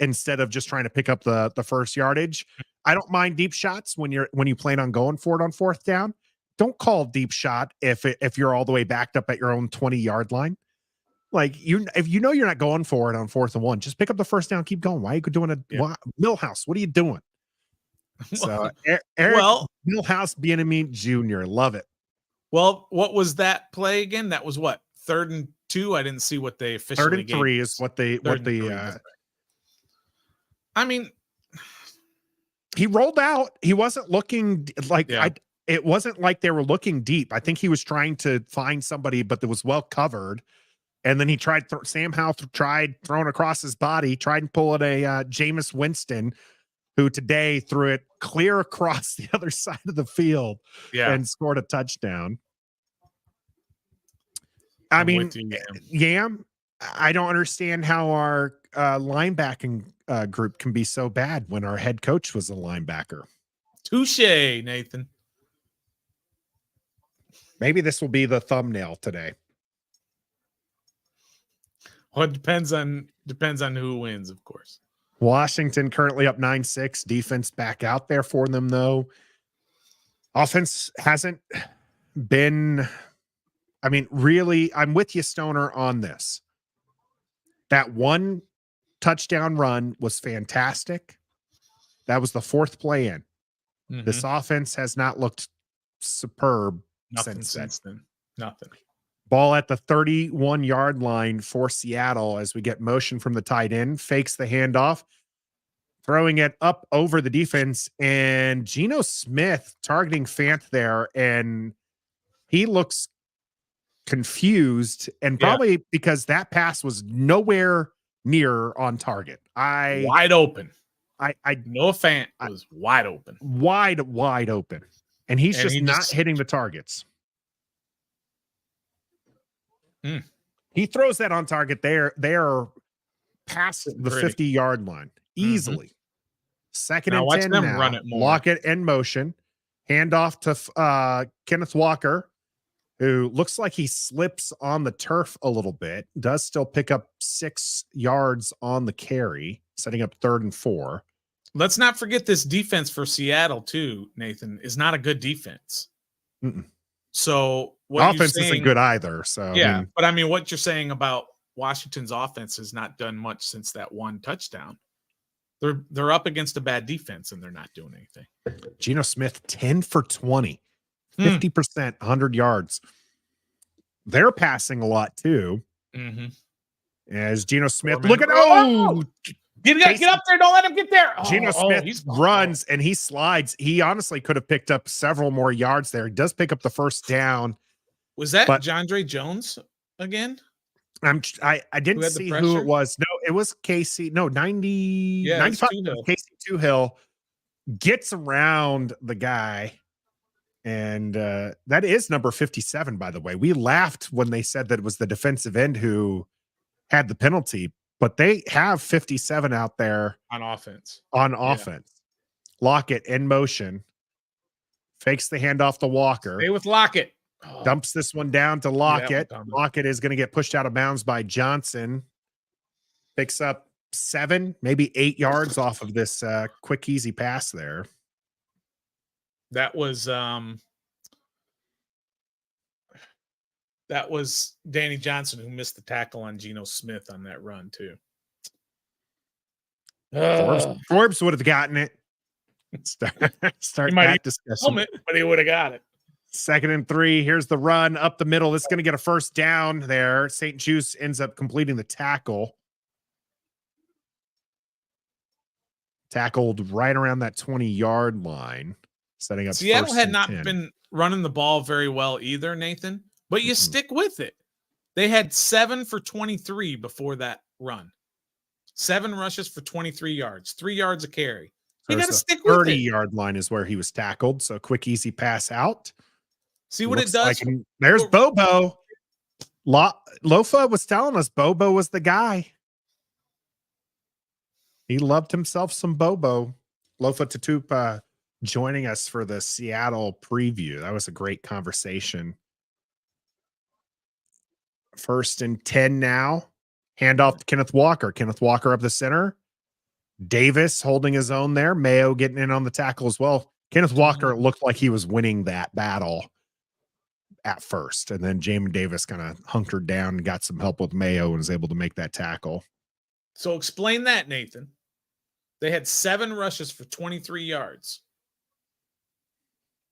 [SPEAKER 1] instead of just trying to pick up the first yardage. I don't mind deep shots when you plan on going for it on 4th down. Don't call deep shot if you're all the way backed up at your own 20-yard line. Like if you know you're not going for it on 4th and 1, just pick up the first down, keep going. Why are you doing Millhouse? What are you doing? So Eric Millhouse Bieniemy Jr. Love it.
[SPEAKER 2] Well, what was that play again? That was what? 3rd and 2. I didn't see what they officially
[SPEAKER 1] 3rd and 3 is what they
[SPEAKER 2] I mean,
[SPEAKER 1] he rolled out. He wasn't looking like it wasn't like they were looking deep. I think he was trying to find somebody, but that was well covered. And then he tried. Sam Howell tried throwing across his body. Tried and pulling a Jameis Winston, who today threw it clear across the other side of the field and scored a touchdown. I mean, Yam, I don't understand how our linebacking group can be so bad when our head coach was a linebacker.
[SPEAKER 2] Touche, Nathan.
[SPEAKER 1] Maybe this will be the thumbnail today.
[SPEAKER 2] Well, it depends on who wins, of course.
[SPEAKER 1] Washington currently up 9-6. Defense back out there for them, though. Offense hasn't been. I mean, really, I'm with you, Stoner, on this. That one touchdown run was fantastic. That was the 4th play in. Mm-hmm. This offense has not looked superb since then.
[SPEAKER 2] Nothing.
[SPEAKER 1] Ball at the 31-yard line for Seattle as we get motion from the tight end. Fakes the handoff. Throwing it up over the defense. And Geno Smith targeting Fant there. And he looks confused. And probably because that pass was nowhere near on target.
[SPEAKER 2] Wide open. Noah Fant was wide open.
[SPEAKER 1] Wide open. And he's just not hitting the targets. He throws that on target. They're past the 50-yard line easily. Mm-hmm. 2nd and 10 now. Run it more. Lockett in motion. Handoff to Kenneth Walker, who looks like he slips on the turf a little bit. Does still pick up 6 yards on the carry, setting up 3rd and 4.
[SPEAKER 2] Let's not forget this defense for Seattle too, Nathan, is not a good defense.
[SPEAKER 1] Mm-mm.
[SPEAKER 2] So
[SPEAKER 1] offense isn't good either. So
[SPEAKER 2] but I mean, what you're saying about Washington's offense has not done much since that one touchdown. They're up against a bad defense and they're not doing anything.
[SPEAKER 1] Geno Smith 10 for 20, 50%, 100 yards. They're passing a lot too.
[SPEAKER 2] Mm-hmm.
[SPEAKER 1] As Geno Smith,
[SPEAKER 2] Get up there. Don't let him get there.
[SPEAKER 1] Geno Smith runs and he slides. He honestly could have picked up several more yards there. He does pick up the first down.
[SPEAKER 2] Was that Jandre Jones again?
[SPEAKER 1] I didn't see who it was. No, it was Casey. No, 95. Casey Toohill gets around the guy. And that is number 57, by the way. We laughed when they said that it was the defensive end who had the penalty, but they have 57 out there
[SPEAKER 2] on offense.
[SPEAKER 1] Lockett in motion, fakes the handoff to Walker.
[SPEAKER 2] Stay with Lockett.
[SPEAKER 1] Dumps this one down to Lockett. Lockett is going to get pushed out of bounds by Johnson. Picks up 7, maybe 8 yards off of this quick, easy pass there.
[SPEAKER 2] That was Danny Johnson who missed the tackle on Geno Smith on that run too.
[SPEAKER 1] Forbes would have gotten it. Start that discussion.
[SPEAKER 2] Helmet, but he would have got it.
[SPEAKER 1] 2nd and 3. Here's the run up the middle. It's going to get a first down there. St. Juice ends up completing the tackle. Tackled right around that 20-yard line. Setting up.
[SPEAKER 2] Seattle had not been running the ball very well either, Nathan, but you stick with it. They had 7 for 23 before that run. 7 rushes for 23 yards, 3 yards a carry. You got to stick with it.
[SPEAKER 1] 30-yard line is where he was tackled. So quick, easy pass out.
[SPEAKER 2] See what it does.
[SPEAKER 1] There's Bobo. Lofa was telling us Bobo was the guy. He loved himself some Bobo. Lofa Tatupa joining us for the Seattle preview. That was a great conversation. 1st and 10 now. Handoff to Kenneth Walker. Kenneth Walker up the center. Davis holding his own there. Mayo getting in on the tackle as well. Kenneth Walker looked like he was winning that battle at first. And then Jamin Davis kind of hunkered down and got some help with Mayo and was able to make that tackle.
[SPEAKER 2] So explain that, Nathan. They had 7 rushes for 23 yards.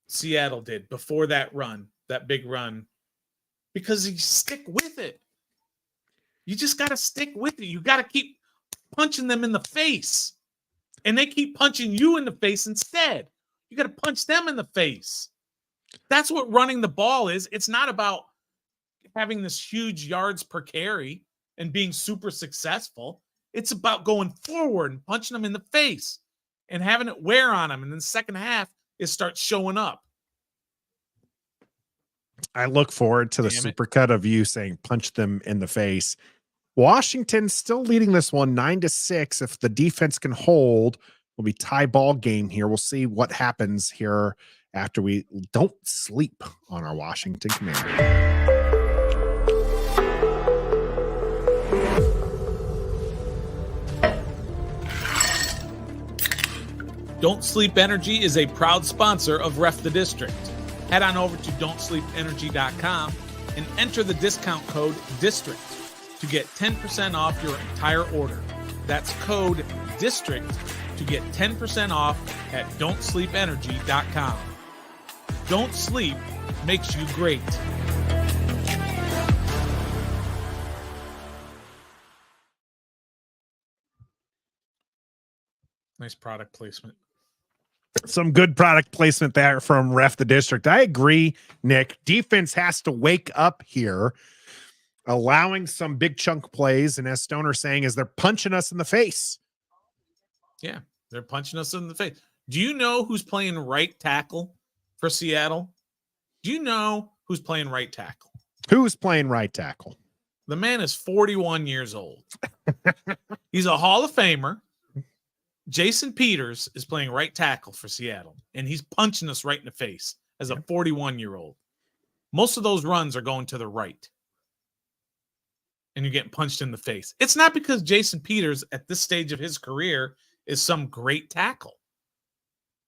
[SPEAKER 2] Seattle did before that run, that big run, because you stick with it. You just got to stick with it. You got to keep punching them in the face, and they keep punching you in the face instead. You got to punch them in the face. That's what running the ball is. It's not about having this huge yards per carry and being super successful. It's about going forward and punching them in the face and having it wear on them. And then the second half, it starts showing up.
[SPEAKER 1] I look forward to the supercut of you saying punch them in the face. Washington still leading this one 9-6. If the defense can hold, will be tie ball game here. We'll see what happens here after we don't sleep on our Washington Commanders.
[SPEAKER 2] Don't Sleep Energy is a proud sponsor of Ref the District. Head on over to don'tsleepenergy.com and enter the discount code DISTRICT to get 10% off your entire order. That's code DISTRICT to get 10% off at don'tsleepenergy.com. Don't Sleep makes you great. Nice product placement.
[SPEAKER 1] Some good product placement there from Ref the District. I agree, Nick. Defense has to wake up here, allowing some big chunk plays. And as Stoner saying, is they're punching us in the face.
[SPEAKER 2] Yeah, they're punching us in the face. Do you know who's playing right tackle for Seattle? Do you know who's playing right tackle?
[SPEAKER 1] Who's playing right tackle?
[SPEAKER 2] The man is 41 years old. He's a Hall of Famer. Jason Peters is playing right tackle for Seattle, and he's punching us right in the face as a 41-year-old. Most of those runs are going to the right, and you're getting punched in the face. It's not because Jason Peters at this stage of his career is some great tackle,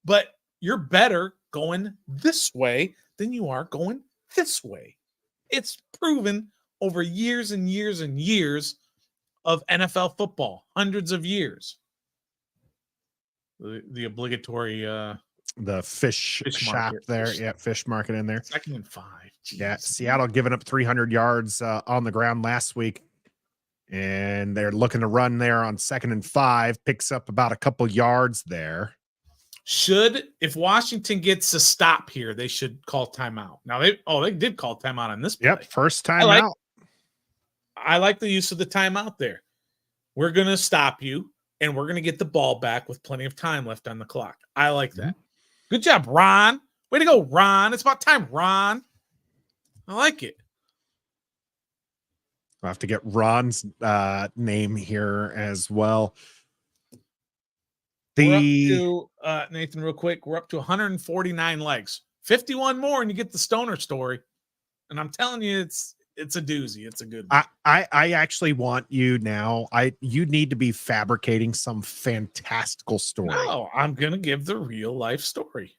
[SPEAKER 2] but you're better going this way than you are going this way. It's proven over years and years and years of NFL football, hundreds of years. The obligatory
[SPEAKER 1] the fish shop
[SPEAKER 2] market
[SPEAKER 1] there. Yeah, fish market in there.
[SPEAKER 2] 2nd and 5.
[SPEAKER 1] Yeah, Seattle giving up 300 yards on the ground last week. And they're looking to run there on 2nd and 5, picks up about a couple yards there.
[SPEAKER 2] If Washington gets a stop here, they should call timeout. Now they did call timeout on this play.
[SPEAKER 1] Yep, first timeout.
[SPEAKER 2] I like the use of the timeout there. We're going to stop you, and we're going to get the ball back with plenty of time left on the clock. I like that. Good job, Ron. Way to go, Ron. It's about time, Ron. I like it.
[SPEAKER 1] I'll have to get Ron's name here as well.
[SPEAKER 2] Nathan, real quick, we're up to 149 legs. 51 more, and you get the Stoner story. And I'm telling you, it's a doozy. It's a good one.
[SPEAKER 1] I actually want you now. You need to be fabricating some fantastical story.
[SPEAKER 2] No, I'm gonna give the real life story.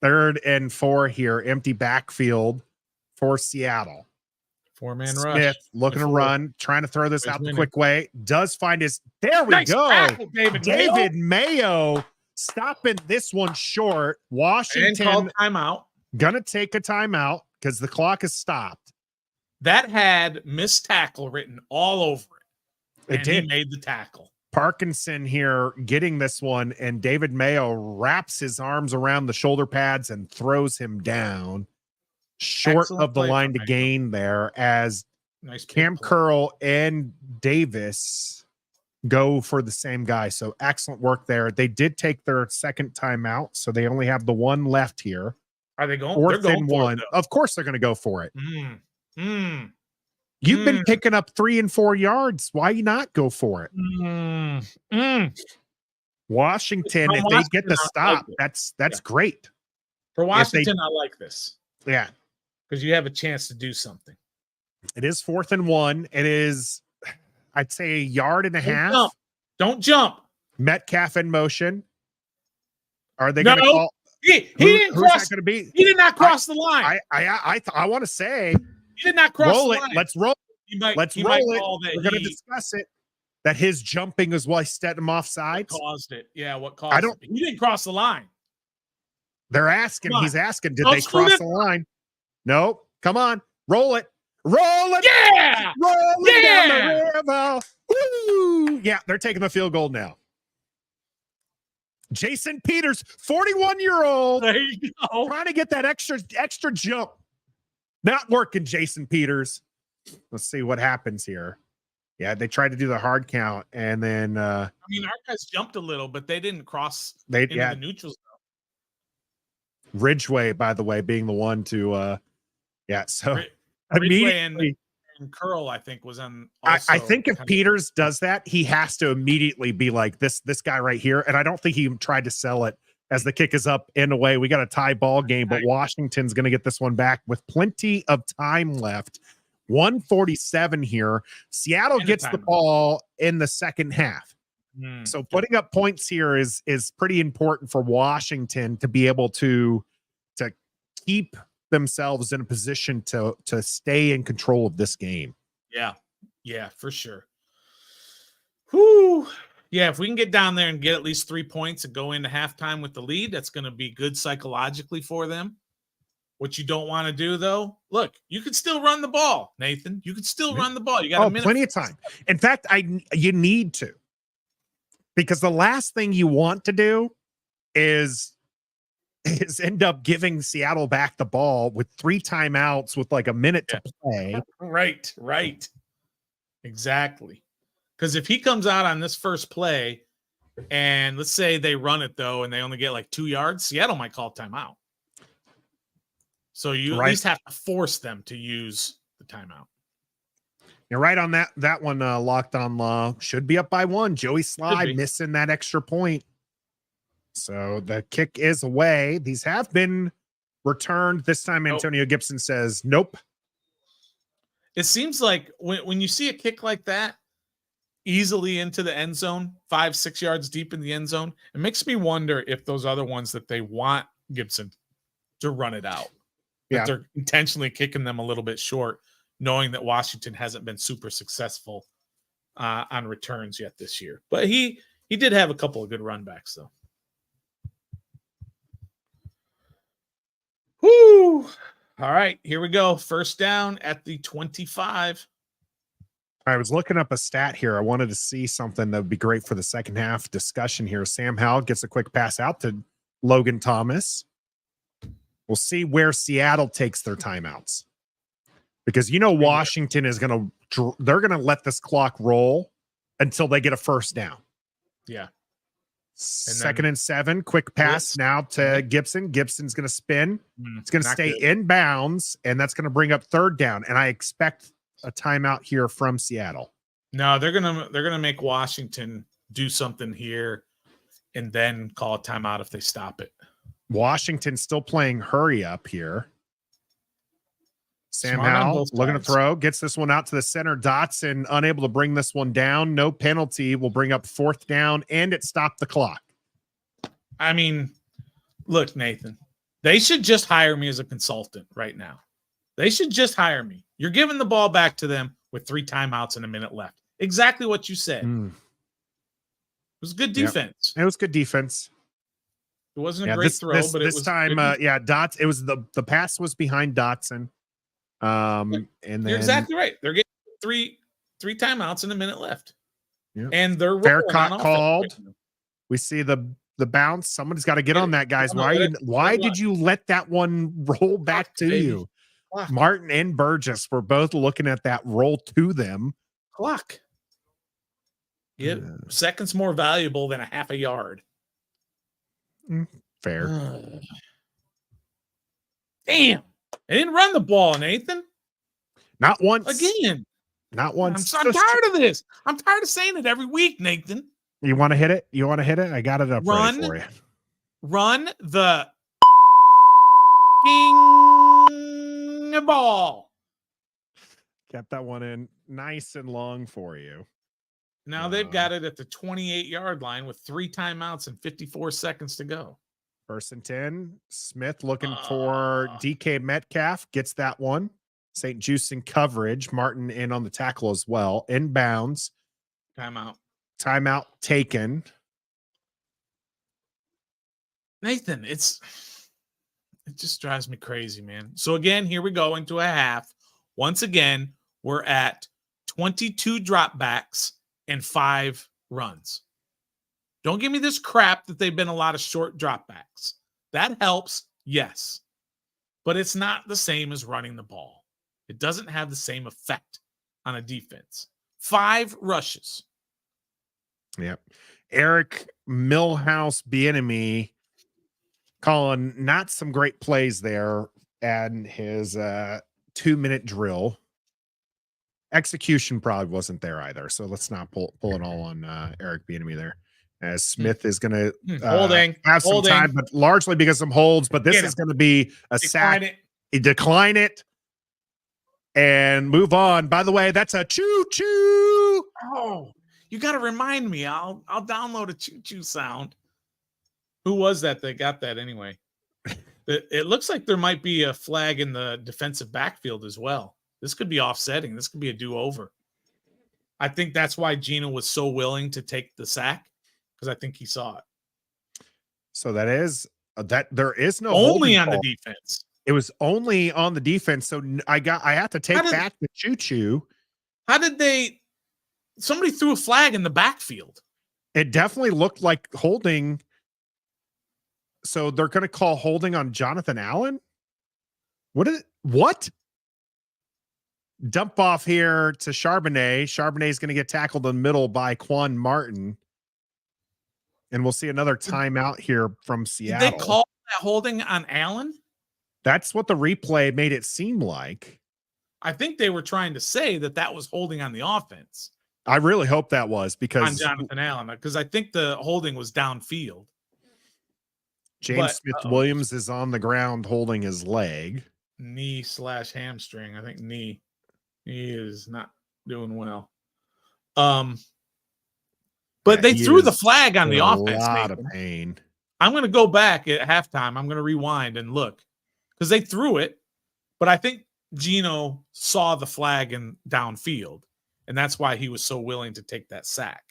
[SPEAKER 1] 3rd and 4 here, empty backfield for Seattle.
[SPEAKER 2] 4-man
[SPEAKER 1] Smith
[SPEAKER 2] rush.
[SPEAKER 1] looking to run, trying to throw this out the quick way. Does find his. There we
[SPEAKER 2] Nice
[SPEAKER 1] go.
[SPEAKER 2] tackle,
[SPEAKER 1] David Mayo stopping this one short. Washington
[SPEAKER 2] called timeout.
[SPEAKER 1] Gonna take a timeout because the clock is stopped.
[SPEAKER 2] That had missed tackle written all over it.
[SPEAKER 1] It did.
[SPEAKER 2] He made the tackle.
[SPEAKER 1] Parkinson here getting this one, and David Mayo wraps his arms around the shoulder pads and throws him down short
[SPEAKER 2] Excellent
[SPEAKER 1] of the
[SPEAKER 2] play
[SPEAKER 1] line to
[SPEAKER 2] from
[SPEAKER 1] gain there as
[SPEAKER 2] Nice
[SPEAKER 1] Cam
[SPEAKER 2] play.
[SPEAKER 1] Curl and Davis go for the same guy. So excellent work there. They did take their second timeout, so they only have the one left here.
[SPEAKER 2] Are they going?
[SPEAKER 1] 4th
[SPEAKER 2] They're
[SPEAKER 1] and
[SPEAKER 2] going
[SPEAKER 1] 1. Of course they're going to go for it.
[SPEAKER 2] You've
[SPEAKER 1] You've been picking up 3 and 4 yards. Why you not go for it? Washington, if they get the stop, that's great.
[SPEAKER 2] For Washington, I like this.
[SPEAKER 1] Yeah.
[SPEAKER 2] Because you have a chance to do something.
[SPEAKER 1] It is 4th and 1. It is, I'd say, 1.5 yards.
[SPEAKER 2] Don't jump.
[SPEAKER 1] Metcalf in motion. Are they going to call?
[SPEAKER 2] He didn't cross.
[SPEAKER 1] Going to be?
[SPEAKER 2] He did not cross the line.
[SPEAKER 1] I want to say
[SPEAKER 2] he did not cross
[SPEAKER 1] roll
[SPEAKER 2] the
[SPEAKER 1] it.
[SPEAKER 2] line.
[SPEAKER 1] Let's roll. Let's roll it. We're going to discuss it. That his jumping is why set him off sides.
[SPEAKER 2] Caused it. Yeah, what caused it? He didn't cross the line.
[SPEAKER 1] They're asking. He's asking. Did they cross the line? Nope. Come on. Roll it. Roll it.
[SPEAKER 2] Yeah.
[SPEAKER 1] Roll it down the river. Woo. Yeah, they're taking the field goal now. Jason Peters, 41-year-old.
[SPEAKER 2] There you go.
[SPEAKER 1] Trying to get that extra jump. Not working, Jason Peters. Let's see what happens here. Yeah, they tried to do the hard count, and then
[SPEAKER 2] our guys jumped a little, but they didn't cross
[SPEAKER 1] into
[SPEAKER 2] the neutral zone.
[SPEAKER 1] Ridgeway, by the way, being the one to so
[SPEAKER 2] immediately and Curl, I think, was on.
[SPEAKER 1] I think if Peters does that, he has to immediately be like this guy right here. And I don't think he tried to sell it as the kick is up and away. We got a tie ball game, but Washington's going to get this one back with plenty of time left. 147 here. Seattle gets the ball in the second half. So putting up points here is pretty important for Washington to be able to keep themselves in a position to stay in control of this game.
[SPEAKER 2] Yeah, for sure. Whoo. Yeah, if we can get down there and get at least 3 points and go into halftime with the lead, that's going to be good psychologically for them. What you don't want to do, though, look, you could still run the ball, Nathan. You could still run the ball. You got a minute.
[SPEAKER 1] Plenty of time. In fact, you need to. Because the last thing you want to do is end up giving Seattle back the ball with 3 timeouts with like a minute to play.
[SPEAKER 2] Right. Exactly. Because if he comes out on this first play and let's say they run it, though, and they only get like 2 yards, Seattle might call timeout. So you at least have to force them to use the timeout.
[SPEAKER 1] You're right on that one, Locked On Law. Should be up by 1. Joey Sly missing that extra point. So the kick is away. These have been returned. This time Antonio Gibson says, nope.
[SPEAKER 2] It seems like when you see a kick like that easily into the end zone, 5-6 yards deep in the end zone, it makes me wonder if those other ones that they want Gibson to run it out. That they're intentionally kicking them a little bit short, knowing that Washington hasn't been super successful on returns yet this year. But he did have a couple of good run backs, though. Whoo! All right, here we go. First down at the 25.
[SPEAKER 1] I was looking up a stat here. I wanted to see something that would be great for the second half discussion here. Sam Howell gets a quick pass out to Logan Thomas. We'll see where Seattle takes their timeouts. Because Washington is they're going to let this clock roll until they get a first down.
[SPEAKER 2] Yeah.
[SPEAKER 1] Second and 7, quick pass now to Gibson. Gibson's going to spin. It's going to stay in bounds, and that's going to bring up third down. And I expect a timeout here from Seattle.
[SPEAKER 2] No, they're gonna make Washington do something here, and then call a timeout if they stop it.
[SPEAKER 1] Washington still playing hurry up here. Sam Howell looking to throw, gets this one out to the center. Dotson unable to bring this one down. No penalty will bring up fourth down, and it stopped the clock.
[SPEAKER 2] I mean, look, Nathan, they should just hire me as a consultant right now. They should just hire me. You're giving the ball back to them with 3 timeouts and a minute left. Exactly what you said. It was good defense.
[SPEAKER 1] It was good defense.
[SPEAKER 2] It wasn't a great throw, but
[SPEAKER 1] this time, Dotson. It was the pass was behind Dotson. And then
[SPEAKER 2] you're exactly right. They're getting three timeouts and a minute left.
[SPEAKER 1] Yep.
[SPEAKER 2] And they're
[SPEAKER 1] fair caught called. We see the bounce. Somebody's got to get on that, guys. Why did you let that one roll back to you? Clock. Martin and Burgess were both looking at that roll to them.
[SPEAKER 2] Clock. Yep. Seconds more valuable than a half a yard.
[SPEAKER 1] Fair.
[SPEAKER 2] Damn. They didn't run the ball, Nathan.
[SPEAKER 1] Not once.
[SPEAKER 2] Again.
[SPEAKER 1] Not once.
[SPEAKER 2] I'm tired of this. I'm tired of saying it every week, Nathan.
[SPEAKER 1] You want to hit it? I got it up ready for you.
[SPEAKER 2] Run the ball.
[SPEAKER 1] Kept that one in nice and long for you.
[SPEAKER 2] Now they've got it at the 28-yard line with 3 timeouts and 54 seconds to go.
[SPEAKER 1] First and 10. Smith looking for DK Metcalf. Gets that one. St. Juice in coverage. Martin in on the tackle as well. Inbounds. Timeout taken.
[SPEAKER 2] Nathan, it just drives me crazy, man. So again, here we go into a half. Once again, we're at 22 dropbacks and 5 runs. Don't give me this crap that they've been a lot of short dropbacks. That helps, yes. But it's not the same as running the ball. It doesn't have the same effect on a defense. 5 rushes.
[SPEAKER 1] Yep. Eric Millhouse Bienemy calling not some great plays there and his 2-minute drill. Execution probably wasn't there either. So let's not pull it all on Eric Bienemy there. As Smith is going to have some time, but largely because of some holds. But this is going to be a sack. Decline it and move on. By the way, that's a choo-choo.
[SPEAKER 2] Oh, you got to remind me. I'll download a choo-choo sound. Who was that got that anyway? It looks like there might be a flag in the defensive backfield as well. This could be offsetting. This could be a do-over. I think that's why Gino was so willing to take the sack, because I think he saw it.
[SPEAKER 1] So that is that there is no
[SPEAKER 2] only on the defense.
[SPEAKER 1] It was only on the defense. So I have to take back the choo-choo.
[SPEAKER 2] How did somebody threw a flag in the backfield?
[SPEAKER 1] It definitely looked like holding. So they're going to call holding on Jonathan Allen. What? Dump off here to Charbonnet. Charbonnet is going to get tackled in the middle by Quan Martin. And we'll see another timeout here from Seattle.
[SPEAKER 2] Did they call that holding on Allen?
[SPEAKER 1] That's what the replay made it seem like.
[SPEAKER 2] I think they were trying to say that was holding on the offense.
[SPEAKER 1] I really hope that was because
[SPEAKER 2] on Jonathan Allen, because I think the holding was downfield.
[SPEAKER 1] James Smith-Williams is on the ground holding his leg.
[SPEAKER 2] Knee/hamstring. I think knee. He is not doing well. But they threw the flag on the offense.
[SPEAKER 1] A lot of pain.
[SPEAKER 2] I'm going to go back at halftime. I'm going to rewind and look because they threw it, but I think Gino saw the flag in downfield, and that's why he was so willing to take that sack.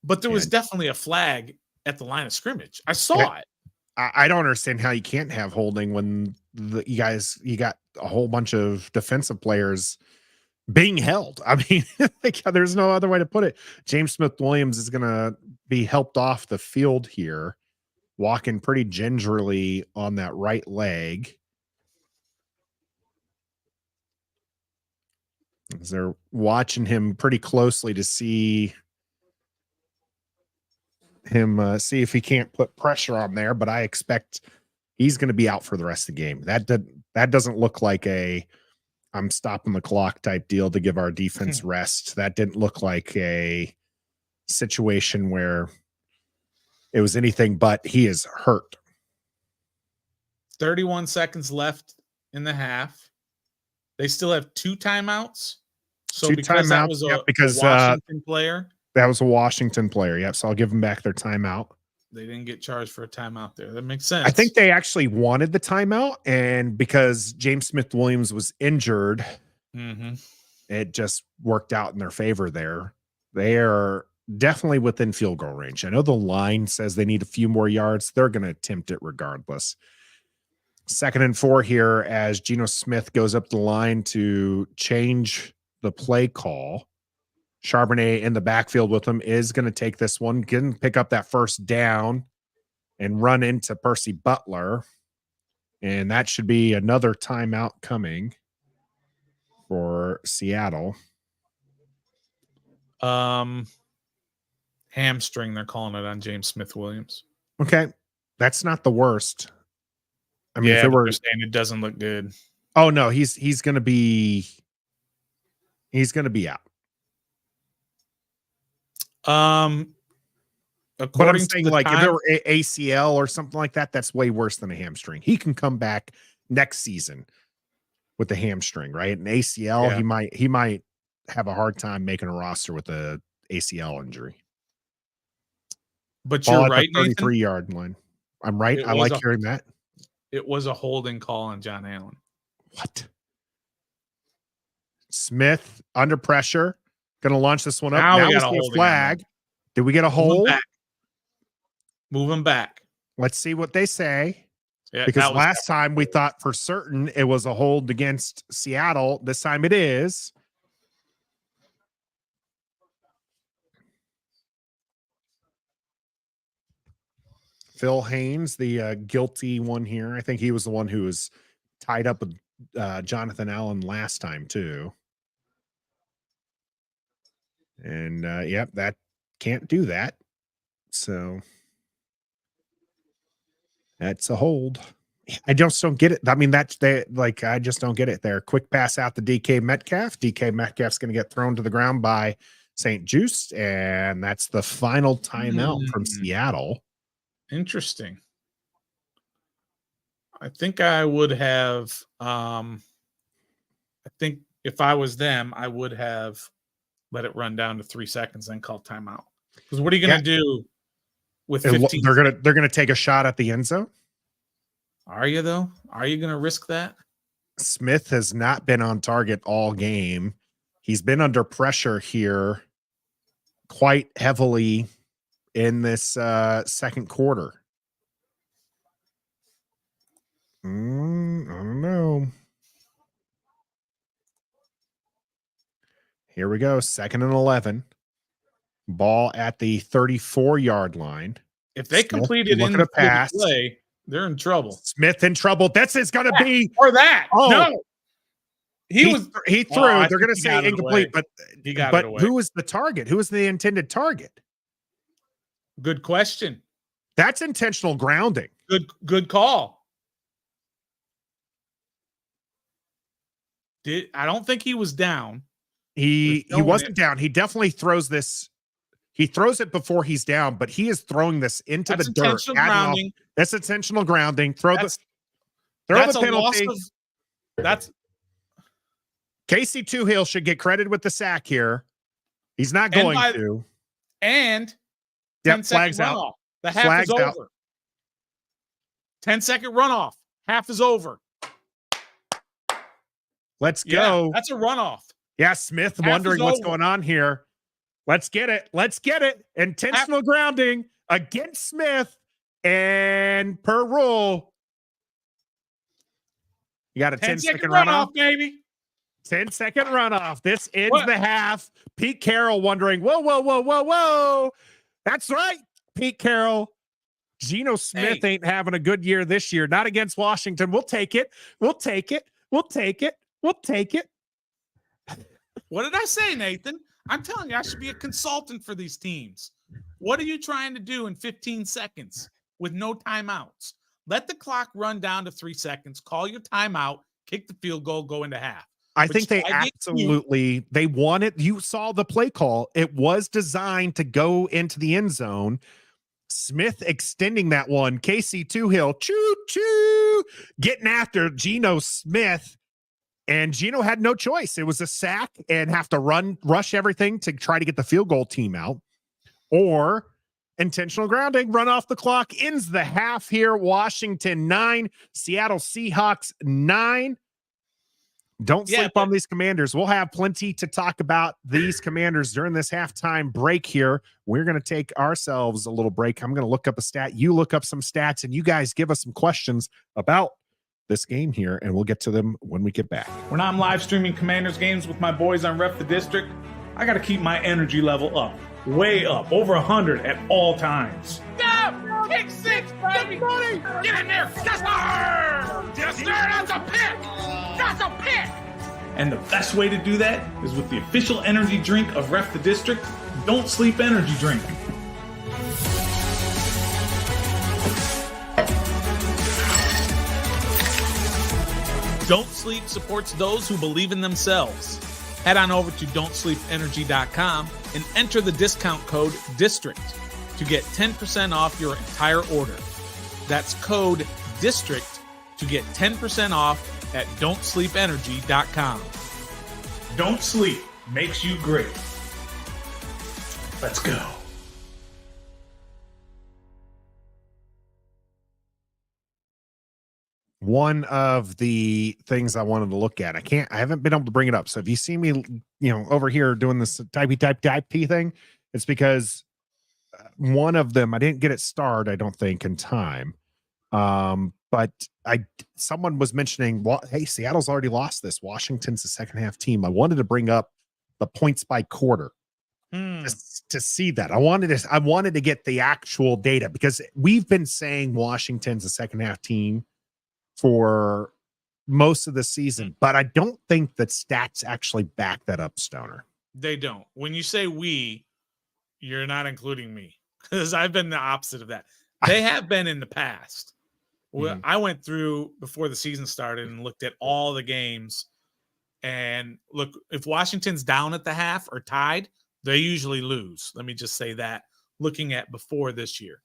[SPEAKER 2] But there was definitely a flag at the line of scrimmage. I saw it.
[SPEAKER 1] I don't understand how you can't have holding when you got a whole bunch of defensive players being held. I mean, like, there's no other way to put it. James Smith-Williams is going to be helped off the field here, walking pretty gingerly on that right leg. As they're watching him pretty closely to see him, see if he can't put pressure on there, but I expect he's going to be out for the rest of the game. That doesn't look like a I'm stopping the clock type deal to give our defense rest. That didn't look like a situation where it was anything but he is hurt.
[SPEAKER 2] 31 seconds left in the half. They still have 2 timeouts. So
[SPEAKER 1] Two
[SPEAKER 2] because
[SPEAKER 1] timeouts,
[SPEAKER 2] that was a Washington player.
[SPEAKER 1] That was a Washington player. Yep. So I'll give them back their timeout.
[SPEAKER 2] They didn't get charged for a timeout there. That makes sense.
[SPEAKER 1] I think they actually wanted the timeout, and because James Smith-Williams was injured, it just worked out in their favor there. They are definitely within field goal range. I know the line says they need a few more yards. They're going to attempt it regardless. 2nd and 4 here as Geno Smith goes up the line to change the play call. Charbonnet in the backfield with him is going to take this one, can pick up that first down and run into Percy Butler. And that should be another timeout coming for Seattle.
[SPEAKER 2] Hamstring, they're calling it on James Smith-Williams.
[SPEAKER 1] Okay. That's not the worst. I mean,
[SPEAKER 2] yeah,
[SPEAKER 1] if it were
[SPEAKER 2] saying it doesn't look good.
[SPEAKER 1] Oh no, he's going to be out. But I'm saying, like, if it were ACL or something like that, that's way worse than a hamstring. He can come back next season with the hamstring, right? An ACL, yeah. he might have a hard time making a roster with a ACL injury.
[SPEAKER 2] But you're right,
[SPEAKER 1] 33-yard line. I'm right. I like hearing that.
[SPEAKER 2] It was a holding call on John Allen.
[SPEAKER 1] What? Smith under pressure, going to launch this one up.
[SPEAKER 2] Now
[SPEAKER 1] we got a flag. Did we get a hold?
[SPEAKER 2] Move him back.
[SPEAKER 1] Let's see what they say. Yeah, because last time we thought for certain it was a hold against Seattle. This time it is. Phil Haynes, the guilty one here. I think he was the one who was tied up with Jonathan Allen last time too. And yep, that can't do that. So that's a hold. I just don't get it. I mean, I just don't get it there. Quick pass out to DK Metcalf. DK Metcalf's going to get thrown to the ground by St. Juice. And that's the final timeout from Seattle.
[SPEAKER 2] Interesting. I think I would have, I think if I was them, I would have let it run down to 3 seconds and call timeout. Because what are you going to do with 15?
[SPEAKER 1] They're going to take a shot at the end zone.
[SPEAKER 2] Are you though? Are you going to risk that?
[SPEAKER 1] Smith has not been on target all game. He's been under pressure here quite heavily in this second quarter. I don't know. Here we go. 2nd and 11. Ball at the 34-yard line.
[SPEAKER 2] If they complete it in the pass, play, they're in trouble.
[SPEAKER 1] Smith in trouble. This is going to be
[SPEAKER 2] or that.
[SPEAKER 1] Oh,
[SPEAKER 2] no. He
[SPEAKER 1] threw. They're going to say incomplete, but
[SPEAKER 2] he got it away.
[SPEAKER 1] Who was the target? Who was the intended target?
[SPEAKER 2] Good question.
[SPEAKER 1] That's intentional grounding.
[SPEAKER 2] Good call. I don't think he was down.
[SPEAKER 1] He wasn't down. He definitely throws this. He throws it before he's down, but he is throwing this into the dirt.
[SPEAKER 2] Grounding.
[SPEAKER 1] That's intentional grounding. Throw the penalty.
[SPEAKER 2] That's
[SPEAKER 1] Casey Toohill should get credit with the sack here. He's not going to.
[SPEAKER 2] And
[SPEAKER 1] 10 flags out.
[SPEAKER 2] The half is over. 10-second runoff. Half is over.
[SPEAKER 1] Let's go.
[SPEAKER 2] That's a runoff.
[SPEAKER 1] Yeah, Smith wondering what's going on here. Let's get it. Let's get it. Intentional grounding against Smith. And per rule, you got a 10-second runoff,
[SPEAKER 2] baby.
[SPEAKER 1] 10-second runoff. This ends the half. Pete Carroll wondering, whoa. That's right, Pete Carroll. Geno Smith ain't having a good year this year. Not against Washington. We'll take it. We'll take it. We'll take it. We'll take it.
[SPEAKER 2] What did I say, Nathan? I'm telling you, I should be a consultant for these teams. What are you trying to do in 15 seconds with no timeouts? Let the clock run down to 3 seconds. Call your timeout. Kick the field goal. Go into half.
[SPEAKER 1] I think they absolutely, they wanted, you saw the play call. It was designed to go into the end zone. Smith extending that one. Casey Toohill, choo, getting after Geno Smith. And Geno had no choice. It was a sack and have to rush everything to try to get the field goal team out. Or intentional grounding, run off the clock, ends the half here. Washington 9, Seattle Seahawks 9. Don't sleep on these Commanders. We'll have plenty to talk about these Commanders during this halftime break here. We're going to take ourselves a little break. I'm going to look up a stat. You look up some stats, and you guys give us some questions about this game here, and we'll get to them when we get back.
[SPEAKER 3] When I'm live streaming Commanders games with my boys on Ref the District, I got to keep my energy level up. Way up. Over 100 at all times.
[SPEAKER 4] Go! Kick 6, baby! Get in there! Yes, sir! Yes, sir! That's a pick! That's a pick!
[SPEAKER 3] And the best way to do that is with the official energy drink of Ref the District, Don't Sleep Energy Drink.
[SPEAKER 2] Don't Sleep supports those who believe in themselves. Head on over to don'tsleepenergy.com and enter the discount code DISTRICT to get 10% off your entire order. That's code DISTRICT to get 10% off at don'tsleepenergy.com.
[SPEAKER 3] Don't sleep makes you great. Let's go.
[SPEAKER 1] One of the things I wanted to look at, I haven't been able to bring it up. So if you see me, over here doing this type thing, it's because one of them, I didn't get it starred, I don't think, in time. But someone was mentioning, hey, Seattle's already lost this. Washington's a second half team. I wanted to bring up the points by quarter to see that. I wanted to get the actual data, because we've been saying Washington's a second half team for most of the season, but I don't think that stats actually back that up, Stoner.
[SPEAKER 2] They don't. When you say we, you're not including me, because I've been the opposite of that. They have been in the past. Well, I went through before the season started and looked at all the games, and look, if Washington's down at the half or tied, they usually lose. Let me just say that, looking at before this year.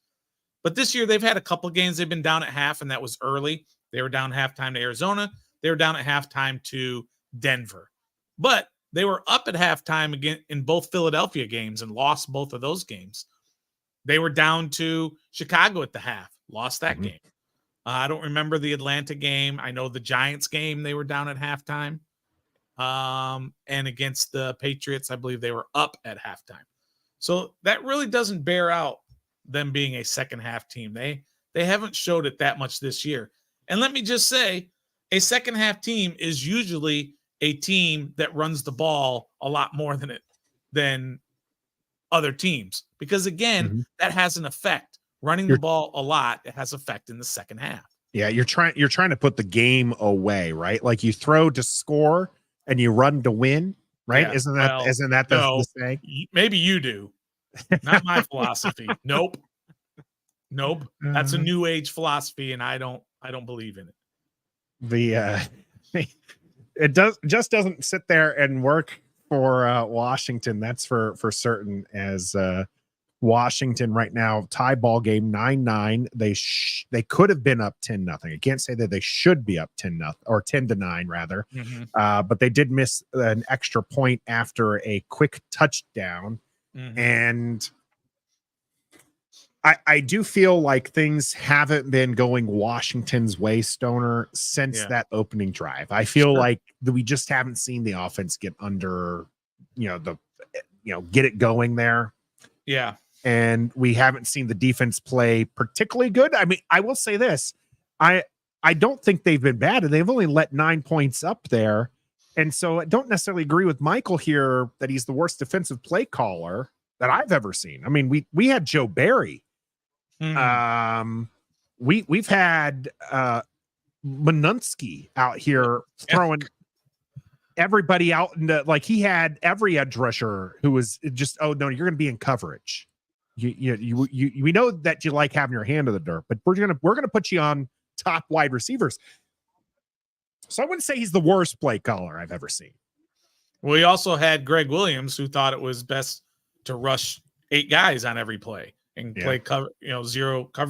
[SPEAKER 2] But this year they've had a couple games they've been down at half, and that was early. They were down halftime to Arizona. They were down at halftime to Denver. But they were up at halftime again in both Philadelphia games and lost both of those games. They were down to Chicago at the half, lost that game. I don't remember the Atlanta game. I know the Giants game, they were down at halftime. And against the Patriots, I believe they were up at halftime. So that really doesn't bear out them being a second half team. They haven't showed it that much this year. And let me just say, a second half team is usually a team that runs the ball a lot more than other teams. Because again, that has an effect. Running the ball a lot, it has effect in the second half.
[SPEAKER 1] Yeah, you're trying to put the game away, right? Like you throw to score and you run to win, right?
[SPEAKER 2] Yeah,
[SPEAKER 1] isn't that the saying?
[SPEAKER 2] Maybe you do. Not my philosophy. Nope. That's a new age philosophy, and I don't believe in it.
[SPEAKER 1] It just doesn't sit there and work for Washington. That's for certain. As Washington right now, tie ball game 9-9. They could have been up 10-0. I can't say that they should be up 10-0 or 10-9 rather. But they did miss an extra point after a quick touchdown. And I do feel like things haven't been going Washington's way, Stoner, since that opening drive. I feel like we just haven't seen the offense get under, get it going there.
[SPEAKER 2] Yeah.
[SPEAKER 1] And we haven't seen the defense play particularly good. I mean, I will say this. I don't think they've been bad, and they've only let 9 points up there. And so I don't necessarily agree with Michael here that he's the worst defensive play caller that I've ever seen. I mean, we had Joe Barry. We've had Manunsky out here throwing everybody out into, like, he had every edge rusher who was just, oh no, you're going to be in coverage. We know that you like having your hand in the dirt, but we're gonna put you on top wide receivers. So I wouldn't say he's the worst play caller I've ever seen.
[SPEAKER 2] We also had Greg Williams, who thought it was best to rush 8 guys on every play and play cover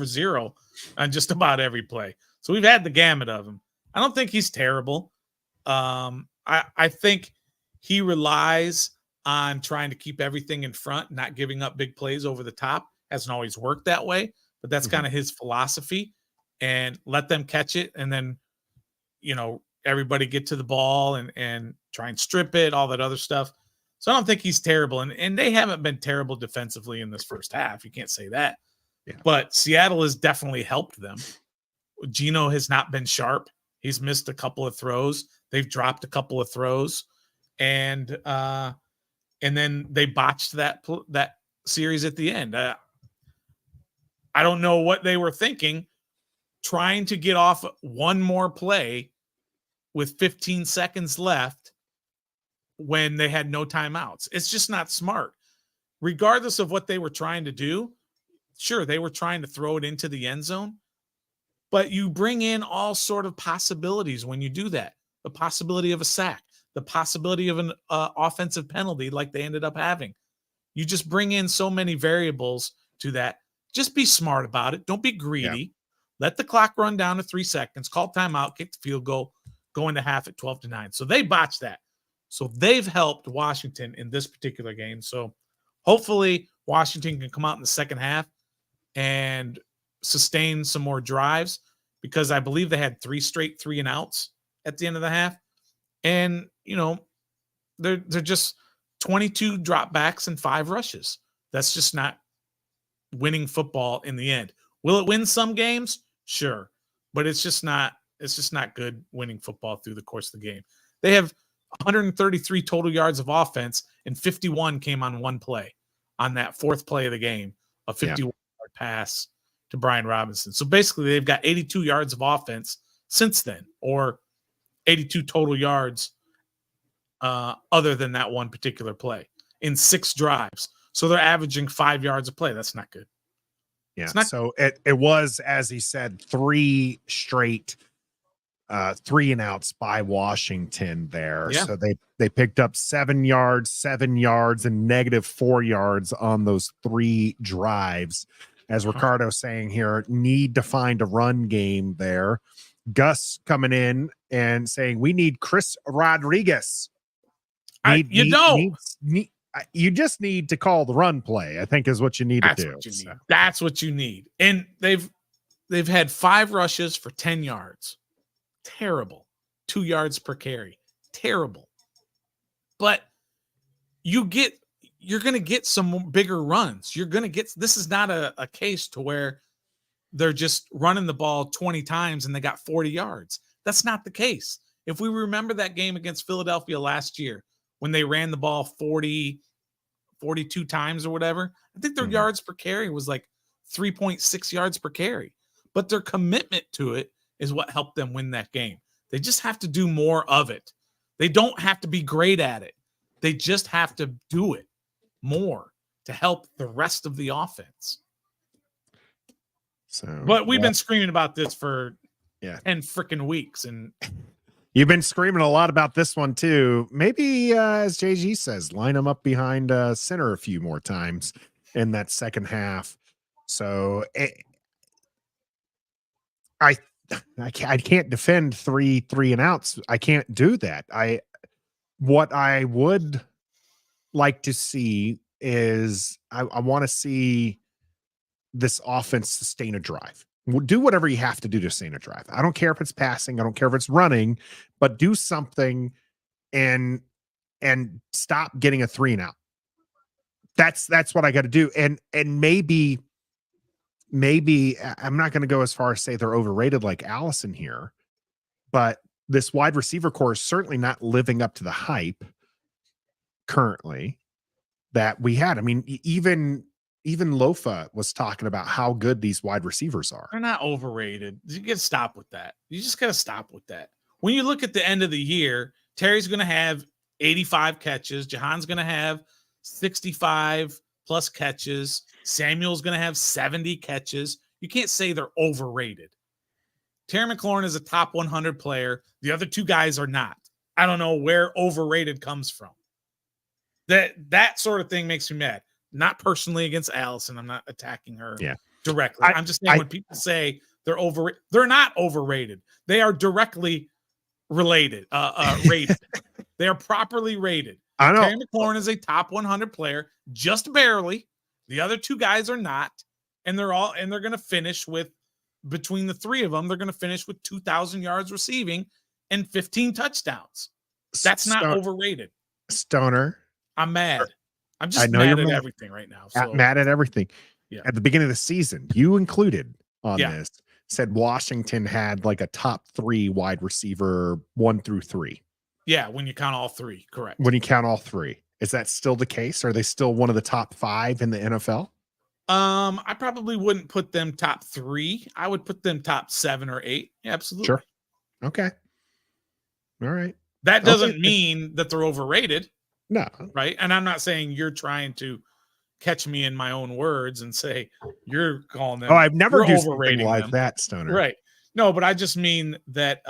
[SPEAKER 2] zero on just about every play. So we've had the gamut of him. I don't think he's terrible. I think he relies on trying to keep everything in front, not giving up big plays over the top. Hasn't always worked that way, but that's kind of his philosophy. And let them catch it, and then, everybody get to the ball and try and strip it, all that other stuff. So I don't think he's terrible. And they haven't been terrible defensively in this first half. You can't say that. Yeah. But Seattle has definitely helped them. Geno has not been sharp. He's missed a couple of throws. They've dropped a couple of throws. And then they botched that series at the end. I don't know what they were thinking, trying to get off one more play with 15 seconds left when they had no timeouts. It's just not smart. Regardless of what they were trying to do, sure, they were trying to throw it into the end zone, but you bring in all sort of possibilities when you do that. The possibility of a sack, the possibility of an offensive penalty like they ended up having. You just bring in so many variables to that. Just be smart about it. Don't be greedy. Yeah. Let the clock run down to 3 seconds, call timeout, kick the field goal, go into half at 12-9. So they botched that. So they've helped Washington in this particular game. So hopefully Washington can come out in the second half and sustain some more drives, because I believe they had 3 straight 3-and-outs at the end of the half. And, they're just 22 dropbacks and 5 rushes. That's just not winning football in the end. Will it win some games? Sure. But it's just not good winning football through the course of the game. They have 133 total yards of offense, and 51 came on one play, on that 4th play of the game, a 51-yard pass to Brian Robinson. So basically they've got 82 yards of offense since then, or 82 total yards other than that one particular play in 6 drives. So they're averaging 5 yards a play. That's not good.
[SPEAKER 1] Yeah. So it was, as he said, 3 straight 3-and-outs by Washington there. Yeah. So they picked up 7 yards, and -4 yards on those 3 drives. As Ricardo saying here, need to find a run game there. Gus coming in and saying, we need Chris Rodriguez. You just need to call the run play, I think, is what you need to do.
[SPEAKER 2] That's what you need. And they've had 5 rushes for 10 yards. Terrible. 2 yards per carry. Terrible. But you're going to get some bigger runs. This is not a case to where they're just running the ball 20 times and they got 40 yards. That's not the case. If we remember that game against Philadelphia last year, when they ran the ball 42 times or whatever, I think their yards per carry was like 3.6 yards per carry. But their commitment to it is what helped them win that game. They just have to do more of it. They don't have to be great at it. They just have to do it more to help the rest of the offense. But we've been screaming about this for 10 freaking weeks, and
[SPEAKER 1] you've been screaming a lot about this one too. Maybe, as JG says, line them up behind center a few more times in that second half. So I can't defend 3-and-outs. I can't do that. What I would like to see is I want to see this offense sustain a drive. Do whatever you have to do to sustain a drive. I don't care if it's passing. I don't care if it's running, but do something and stop getting a 3-and-out. That's what I got to do. And maybe I'm not going to go as far as say they're overrated like Allison here, but this wide receiver core is certainly not living up to the hype currently that we had. I mean, even Lofa was talking about how good these wide receivers are.
[SPEAKER 2] They're not overrated. You got to stop with that. You just got to stop with that. When you look at the end of the year, Terry's going to have 85 catches. Jahan's going to have 65 plus catches. Samuel's going to have 70 catches. You can't say they're overrated. Terry McLaurin is a top 100 player. The other two guys are not. I don't know where overrated comes from. That sort of thing makes me mad. Not personally against Allison. I'm not attacking her directly. I'm just saying when people say they're overrated, they're not overrated. They are directly rated. They are properly rated.
[SPEAKER 1] I know.
[SPEAKER 2] Terry McLaurin is a top 100 player, just barely. The other two guys are not, and they're going to finish with, between the three of them, they're going to finish with 2,000 yards receiving and 15 touchdowns. That's not overrated.
[SPEAKER 1] Stoner,
[SPEAKER 2] I'm mad. I'm just
[SPEAKER 1] mad
[SPEAKER 2] at everything right now. So.
[SPEAKER 1] Mad at everything.
[SPEAKER 2] Yeah.
[SPEAKER 1] At the beginning of the season, you included on this, said Washington had like a top 3 wide receiver 1 through 3.
[SPEAKER 2] Yeah, when you count all 3, correct.
[SPEAKER 1] When you count all 3. Is that still the case? Are they still one of the top 5 in the NFL?
[SPEAKER 2] I probably wouldn't put them top 3. I would put them top 7 or 8. Yeah, absolutely.
[SPEAKER 1] Sure. Okay. All right.
[SPEAKER 2] That doesn't mean that they're overrated.
[SPEAKER 1] No.
[SPEAKER 2] Right. And I'm not saying you're trying to catch me in my own words and say you're calling them.
[SPEAKER 1] Oh, I've never do something like
[SPEAKER 2] them.
[SPEAKER 1] that, Stoner.
[SPEAKER 2] Right. No, but I just mean that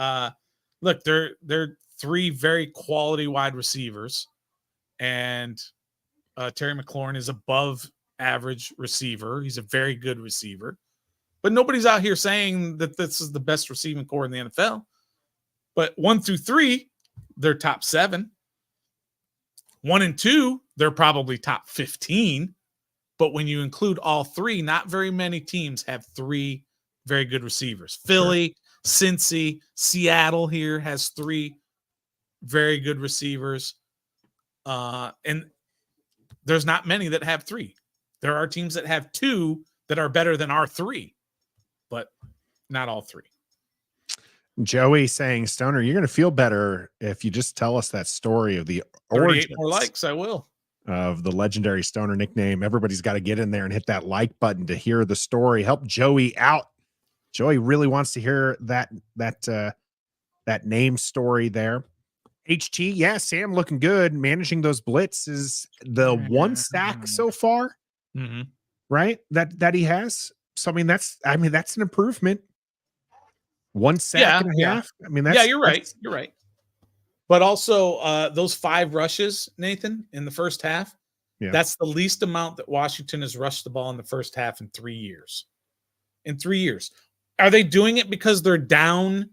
[SPEAKER 2] look, they're 3 very quality wide receivers, and Terry McLaurin is above average receiver. He's a very good receiver, but nobody's out here saying that this is the best receiving core in the NFL. But 1 through 3, they're top 7. 1 and 2, they're probably top 15. But when you include all 3, not very many teams have 3 very good receivers. Philly, Cincy, Seattle here has 3 very good receivers. And there's not many that have 3. There are teams that have 2 that are better than our 3, but not all 3.
[SPEAKER 1] Joey saying, Stoner, you're going to feel better if you just tell us that story of the
[SPEAKER 2] 38 more likes. I will.
[SPEAKER 1] Of the legendary Stoner nickname. Everybody's got to get in there and hit that like button to hear the story. Help Joey out. Joey really wants to hear that name story there. HT, yeah, Sam looking good, managing those blitzes. The 1 sack so far, right? That he has. So I mean, that's an improvement. 1 sack and a half. I mean,
[SPEAKER 2] you're right. You're right. But also those 5 rushes, Nathan, in the first half. Yeah. That's the least amount that Washington has rushed the ball in the first half in 3 years. In 3 years. Are they doing it because they're down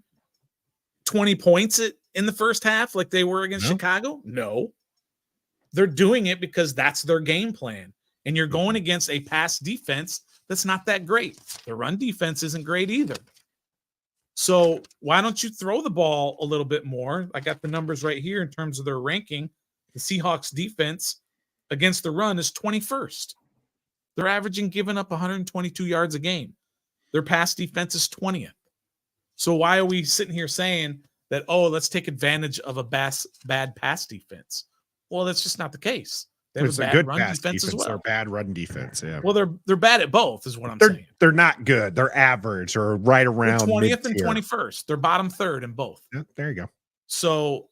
[SPEAKER 2] 20 points in the first half like they were against Chicago? No. They're doing it because that's their game plan. And you're going against a pass defense that's not that great. The run defense isn't great either. So why don't you throw the ball a little bit more? I got the numbers right here in terms of their ranking. The Seahawks defense against the run is 21st. They're averaging giving up 122 yards a game. Their pass defense is 20th. So why are we sitting here saying that, let's take advantage of a bad pass defense? Well, that's just not the case. They have a bad run defense as well.
[SPEAKER 1] Or bad run defense, yeah.
[SPEAKER 2] Well, they're bad at both, is what I'm saying.
[SPEAKER 1] They're not good. They're average or right around
[SPEAKER 2] 20th and 21st. They're bottom 3rd in both.
[SPEAKER 1] Yeah, there you go.
[SPEAKER 2] So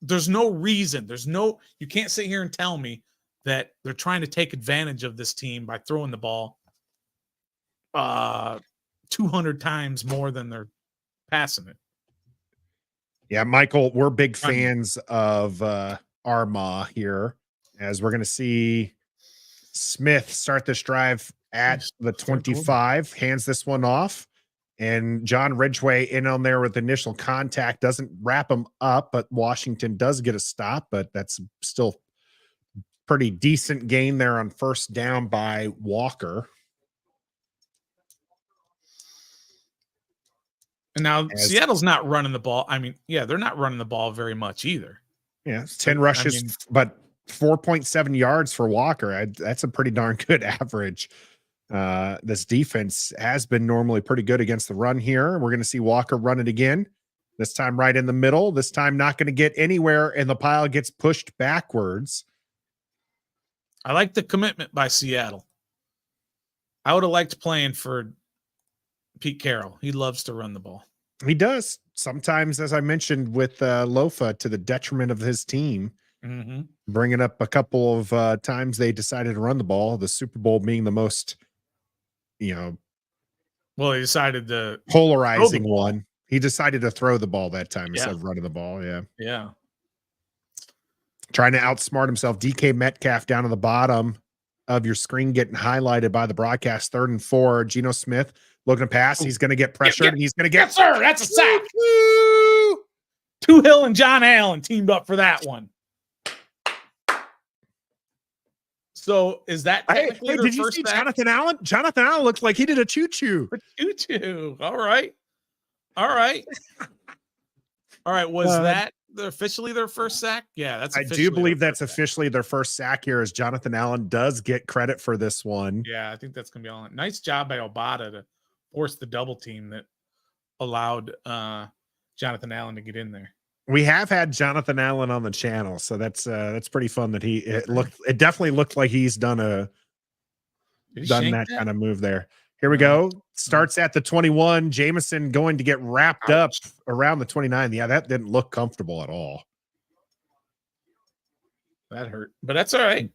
[SPEAKER 2] there's no reason. You can't sit here and tell me that they're trying to take advantage of this team by throwing the ball 200 times more than they're passing it.
[SPEAKER 1] Yeah, Michael, we're big fans of Armagh here, as we're going to see Smith start this drive at the 25, hands this one off, and John Ridgway in on there with initial contact, doesn't wrap him up, but Washington does get a stop, but that's still pretty decent gain there on first down by Walker.
[SPEAKER 2] And now Seattle's not running the ball. I mean, they're not running the ball very much either.
[SPEAKER 1] Yeah, 10 rushes, but 4.7 yards for Walker. That's a pretty darn good average. This defense has been normally pretty good against the run here. We're going to see Walker run it again. This time right in the middle. This time not going to get anywhere, and the pile gets pushed backwards.
[SPEAKER 2] I like the commitment by Seattle. I would have liked playing for Pete Carroll. He loves to run the ball.
[SPEAKER 1] He does. Sometimes, as I mentioned, with Lofa, to the detriment of his team.
[SPEAKER 2] Mm-hmm.
[SPEAKER 1] Bringing up a couple of times they decided to run the ball, the Super Bowl being the most,
[SPEAKER 2] well, he decided the
[SPEAKER 1] polarizing one. He decided to throw the ball that time instead of running the ball. Yeah.
[SPEAKER 2] Yeah.
[SPEAKER 1] Trying to outsmart himself. DK Metcalf down on the bottom of your screen getting highlighted by the broadcast. 3rd and 4. Geno Smith looking to pass. He's going to get pressured. And he's going to get.
[SPEAKER 2] Yes, sir. That's a sack. Hill and John Allen teamed up for that one. So is that technically
[SPEAKER 1] did you see sack? Jonathan Allen? Jonathan Allen looks like he did a choo-choo.
[SPEAKER 2] All right. Was that officially their first sack? Yeah, that's.
[SPEAKER 1] I do believe that's officially their first sack here, as Jonathan Allen does get credit for this one.
[SPEAKER 2] Yeah, I think that's gonna be all. Nice job by Obata to force the double team that allowed Jonathan Allen to get in there.
[SPEAKER 1] We have had Jonathan Allen on the channel, so that's pretty fun that it definitely looked like he's done that kind of move there. Here we go. Starts at the 21. Jameson going to get wrapped up around the 29. Yeah, that didn't look comfortable at all.
[SPEAKER 2] That hurt, but that's all right.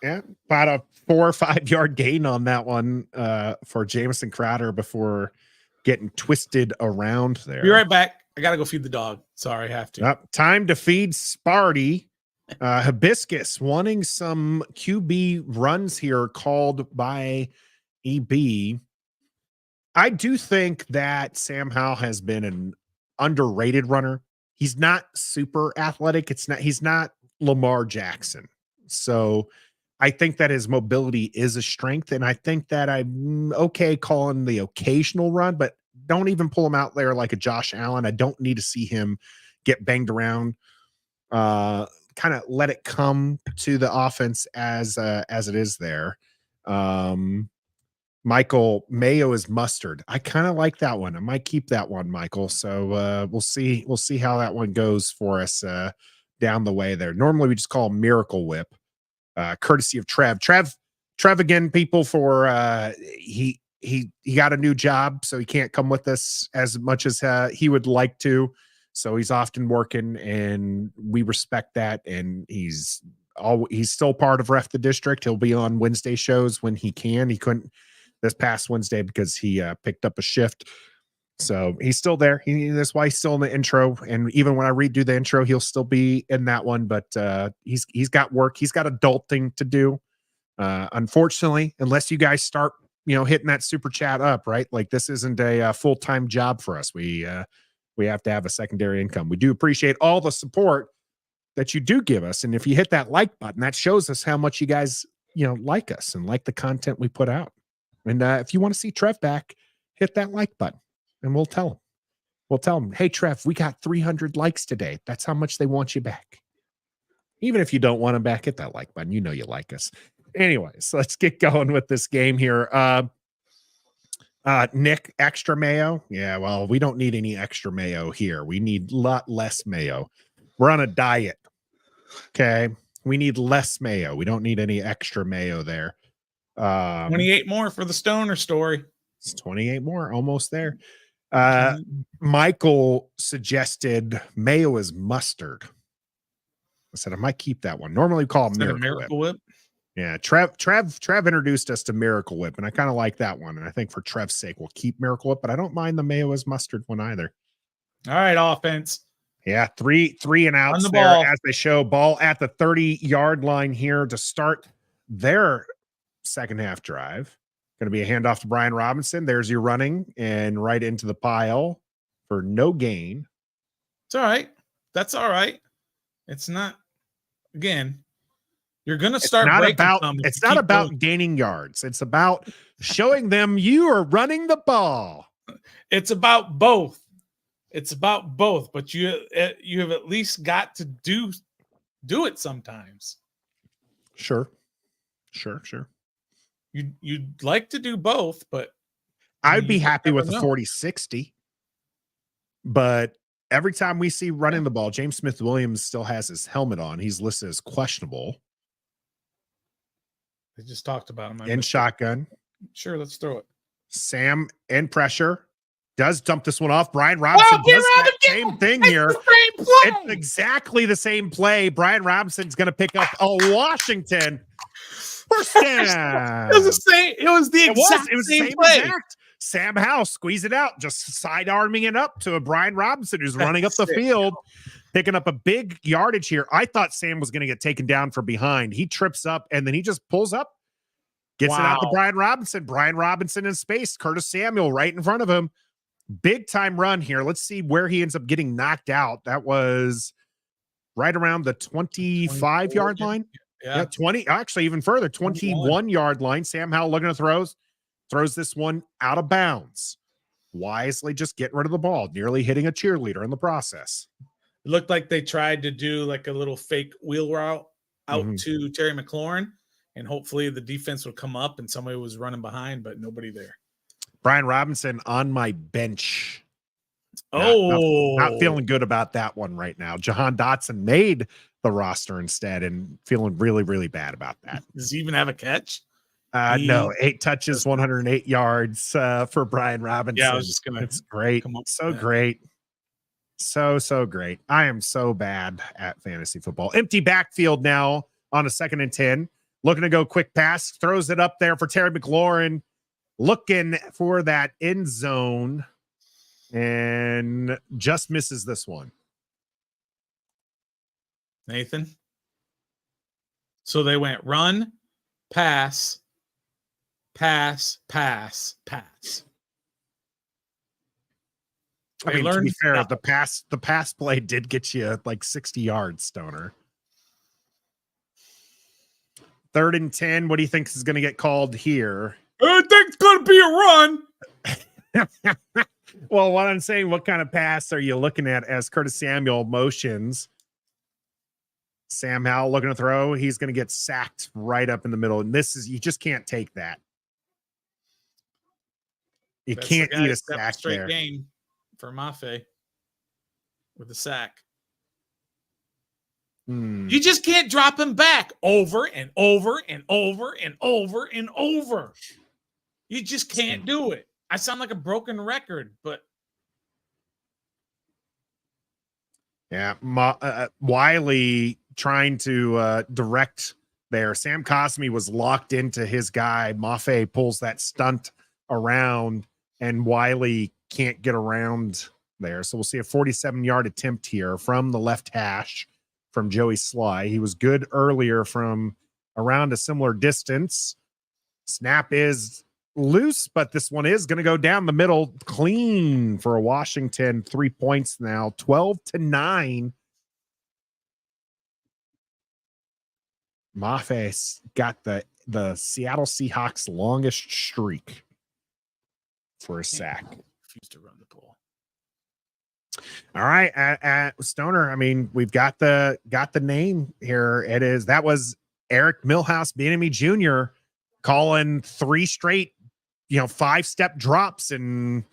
[SPEAKER 1] Yeah, about a 4 or 5 yard gain on that one for Jamison Crowder before getting twisted around there.
[SPEAKER 2] Be right back. I got to go feed the dog. Sorry, I have to.
[SPEAKER 1] Time to feed Sparty. Hibiscus wanting some QB runs here called by EB. I do think that Sam Howell has been an underrated runner. He's not super athletic. He's not Lamar Jackson. So I think that his mobility is a strength. And I think that I'm okay calling the occasional run, but don't even pull him out there like a Josh Allen. I don't need to see him get banged around. Kind of let it come to the offense as it is there. Michael, Mayo is mustard. I kind of like that one. I might keep that one, Michael. So we'll see how that one goes for us down the way there. Normally we just call him Miracle Whip, courtesy of Trev. Trev again, people, for he got a new job, so he can't come with us as much as he would like to. So he's often working, and we respect that. And he's still part of Ref the District. He'll be on Wednesday shows when he can. He couldn't this past Wednesday because he picked up a shift. So he's still there. That's why he's still in the intro. And even when I redo the intro, he'll still be in that one. But he's got work. He's got adulting to do. Unfortunately, unless you guys start hitting that super chat up, right? Like, this isn't a full-time job for us. We have to have a secondary income. We do appreciate all the support that you do give us. And if you hit that like button, that shows us how much you guys, like us and like the content we put out. And if you want to see Trev back, hit that like button and we'll tell him. We'll tell him, hey, Trev, we got 300 likes today. That's how much they want you back. Even if you don't want him back, hit that like button. You know you like us. Anyways, let's get going with this game here. Nick, extra mayo? Yeah, well, we don't need any extra mayo here. We need a lot less mayo. We're on a diet. Okay. We need less mayo. We don't need any extra mayo there.
[SPEAKER 2] 28 more for the Stoner story.
[SPEAKER 1] It's 28 more, almost there. Michael suggested mayo is mustard. I said I might keep that one. Normally we call it Miracle Whip. Yeah, Trev introduced us to Miracle Whip, and I kind of like that one. And I think for Trev's sake, we'll keep Miracle Whip, but I don't mind the mayo as mustard one either.
[SPEAKER 2] All right, offense.
[SPEAKER 1] Yeah, three and outs there as they show. Ball at the 30-yard line here to start their second half drive. Going to be a handoff to Brian Robinson. There's your running and right into the pile for no gain.
[SPEAKER 2] It's all right. That's all right. It's not, again, you're going to start.
[SPEAKER 1] It's not about gaining yards. It's about showing them you are running the ball.
[SPEAKER 2] It's about both. It's about both, but you have at least got to do it sometimes.
[SPEAKER 1] Sure.
[SPEAKER 2] You'd like to do both, but
[SPEAKER 1] I'd be happy with the 40-60. But Every time we see running the ball, James Smith-Williams still has his helmet on. He's listed as questionable.
[SPEAKER 2] They just talked about him.
[SPEAKER 1] In shotgun.
[SPEAKER 2] Sure, let's throw it.
[SPEAKER 1] Sam in pressure. Does dump this one off. Brian Robinson does that same thing here. It's exactly the same play. Brian Robinson's going to pick up a Washington first down.
[SPEAKER 2] It was the exact same play.
[SPEAKER 1] Exact. Sam Howell squeeze it out, just sidearming it up to a Brian Robinson who's running up the field, picking up a big yardage here. I thought Sam was going to get taken down from behind. He trips up, and then he just pulls up, gets it out to Brian Robinson. Brian Robinson in space. Curtis Samuel right in front of him. Big time run here. Let's see where he ends up getting knocked out. That was right around the 25-yard line. Yeah, 20, actually even further, 21-yard line. Sam Howell looking to throws this one out of bounds. Wisely just getting rid of the ball, nearly hitting a cheerleader in the process.
[SPEAKER 2] It looked like they tried to do like a little fake wheel route out to Terry McLaurin, and hopefully the defense would come up and somebody was running behind, but nobody there.
[SPEAKER 1] Brian Robinson on my bench. Not feeling good about that one right now. Jahan Dotson made the roster instead and feeling really, really bad about that.
[SPEAKER 2] Does he even have a catch?
[SPEAKER 1] No, 8 touches, 108 yards for Brian Robinson.
[SPEAKER 2] Yeah, I was just gonna.
[SPEAKER 1] It's great. So great. So great. I am so bad at fantasy football. Empty backfield now on a 2nd and 10. Looking to go quick pass. Throws it up there for Terry McLaurin. Looking for that end zone and just misses this one.
[SPEAKER 2] Nathan. So they went run, pass, pass, pass, pass.
[SPEAKER 1] I mean, to be fair, the pass play did get you like 60 yards, Stoner. 3rd and 10. What do you think is going to get called here?
[SPEAKER 2] I think it's going to be a run.
[SPEAKER 1] Well, what I'm saying, what kind of pass are you looking at as Curtis Samuel motions? Sam Howell looking to throw. He's going to get sacked right up in the middle. And you just can't take that. You can't eat a sack
[SPEAKER 2] straight
[SPEAKER 1] there.
[SPEAKER 2] Game for Mafe with the sack. You just can't drop him back over and over and over and over and over. You just can't do it. I sound like a broken record, but
[SPEAKER 1] yeah, Wiley trying to direct there. Sam Cosmi was locked into his guy. Mafe pulls that stunt around, and Wiley can't get around there. So we'll see a 47-yard attempt here from the left hash from Joey Sly. He was good earlier from around a similar distance. Snap is loose, but this one is going to go down the middle clean for a Washington. 3 points now, 12-9. Mafe got the Seattle Seahawks longest streak for a sack.
[SPEAKER 2] Refused to run the ball.
[SPEAKER 1] All right, at Stoner. I mean, we've got the name here. That was Eric Milhouse Bieniemy Jr. calling 3 straight, 5-step drops and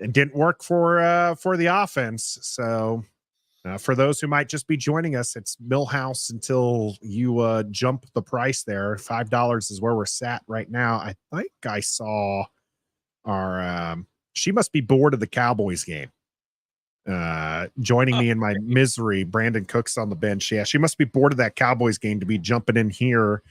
[SPEAKER 1] didn't work for the offense. So for those who might just be joining us, it's Milhouse until you jump the price there. $5 is where we're sat right now. I think I saw our she must be bored of the Cowboys game. Joining me in my misery, Brandon Cook's on the bench. Yeah, she must be bored of that Cowboys game to be jumping in here.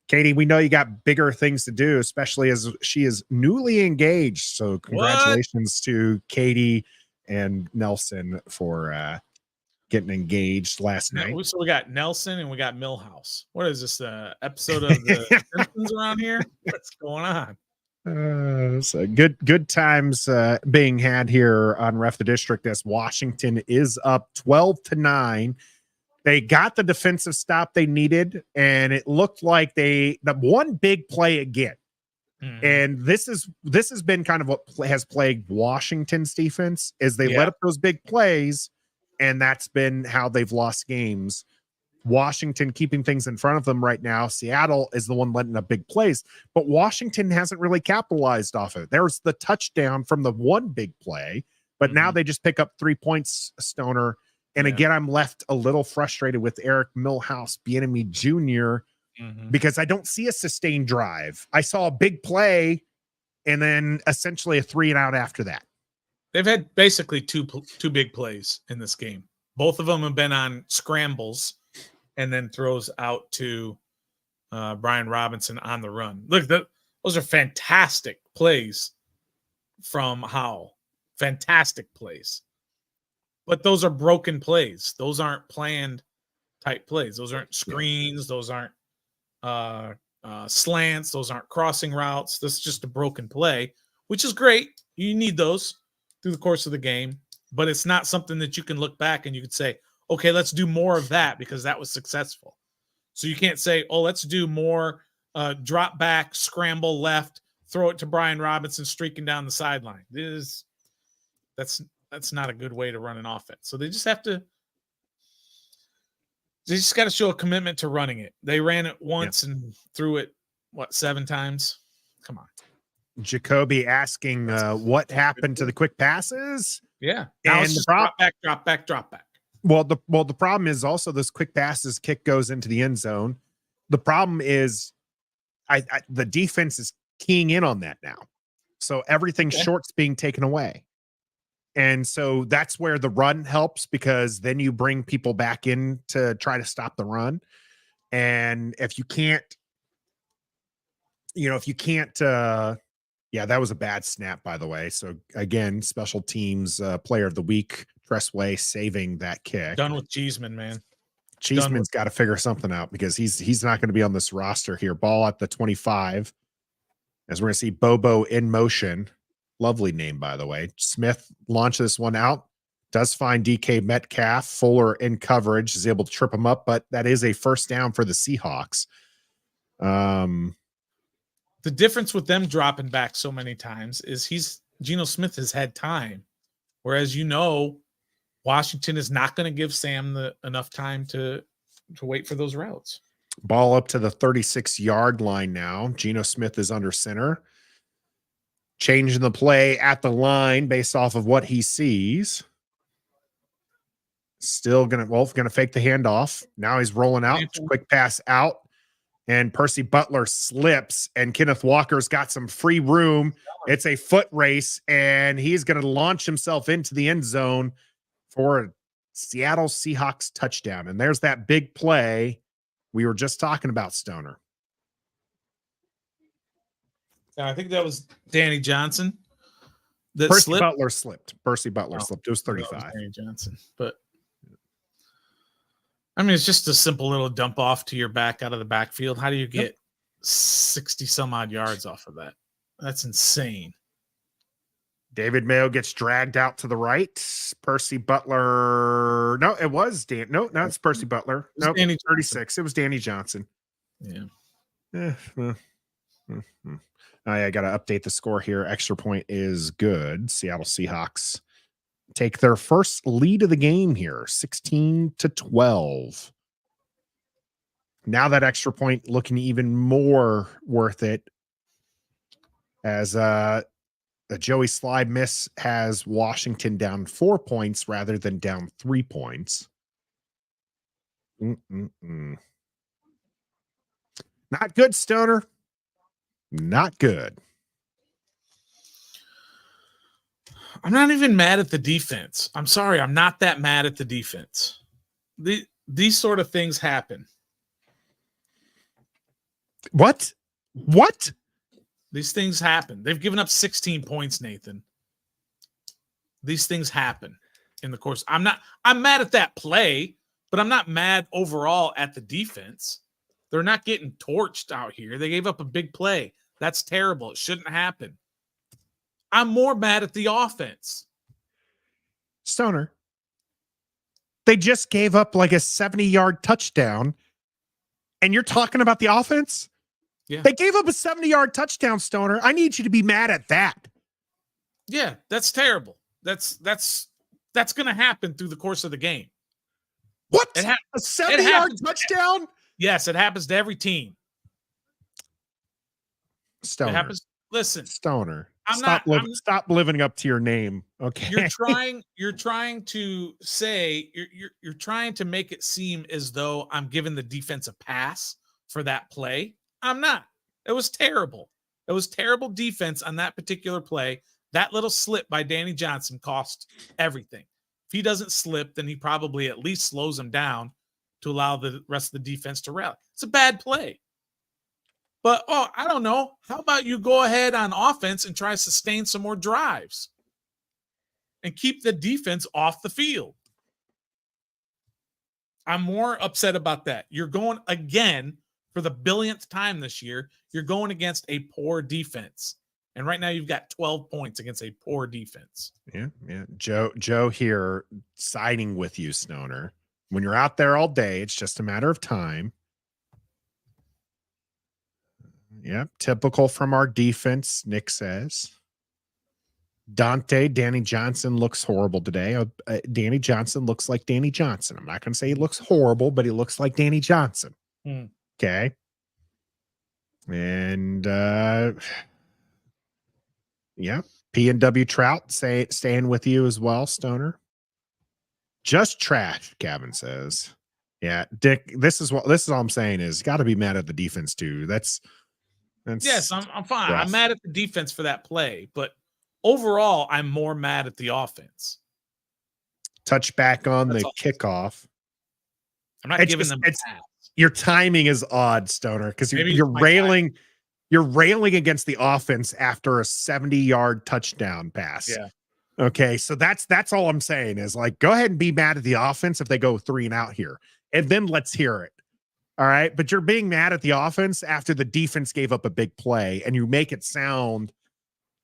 [SPEAKER 1] Katie, we know you got bigger things to do, especially as she is newly engaged. So congratulations to Katie and Nelson for getting engaged last night.
[SPEAKER 2] So we got Nelson and we got Milhouse. What is this episode of the Simpsons around here? What's going on?
[SPEAKER 1] So good times being had here on Ref the District as Washington is up 12-9. They got the defensive stop they needed, and it looked like the one big play again. And this has been kind of what has plagued Washington's defense is they let up those big plays, and that's been how they've lost games. Washington keeping things in front of them right now. Seattle is the one letting up big plays, but Washington hasn't really capitalized off of it. There's the touchdown from the one big play, But now they just pick up 3 points, Stoner. And again, I'm left a little frustrated with Eric Milhouse, Bieniemy Jr., because I don't see a sustained drive. I saw a big play and then essentially a 3-and-out after that.
[SPEAKER 2] They've had basically two big plays in this game. Both of them have been on scrambles and then throws out to Brian Robinson on the run. Look, those are fantastic plays from Howell. Fantastic plays. But those are broken plays. Those aren't planned type plays. Those aren't screens. Those aren't slants. Those aren't crossing routes. This is just a broken play, which is great. You need those through the course of the game, but it's not something that you can look back and you could say, okay, let's do more of that because that was successful. So you can't say, oh, let's do more drop back, scramble left, throw it to Brian Robinson streaking down the sideline. That's not a good way to run an offense. So they just got to show a commitment to running it. They ran it once and threw it, 7 times? Come on.
[SPEAKER 1] Jacoby asking what happened to the quick passes.
[SPEAKER 2] Yeah. Now
[SPEAKER 1] And
[SPEAKER 2] it's just
[SPEAKER 1] the
[SPEAKER 2] drop back.
[SPEAKER 1] Well, the problem is also this quick passes kick goes into the end zone. The problem is the defense is keying in on that now. So everything short's being taken away. And so that's where the run helps, because then you bring people back in to try to stop the run. And if you can't, that was a bad snap, by the way. So again, special teams player of the week, Tressway, saving that kick.
[SPEAKER 2] Done with Cheeseman, man.
[SPEAKER 1] Cheeseman's got to figure something out, because he's not going to be on this roster here. Ball at the 25, as we're going to see Bobo in motion. Lovely name, by the way. Smith launches this one out, does find DK Metcalf. Fuller in coverage is able to trip him up, but that is a first down for the Seahawks.
[SPEAKER 2] The difference with them dropping back so many times is Geno Smith has had time, whereas Washington is not going to give Sam enough time to wait for those routes.
[SPEAKER 1] Ball up to the 36-yard line now. Geno Smith is under center. Changing the play at the line based off of what he sees. Still gonna fake the handoff. Now he's rolling out. Quick pass out. And Percy Butler slips, and Kenneth Walker's got some free room. It's a foot race, and he's going to launch himself into the end zone for a Seattle Seahawks touchdown. And there's that big play we were just talking about, Stoner.
[SPEAKER 2] I think that was Danny Johnson.
[SPEAKER 1] Percy Butler slipped. It was 35.
[SPEAKER 2] Was Danny Johnson. But I mean, it's just a simple little dump off to your back out of the backfield. How do you get 60 some odd yards off of that? That's insane.
[SPEAKER 1] David Mayo gets dragged out to the right. Percy Butler. No, it was Dan. No, it's Percy Butler. No, 36. It was Danny Johnson.
[SPEAKER 2] Yeah.
[SPEAKER 1] I got to update the score here. Extra point is good. Seattle Seahawks take their first lead of the game here, 16-12. Now that extra point looking even more worth it, as a Joey Slide miss has Washington down 4 points rather than down 3 points. Not good, Stoner. Not good.
[SPEAKER 2] I'm not even mad at the defense. I'm sorry. I'm not that mad at the defense. These sort of things happen.
[SPEAKER 1] What?
[SPEAKER 2] These things happen. They've given up 16 points, Nathan. These things happen in the course. I'm mad at that play, but I'm not mad overall at the defense. They're not getting torched out here. They gave up a big play. That's terrible. It shouldn't happen. I'm more mad at the offense.
[SPEAKER 1] Stoner, they just gave up like a 70-yard touchdown, and you're talking about the offense?
[SPEAKER 2] Yeah.
[SPEAKER 1] They gave up a 70-yard touchdown, Stoner. I need you to be mad at that.
[SPEAKER 2] Yeah, that's terrible. That's going to happen through the course of the game.
[SPEAKER 1] What? A 70-yard touchdown?
[SPEAKER 2] Yes, it happens to every team.
[SPEAKER 1] Stoner.
[SPEAKER 2] It happens. Listen.
[SPEAKER 1] Stoner. Stop living up to your name. Okay.
[SPEAKER 2] You're trying to say you're trying to make it seem as though I'm giving the defense a pass for that play. I'm not. It was terrible. It was terrible defense on that particular play. That little slip by Danny Johnson cost everything. If he doesn't slip, then he probably at least slows him down to allow the rest of the defense to rally. It's a bad play. But, I don't know. How about you go ahead on offense and try to sustain some more drives and keep the defense off the field? I'm more upset about that. You're going again for the billionth time this year. You're going against a poor defense. And right now you've got 12 points against a poor defense.
[SPEAKER 1] Yeah. Joe here siding with you, Stoner. When you're out there all day, it's just a matter of time. Yep, typical from our defense, Nick says. Danny Johnson looks horrible today. Danny Johnson looks like Danny Johnson. I'm not going to say he looks horrible, but he looks like Danny Johnson. Okay. And, yeah, P&W Trout staying with you as well, Stoner. Just trash, Gavin says. Yeah, Dick, this is all I'm saying is got to be mad at the defense, too.
[SPEAKER 2] Yes, I'm fine.
[SPEAKER 1] rough.
[SPEAKER 2] I'm mad at the defense for that play, but overall, I'm more mad at the offense.
[SPEAKER 1] Touch back on the kickoff.
[SPEAKER 2] I'm not giving them a pass.
[SPEAKER 1] Your timing is odd, Stoner, because you're railing against the offense after a 70-yard touchdown pass.
[SPEAKER 2] Yeah.
[SPEAKER 1] Okay, so that's all I'm saying is like go ahead and be mad at the offense if they go 3 and out here, and then let's hear it. All right, but you're being mad at the offense after the defense gave up a big play, and you make it sound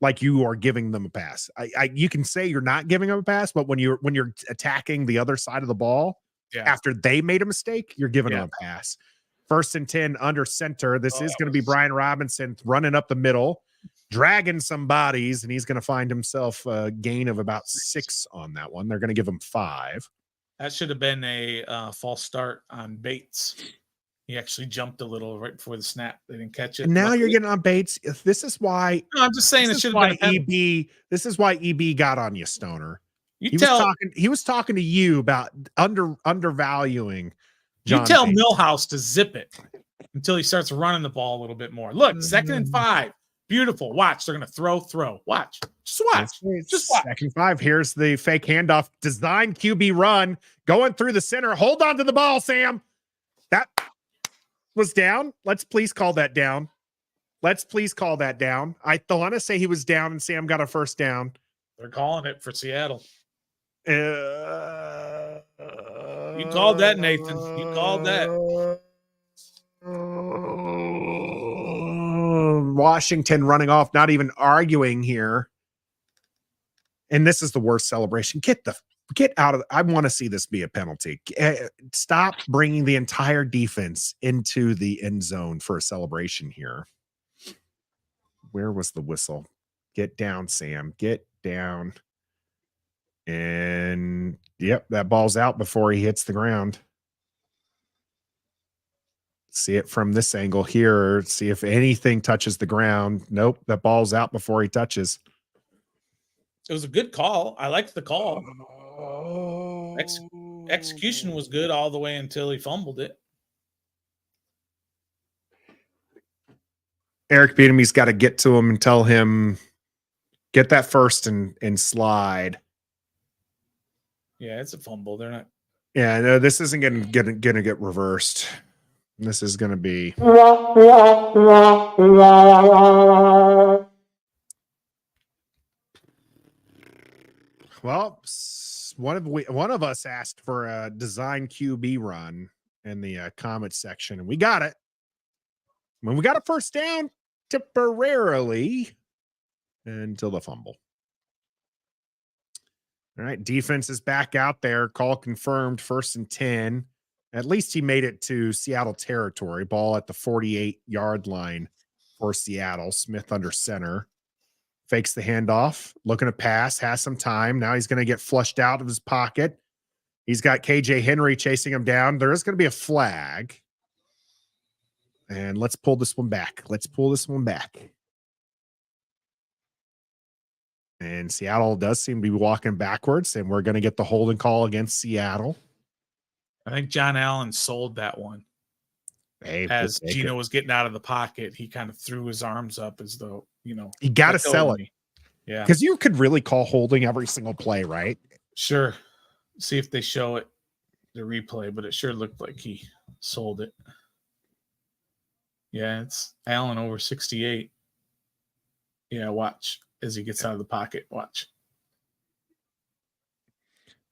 [SPEAKER 1] like you are giving them a pass. You can say you're not giving them a pass, but when you're attacking the other side of the ball after they made a mistake, you're giving them a pass. 1st and 10 under center. This is going to be Brian Robinson running up the middle, dragging some bodies, and he's going to find himself a gain of about 6 on that one. They're going to give him 5.
[SPEAKER 2] That should have been a false start on Bates. He actually jumped a little right before the snap. They didn't catch it.
[SPEAKER 1] And now you're getting on Bates. This is why.
[SPEAKER 2] No, I'm just saying it should have been
[SPEAKER 1] EB. This is why EB got on you, Stoner. He was talking to you about undervaluing.
[SPEAKER 2] You tell Millhouse to zip it until he starts running the ball a little bit more. Look, 2nd and 5. Beautiful. Watch. They're going to throw. Watch. Just watch. Just watch.
[SPEAKER 1] 2nd and 5. Here's the fake handoff. Design QB run. Going through the center. Hold on to the ball, Sam. That was down. Let's please call that down. I want to say he was down and Sam got a 1st down.
[SPEAKER 2] They're calling it for Seattle. You called that, Nathan. You called that.
[SPEAKER 1] Washington running off, not even arguing here. And this is the worst celebration. Get out of. I want to see this be a penalty. Stop bringing the entire defense into the end zone for a celebration here. Where was the whistle? Get down, Sam. Get down. And yep, that ball's out before he hits the ground. See it from this angle here. See if anything touches the ground. Nope, that ball's out before he touches.
[SPEAKER 2] It was a good call. I liked the call. Execution was good all the way until he fumbled it.
[SPEAKER 1] Eric Bieniemy's got to get to him and tell him, get that first and slide.
[SPEAKER 2] Yeah, it's a fumble. They're not.
[SPEAKER 1] Yeah, no, this isn't gonna get reversed. This is gonna be. Well, one of us asked for a design QB run in the comment section, and we got it. When we got a 1st down temporarily until the fumble. All right, defense is back out there. Call confirmed, 1st and 10. At least he made it to Seattle territory. Ball at the 48-yard line for Seattle. Smith under center. Fakes the handoff. Looking to pass. Has some time. Now he's going to get flushed out of his pocket. He's got KJ Henry chasing him down. There is going to be a flag. And let's pull this one back. And Seattle does seem to be walking backwards, and we're going to get the holding call against Seattle.
[SPEAKER 2] I think John Allen sold that one.
[SPEAKER 1] Hey,
[SPEAKER 2] As Gino was getting out of the pocket, he kind of threw his arms up as though, you
[SPEAKER 1] got to sell it.
[SPEAKER 2] Yeah.
[SPEAKER 1] Because you could really call holding every single play, right?
[SPEAKER 2] Sure. See if they show it, the replay, but it sure looked like he sold it. Yeah, it's Allen over 68. Yeah, watch as he gets out of the pocket. Watch.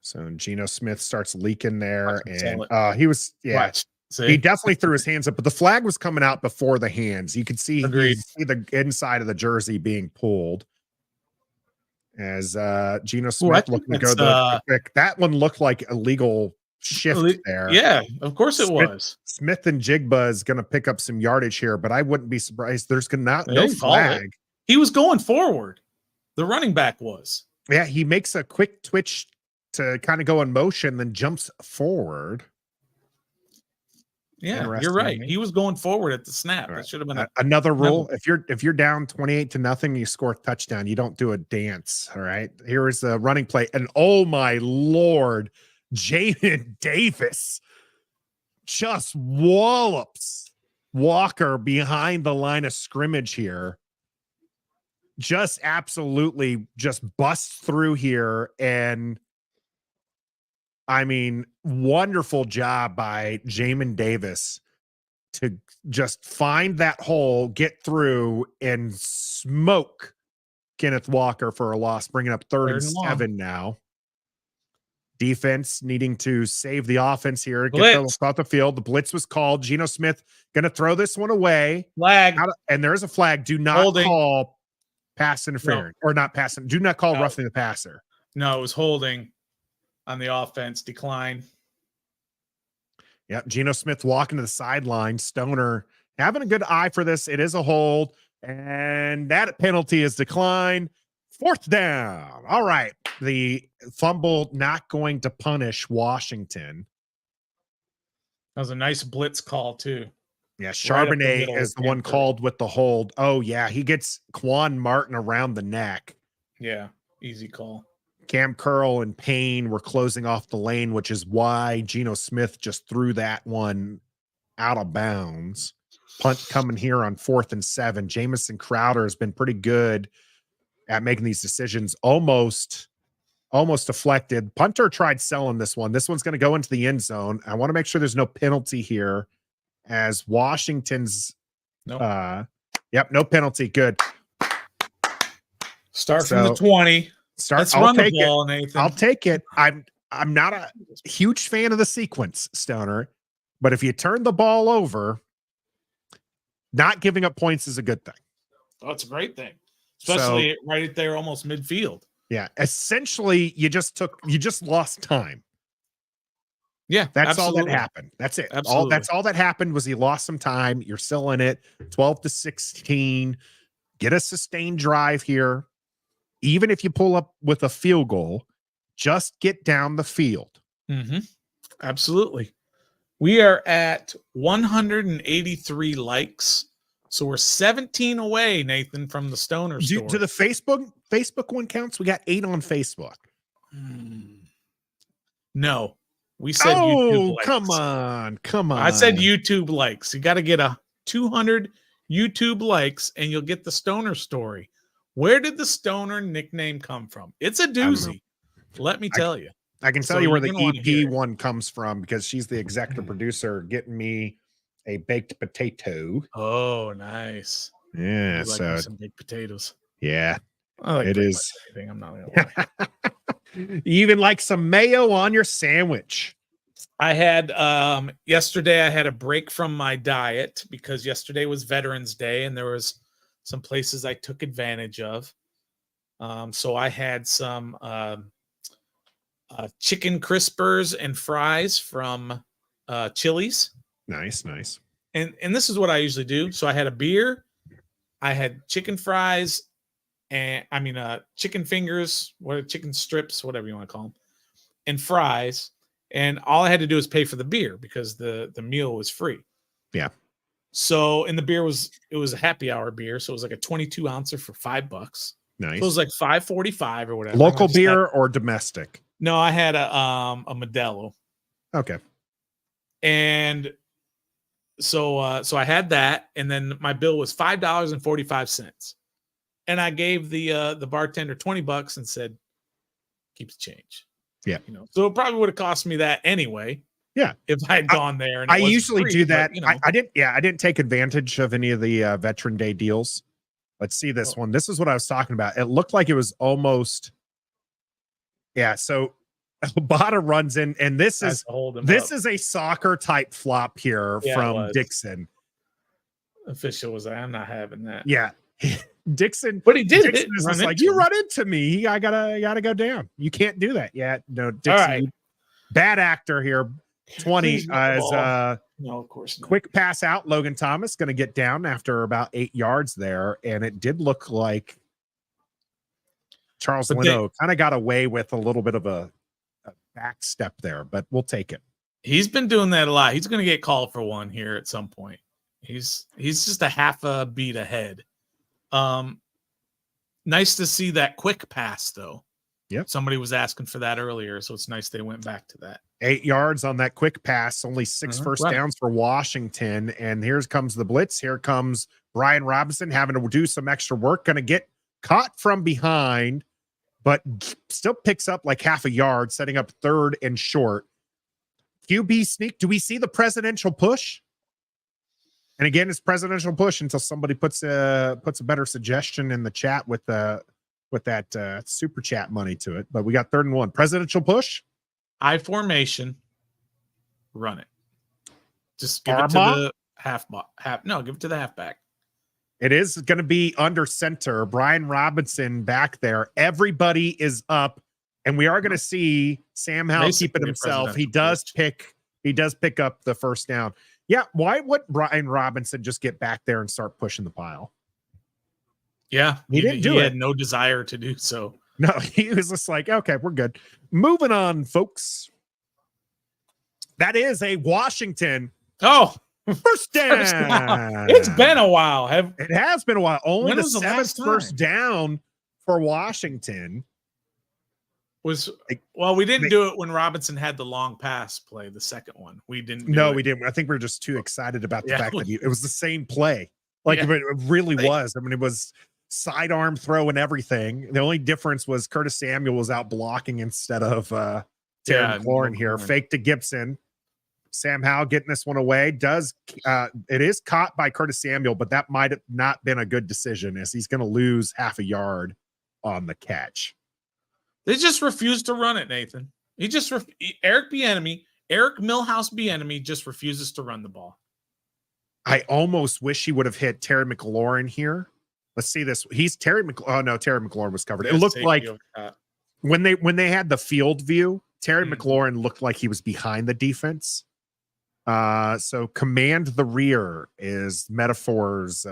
[SPEAKER 1] So Geno Smith starts leaking there, and
[SPEAKER 2] Watch.
[SPEAKER 1] He definitely threw his hands up, but the flag was coming out before the hands. You could see the inside of the jersey being pulled as Geno Smith looking to go the quick. That one looked like a legal shift there.
[SPEAKER 2] Yeah, of course it was.
[SPEAKER 1] Smith and Jigba is going to pick up some yardage here, but I wouldn't be surprised. There's no flag.
[SPEAKER 2] He was going forward. The running back was.
[SPEAKER 1] Yeah, he makes a quick twitch to kind of go in motion, then jumps forward.
[SPEAKER 2] Yeah, you're right. He was going forward at the snap. That should have been
[SPEAKER 1] another rule. If you're down 28-0, you score a touchdown. You don't do a dance. All right. Here is the running play. And oh my Lord, Jamin Davis just wallops Walker behind the line of scrimmage here. Just absolutely just busts through here. And I mean, wonderful job by Jamin Davis to just find that hole, get through, and smoke Kenneth Walker for a loss, bringing up 3rd and 7 now. Defense needing to save the offense here. Get them off the field. The blitz was called. Geno Smith going to throw this one away.
[SPEAKER 2] Flag.
[SPEAKER 1] And there is a flag. Do not call pass interference or not passing. Do not call roughing the passer.
[SPEAKER 2] No, it was holding on the offense, decline.
[SPEAKER 1] Yep, Geno Smith walking to the sideline. Stoner having a good eye for this. It is a hold, and that penalty is declined. 4th down. All right. The fumble not going to punish Washington.
[SPEAKER 2] That was a nice blitz call, too.
[SPEAKER 1] Yeah, Charbonnet is the one called with the hold. Oh, yeah, he gets Quan Martin around the neck.
[SPEAKER 2] Yeah, easy call.
[SPEAKER 1] Cam Curl and Payne were closing off the lane, which is why Geno Smith just threw that one out of bounds. Punt coming here on 4th and 7. Jamison Crowder has been pretty good at making these decisions. Almost deflected. Punter tried selling this one. This one's going to go into the end zone. I want to make sure there's no penalty here as Washington's no penalty. Good.
[SPEAKER 2] Start from the 20.
[SPEAKER 1] I'll take it. Nathan. I'll take it. I'm not a huge fan of the sequence, Stoner, but if you turn the ball over, not giving up points is a good thing.
[SPEAKER 2] Oh, it's a great thing, especially right there, almost midfield.
[SPEAKER 1] Yeah, essentially, you just lost time.
[SPEAKER 2] Yeah,
[SPEAKER 1] that's all that happened. That's it. That's all that happened was you lost some time. You're still in it. 12-16. Get a sustained drive here. Even if you pull up with a field goal, just get down the field.
[SPEAKER 2] Mm-hmm. Absolutely. We are at 183 likes. So we're 17 away, Nathan, from the Stoner story.
[SPEAKER 1] Do the Facebook one counts? We got 8 on Facebook.
[SPEAKER 2] No. We said YouTube likes.
[SPEAKER 1] Come on.
[SPEAKER 2] I said YouTube likes. You got to get 200 YouTube likes and you'll get the Stoner story. Where did the Stoner nickname come from? It's a doozy. Let me tell you.
[SPEAKER 1] I can tell you where the EP one comes from because she's the executive producer getting me a baked potato.
[SPEAKER 2] Oh, nice.
[SPEAKER 1] Yeah.
[SPEAKER 2] Like some baked potatoes.
[SPEAKER 1] Yeah.
[SPEAKER 2] I like
[SPEAKER 1] it is.
[SPEAKER 2] I'm not going to lie.
[SPEAKER 1] You even like some mayo on your sandwich.
[SPEAKER 2] I had yesterday I had a break from my diet because yesterday was Veterans Day and there was some places I took advantage of. So I had some chicken crispers and fries from Chili's.
[SPEAKER 1] Nice.
[SPEAKER 2] And this is what I usually do. So I had a beer, I had chicken fries, and chicken fingers, chicken strips, whatever you want to call them, and fries. And all I had to do was pay for the beer because the meal was free.
[SPEAKER 1] Yeah.
[SPEAKER 2] So, and the beer was a happy hour beer. So it was like a 22 ouncer for $5.
[SPEAKER 1] Nice.
[SPEAKER 2] So it was like $5.45 or whatever.
[SPEAKER 1] Local beer or domestic?
[SPEAKER 2] No, I had a Modelo.
[SPEAKER 1] Okay.
[SPEAKER 2] And so I had that, and then my bill was $5.45. And I gave the bartender $20 and said, keep the change.
[SPEAKER 1] Yeah.
[SPEAKER 2] So it probably would have cost me that anyway.
[SPEAKER 1] Yeah.
[SPEAKER 2] If I had gone there. And
[SPEAKER 1] I usually
[SPEAKER 2] free,
[SPEAKER 1] do that.
[SPEAKER 2] But,
[SPEAKER 1] I didn't take advantage of any of the Veteran Day deals. Let's see this one. This is what I was talking about. It looked like it was almost. Yeah. So Bada runs in, and this is a soccer type flop here from Dixon.
[SPEAKER 2] Official was like, I'm not having that.
[SPEAKER 1] Yeah. Dixon,
[SPEAKER 2] but he did.
[SPEAKER 1] Dixon is just like, you run into me. I gotta go down. You can't do that. Yeah. No, Dixon,
[SPEAKER 2] right.
[SPEAKER 1] Bad actor here. 20 as
[SPEAKER 2] no, of course not.
[SPEAKER 1] Quick pass out. Logan Thomas going to get down after about 8 yards there, and it did look like Charles Leno kind of got away with a little bit of a back step there, but we'll take it.
[SPEAKER 2] He's been doing that a lot. He's going to get called for one here at some point. He's just a half a beat ahead. Nice to see that quick pass though.
[SPEAKER 1] Yep.
[SPEAKER 2] Somebody was asking for that earlier, so it's nice they went back to that.
[SPEAKER 1] 8 yards on that quick pass, only 6 first downs for Washington. And here comes the blitz. Here comes Brian Robinson having to do some extra work, going to get caught from behind, but still picks up like half a yard, setting up 3rd and short. QB sneak. Do we see the presidential push? And again, it's presidential push until somebody puts a better suggestion in the chat with that super chat money to it. But we got 3rd and 1. Presidential push.
[SPEAKER 2] I formation. Run it. Just give it to the half. No, give it to the halfback.
[SPEAKER 1] It is going to be under center. Brian Robinson back there. Everybody is up, and we are going to see Sam Howell keeping himself. He does pick up the first down. Yeah, why would Brian Robinson just get back there and start pushing the pile?
[SPEAKER 2] Yeah,
[SPEAKER 1] he didn't do it.
[SPEAKER 2] He had no desire to do so.
[SPEAKER 1] No, he was just like, okay, we're good. Moving on, folks. That is a Washington. First down.
[SPEAKER 2] It's been a while.
[SPEAKER 1] It has been a while. Only the 7th first down for Washington.
[SPEAKER 2] We didn't do it when Robinson had the long pass play, the second one. We didn't.
[SPEAKER 1] We didn't. I think we were just too excited about the fact that it was the same play. It really was. I mean, it was sidearm throw and everything. The only difference was Curtis Samuel was out blocking instead of Terry McLaurin here. Fake to Gibson. Sam Howell getting this one away. It is caught by Curtis Samuel, but that might have not been a good decision as he's going to lose half a yard on the catch.
[SPEAKER 2] They just refused to run it, Nathan. Eric Milhouse Bieniemy just refuses to run the ball.
[SPEAKER 1] I almost wish he would have hit Terry McLaurin here. Let's see this. Terry McLaurin was covered. It looked like when they had the field view, Terry McLaurin looked like he was behind the defense. So command the rear is Metaphor's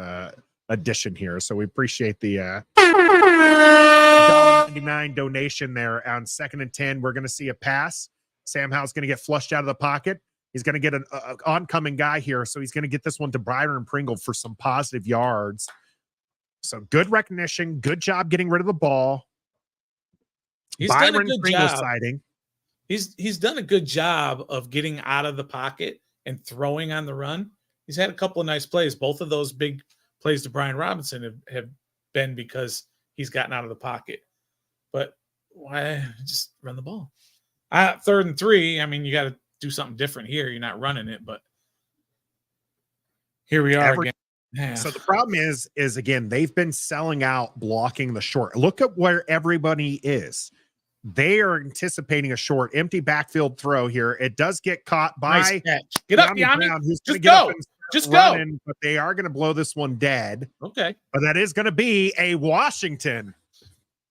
[SPEAKER 1] addition here. So we appreciate the $1.99 donation there on 2nd and 10. We're going to see a pass. Sam Howell's going to get flushed out of the pocket. He's going to get an oncoming guy here. So he's going to get this one to Byron Pringle for some positive yards. So good recognition. Good job getting rid of the ball.
[SPEAKER 2] He's
[SPEAKER 1] Byron
[SPEAKER 2] done a good
[SPEAKER 1] Pringle
[SPEAKER 2] job.
[SPEAKER 1] sighting.
[SPEAKER 2] He's done a good job of getting out of the pocket and throwing on the run. He's had a couple of nice plays. Both of those big plays to Brian Robinson have been because he's gotten out of the pocket. But why just run the ball? 3rd and 3. I mean, you got to do something different here. You're not running it, but here we are again. Yeah.
[SPEAKER 1] So the problem is again, they've been selling out blocking the short. Look at where everybody is. They are anticipating a short, empty backfield throw here. It does get caught by
[SPEAKER 2] nice catch. Get up, Yami.
[SPEAKER 1] Who's
[SPEAKER 2] Just
[SPEAKER 1] get
[SPEAKER 2] go.
[SPEAKER 1] Up and
[SPEAKER 2] Just
[SPEAKER 1] running,
[SPEAKER 2] go.
[SPEAKER 1] But they are going to blow this one dead.
[SPEAKER 2] Okay.
[SPEAKER 1] But that is going to be a Washington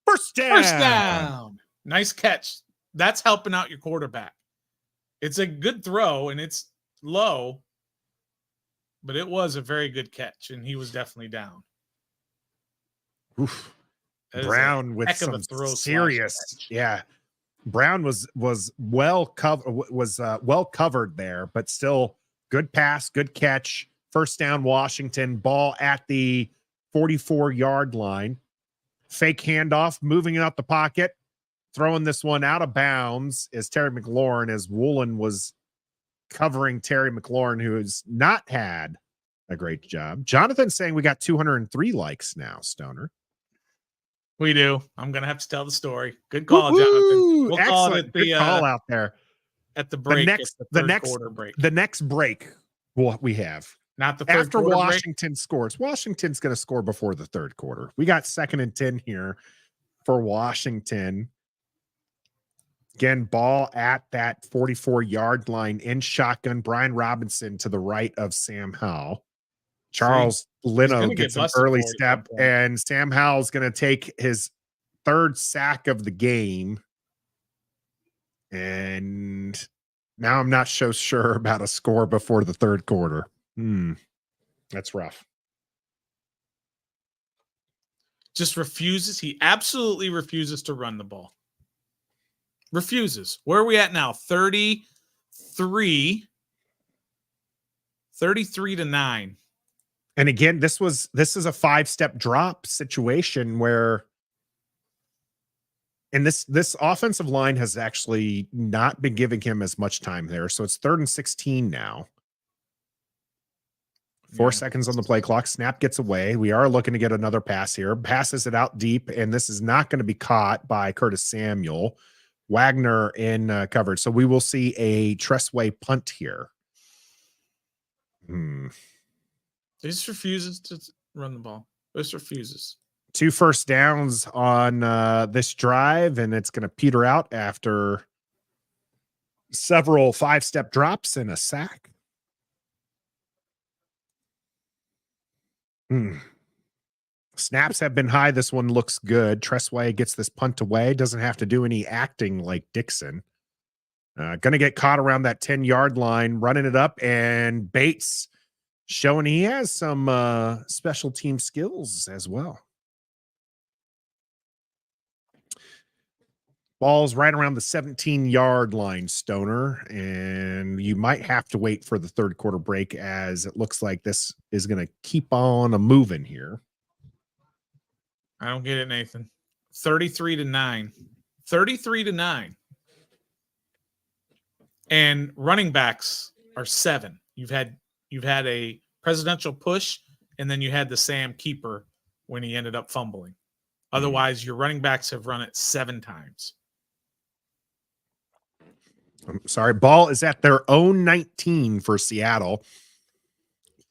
[SPEAKER 1] first down.
[SPEAKER 2] First down. Nice catch. That's helping out your quarterback. It's a good throw, and it's low, but it was a very good catch, and he was definitely down.
[SPEAKER 1] Oof. Brown with some serious, Brown was well covered there, but still good pass, good catch. First down, Washington. Ball at the 44-yard line. Fake handoff, moving out the pocket, throwing this one out of bounds is Terry McLaurin, as Woolen was covering Terry McLaurin, who has not had a great job. Jonathan saying we got 203 likes now, Stoner.
[SPEAKER 2] We do. I'm going to have to tell the story. Good call, Jonathan. We'll call it at the
[SPEAKER 1] Good call out there.
[SPEAKER 2] At the break.
[SPEAKER 1] The next break we have.
[SPEAKER 2] Not the third
[SPEAKER 1] after
[SPEAKER 2] quarter
[SPEAKER 1] Washington
[SPEAKER 2] break.
[SPEAKER 1] scores. Washington's going to score before the third quarter. We got 2nd and 10 here for Washington. Again, ball at that 44-yard line in shotgun. Brian Robinson to the right of Sam Howell. Charles Leno gets an early step, and Sam Howell's going to take his 3rd sack of the game. And now I'm not so sure about a score before the 3rd quarter. That's rough.
[SPEAKER 2] Just refuses. He absolutely refuses to run the ball. Refuses. Where are we at now? 33 to 9.
[SPEAKER 1] And again, this is a 5-step drop situation where, and this offensive line has actually not been giving him as much time there. So it's 3rd and 16 now. 4 seconds on the play clock. Snap gets away. We are looking to get another pass here. Passes it out deep, and this is not going to be caught by Curtis Samuel. Wagner in coverage. So we will see a Tressway punt here.
[SPEAKER 2] He just refuses to run the ball. Just refuses.
[SPEAKER 1] 2 first downs on this drive, and it's going to peter out after several 5-step drops and a sack. Snaps have been high. This one looks good. Tressway gets this punt away. Doesn't have to do any acting like Dixon. Going to get caught around that 10-yard line, running it up, and Bates showing he has some special team skills as well. Ball's right around the 17-yard line, Stoner, and you might have to wait for the 3rd quarter break, as it looks like this is going to keep on moving here.
[SPEAKER 2] I don't get it, Nathan. 33 to 9. 33 to 9. And running backs are 7. You've had a presidential push, and then you had the Sam keeper when he ended up fumbling. Otherwise, your running backs have run it 7 times.
[SPEAKER 1] I'm sorry. Ball is at their own 19 for Seattle.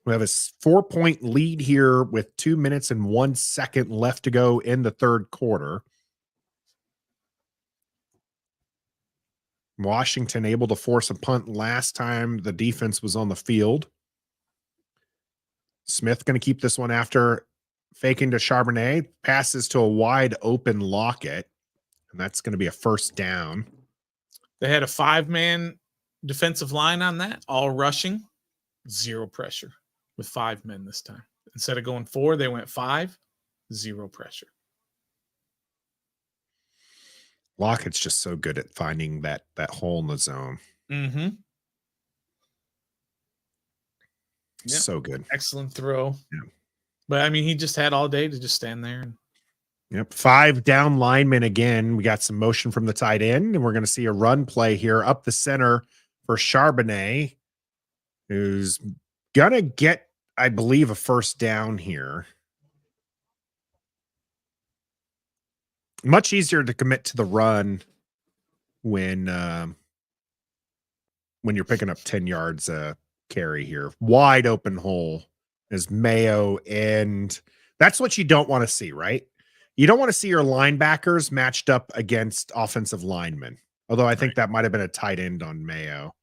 [SPEAKER 1] We have a 4-point lead here with 2 minutes and 1 second left to go in the 3rd quarter. Washington able to force a punt last time the defense was on the field. Smith going to keep this one after faking to Charbonnet. Passes to a wide open Lockett, and that's going to be a 1st down.
[SPEAKER 2] They had a 5-man defensive line on that, all rushing, 0 pressure with 5 men this time. Instead of going 4, they went 5, 0 pressure.
[SPEAKER 1] Lockett's just so good at finding that hole in the zone.
[SPEAKER 2] Yep.
[SPEAKER 1] So good.
[SPEAKER 2] Excellent throw.
[SPEAKER 1] Yeah.
[SPEAKER 2] But, I mean, he just had all day to just stand there.
[SPEAKER 1] Yep. 5 down linemen again. We got some motion from the tight end, and we're going to see a run play here up the center for Charbonnet, who's going to get, I believe, a 1st down here. Much easier to commit to the run when you're picking up 10 yards carry here. Wide open hole is Mayo, and that's what you don't want to see, right? You don't want to see your linebackers matched up against offensive linemen, although I think that might have been a tight end on Mayo.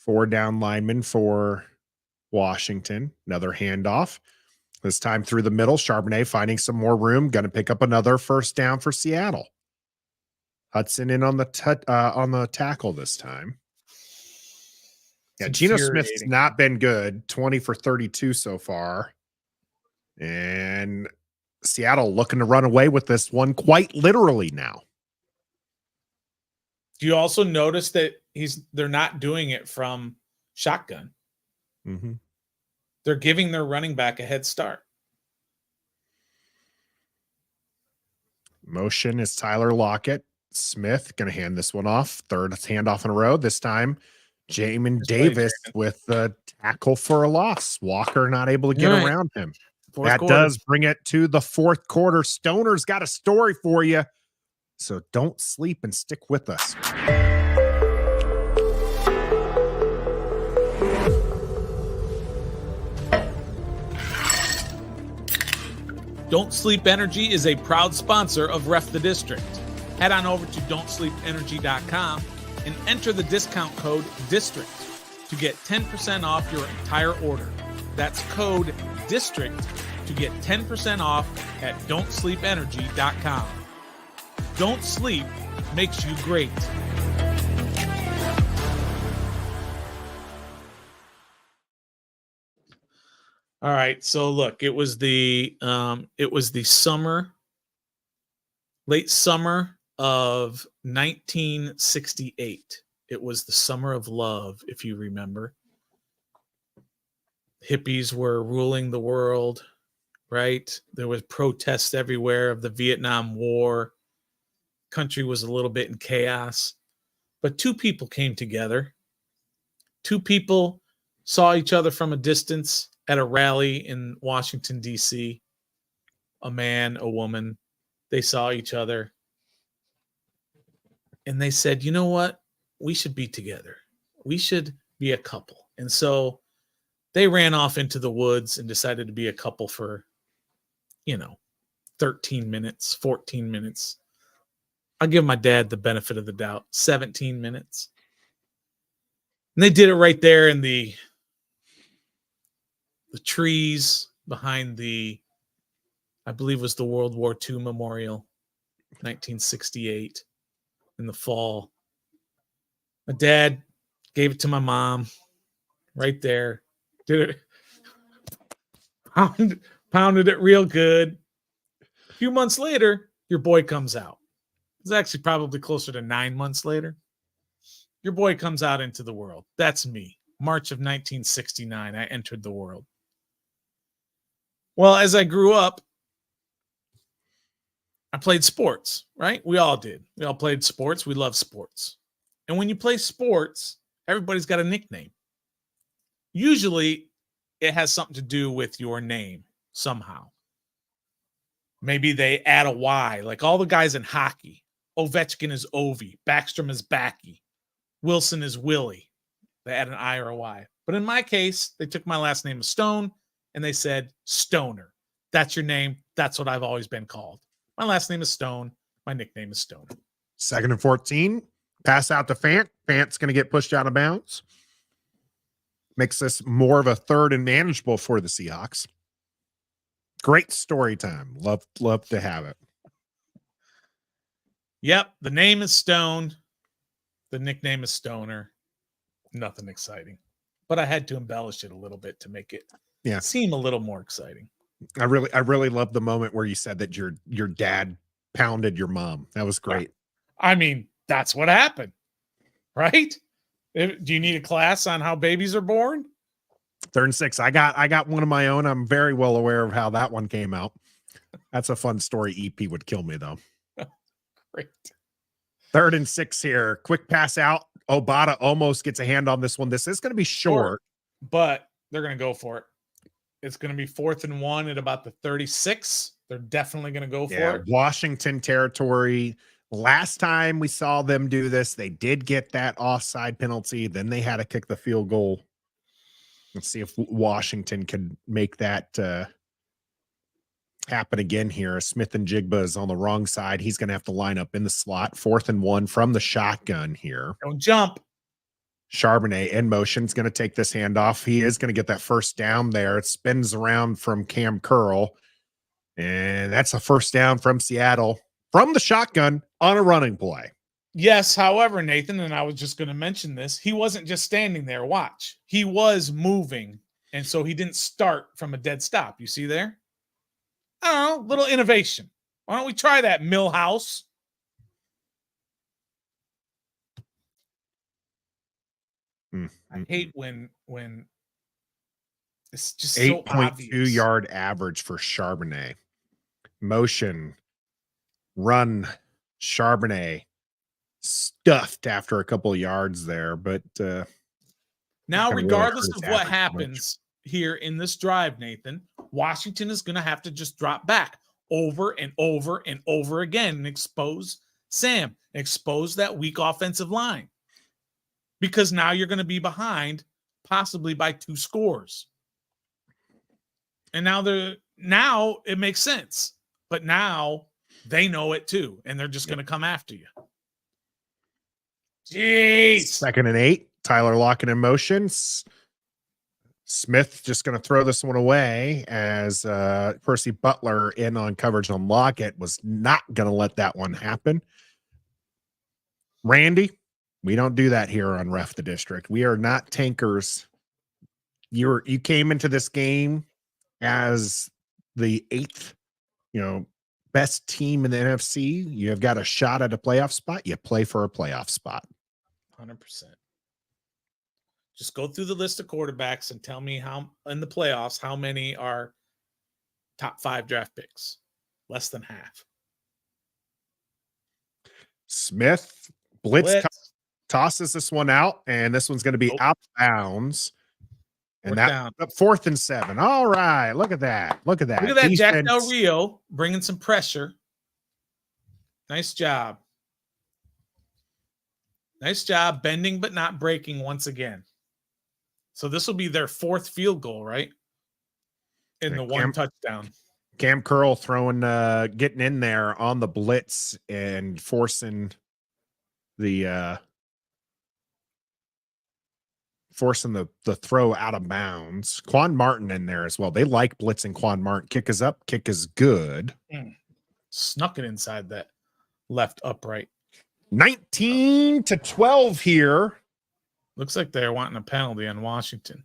[SPEAKER 1] 4 down linemen for Washington. Another handoff. This time through the middle. Charbonnet finding some more room. Going to pick up another 1st down for Seattle. Hudson in on the tackle this time. Yeah, Geno Smith's not been good. 20 for 32 so far. And Seattle looking to run away with this one quite literally now.
[SPEAKER 2] Do you also notice that they're not doing it from shotgun?
[SPEAKER 1] Mm-hmm.
[SPEAKER 2] They're giving their running back a head start.
[SPEAKER 1] Motion is Tyler Lockett. Smith going to hand this one off. Third handoff in a row. This time, Jamin Davis with the tackle for a loss. Walker not able to get around him. That does bring it to the fourth quarter. Stoner's got a story for you. So don't sleep and stick with us.
[SPEAKER 2] Don't Sleep Energy is a proud sponsor of Ref the District. Head on over to don'tsleepenergy.com and enter the discount code DISTRICT to get 10% off your entire order. That's code DISTRICT to get 10% off at don'tsleepenergy.com. Don't Sleep makes you great. All right, so look, it was the late summer of 1968. It was the summer of love, if you remember. Hippies were ruling the world, right? There was protests everywhere of the Vietnam War. Country was a little bit in chaos. But two people came together. Two people saw each other from a distance at a rally in Washington, D.C. A man, a woman, they saw each other. And they said, you know what? We should be together. We should be a couple. And so they ran off into the woods and decided to be a couple for, 13 minutes, 14 minutes. I'll give my dad the benefit of the doubt, 17 minutes. And they did it right there in the trees behind I believe was the World War II Memorial, 1968, in the fall. My dad gave it to my mom right there. Did it, pounded it real good. A few months later, your boy comes out. It's actually probably closer to 9 months later. Your boy comes out into the world. That's me. March of 1969, I entered the world. Well, as I grew up, I played sports, right? We all did. We all played sports. We love sports. And when you play sports, everybody's got a nickname. Usually, it has something to do with your name somehow. Maybe they add a Y, like all the guys in hockey. Ovechkin is Ovi. Backstrom is Backy. Wilson is Willie. They add an I or a Y. But in my case, they took my last name of Stone, and they said, Stoner. That's your name. That's what I've always been called. My last name is Stone. My nickname is Stoner.
[SPEAKER 1] 2nd and 14. Pass out to Fant. Fant's going to get pushed out of bounds. Makes this more of a 3rd and manageable for the Seahawks. Great story time. Love to have it.
[SPEAKER 2] Yep. The name is Stone. The nickname is Stoner. Nothing exciting. But I had to embellish it a little bit to make it seem a little more exciting.
[SPEAKER 1] I really love the moment where you said that your dad pounded your mom. That was great.
[SPEAKER 2] I mean, that's what happened, right? Do you need a class on how babies are born?
[SPEAKER 1] 3rd and 6. I got one of my own. I'm very well aware of how that one came out. That's a fun story. EP would kill me though.
[SPEAKER 2] Great.
[SPEAKER 1] 3rd and 6 here. Quick pass out. Obata almost gets a hand on this one. This is going to be short,
[SPEAKER 2] but they're going to go for it. It's going to be 4th and 1 at about the 36. They're definitely going to go for it.
[SPEAKER 1] Washington territory. Last time we saw them do this, they did get that offside penalty. Then they had to kick the field goal. Let's see if Washington could make that happen again here. Smith and Jigba is on the wrong side. He's going to have to line up in the slot. 4th and 1 from the shotgun here.
[SPEAKER 2] Don't jump.
[SPEAKER 1] Charbonnet in motion is going to take this handoff. He is going to get that first down there. It spins around from Cam Curl. And that's a first down from Seattle from the shotgun on a running play.
[SPEAKER 2] Yes, however, Nathan, and I was just going to mention this, he wasn't just standing there. Watch. He was moving, and so he didn't start from a dead stop. You see there? I don't know, little innovation. Why don't we try that, Millhouse? I hate when it's just
[SPEAKER 1] 8.2
[SPEAKER 2] so obvious.
[SPEAKER 1] yard average for Charbonnet. Motion run. Charbonnet stuffed after a couple of yards there, but
[SPEAKER 2] now,
[SPEAKER 1] really
[SPEAKER 2] regardless
[SPEAKER 1] hurt his
[SPEAKER 2] of what
[SPEAKER 1] average
[SPEAKER 2] happens here in this drive, Nathan, Washington is going to have to just drop back over and over and over again and expose Sam, expose that weak offensive line, because now you're going to be behind possibly by 2 scores. And now it makes sense, but now they know it too, and they're just going to come after you. Jeez.
[SPEAKER 1] 2nd and 8. Tyler Lockett in motion. Smith just going to throw this one away as Percy Butler in on coverage on Lockett was not going to let that one happen. Randy, we don't do that here on Ref the District. We are not tankers. You came into this game as the 8th, best team in the NFC. You have got a shot at a playoff spot. You play for a playoff spot.
[SPEAKER 2] 100%. Just go through the list of quarterbacks and tell me how in the playoffs, how many are top 5 draft picks? Less than half.
[SPEAKER 1] Smith blitz. Tosses this one out, and this one's going to be out of bounds. And that 4th and 7. All right, look at that. Look at that.
[SPEAKER 2] Look at that, Jack Del Rio bringing some pressure. Nice job. Nice job bending but not breaking once again. So this will be their 4th field goal, right? In the one touchdown.
[SPEAKER 1] Cam Curl getting in there on the blitz and forcing the throw out of bounds. Quan Martin in there as well. They like blitzing Quan Martin. Kick is up. Kick is good.
[SPEAKER 2] Snuck it inside that left upright.
[SPEAKER 1] 19-12 here.
[SPEAKER 2] Looks like they're wanting a penalty on Washington.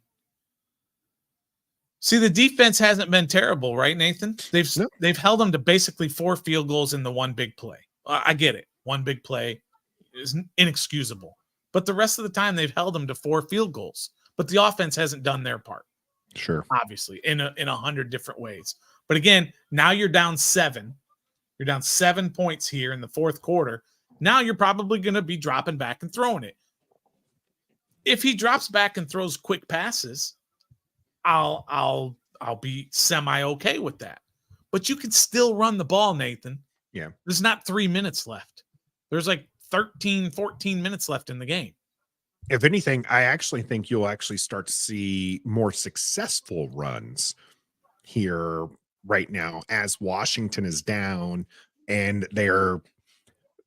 [SPEAKER 2] See, the defense hasn't been terrible, right, Nathan? They've held them to basically 4 field goals in the one big play. I get it. One big play is inexcusable. But the rest of the time, they've held them to 4 field goals. But the offense hasn't done their part.
[SPEAKER 1] Sure.
[SPEAKER 2] Obviously, in 100 different ways. But again, now you're down 7. You're down 7 points here in the 4th quarter. Now you're probably going to be dropping back and throwing it. If he drops back and throws quick passes, I'll be semi-okay with that. But you can still run the ball, Nathan.
[SPEAKER 1] Yeah.
[SPEAKER 2] There's not 3 minutes left. There's like 13, 14 minutes left in the game.
[SPEAKER 1] If anything, I actually think you'll actually start to see more successful runs here right now as Washington is down and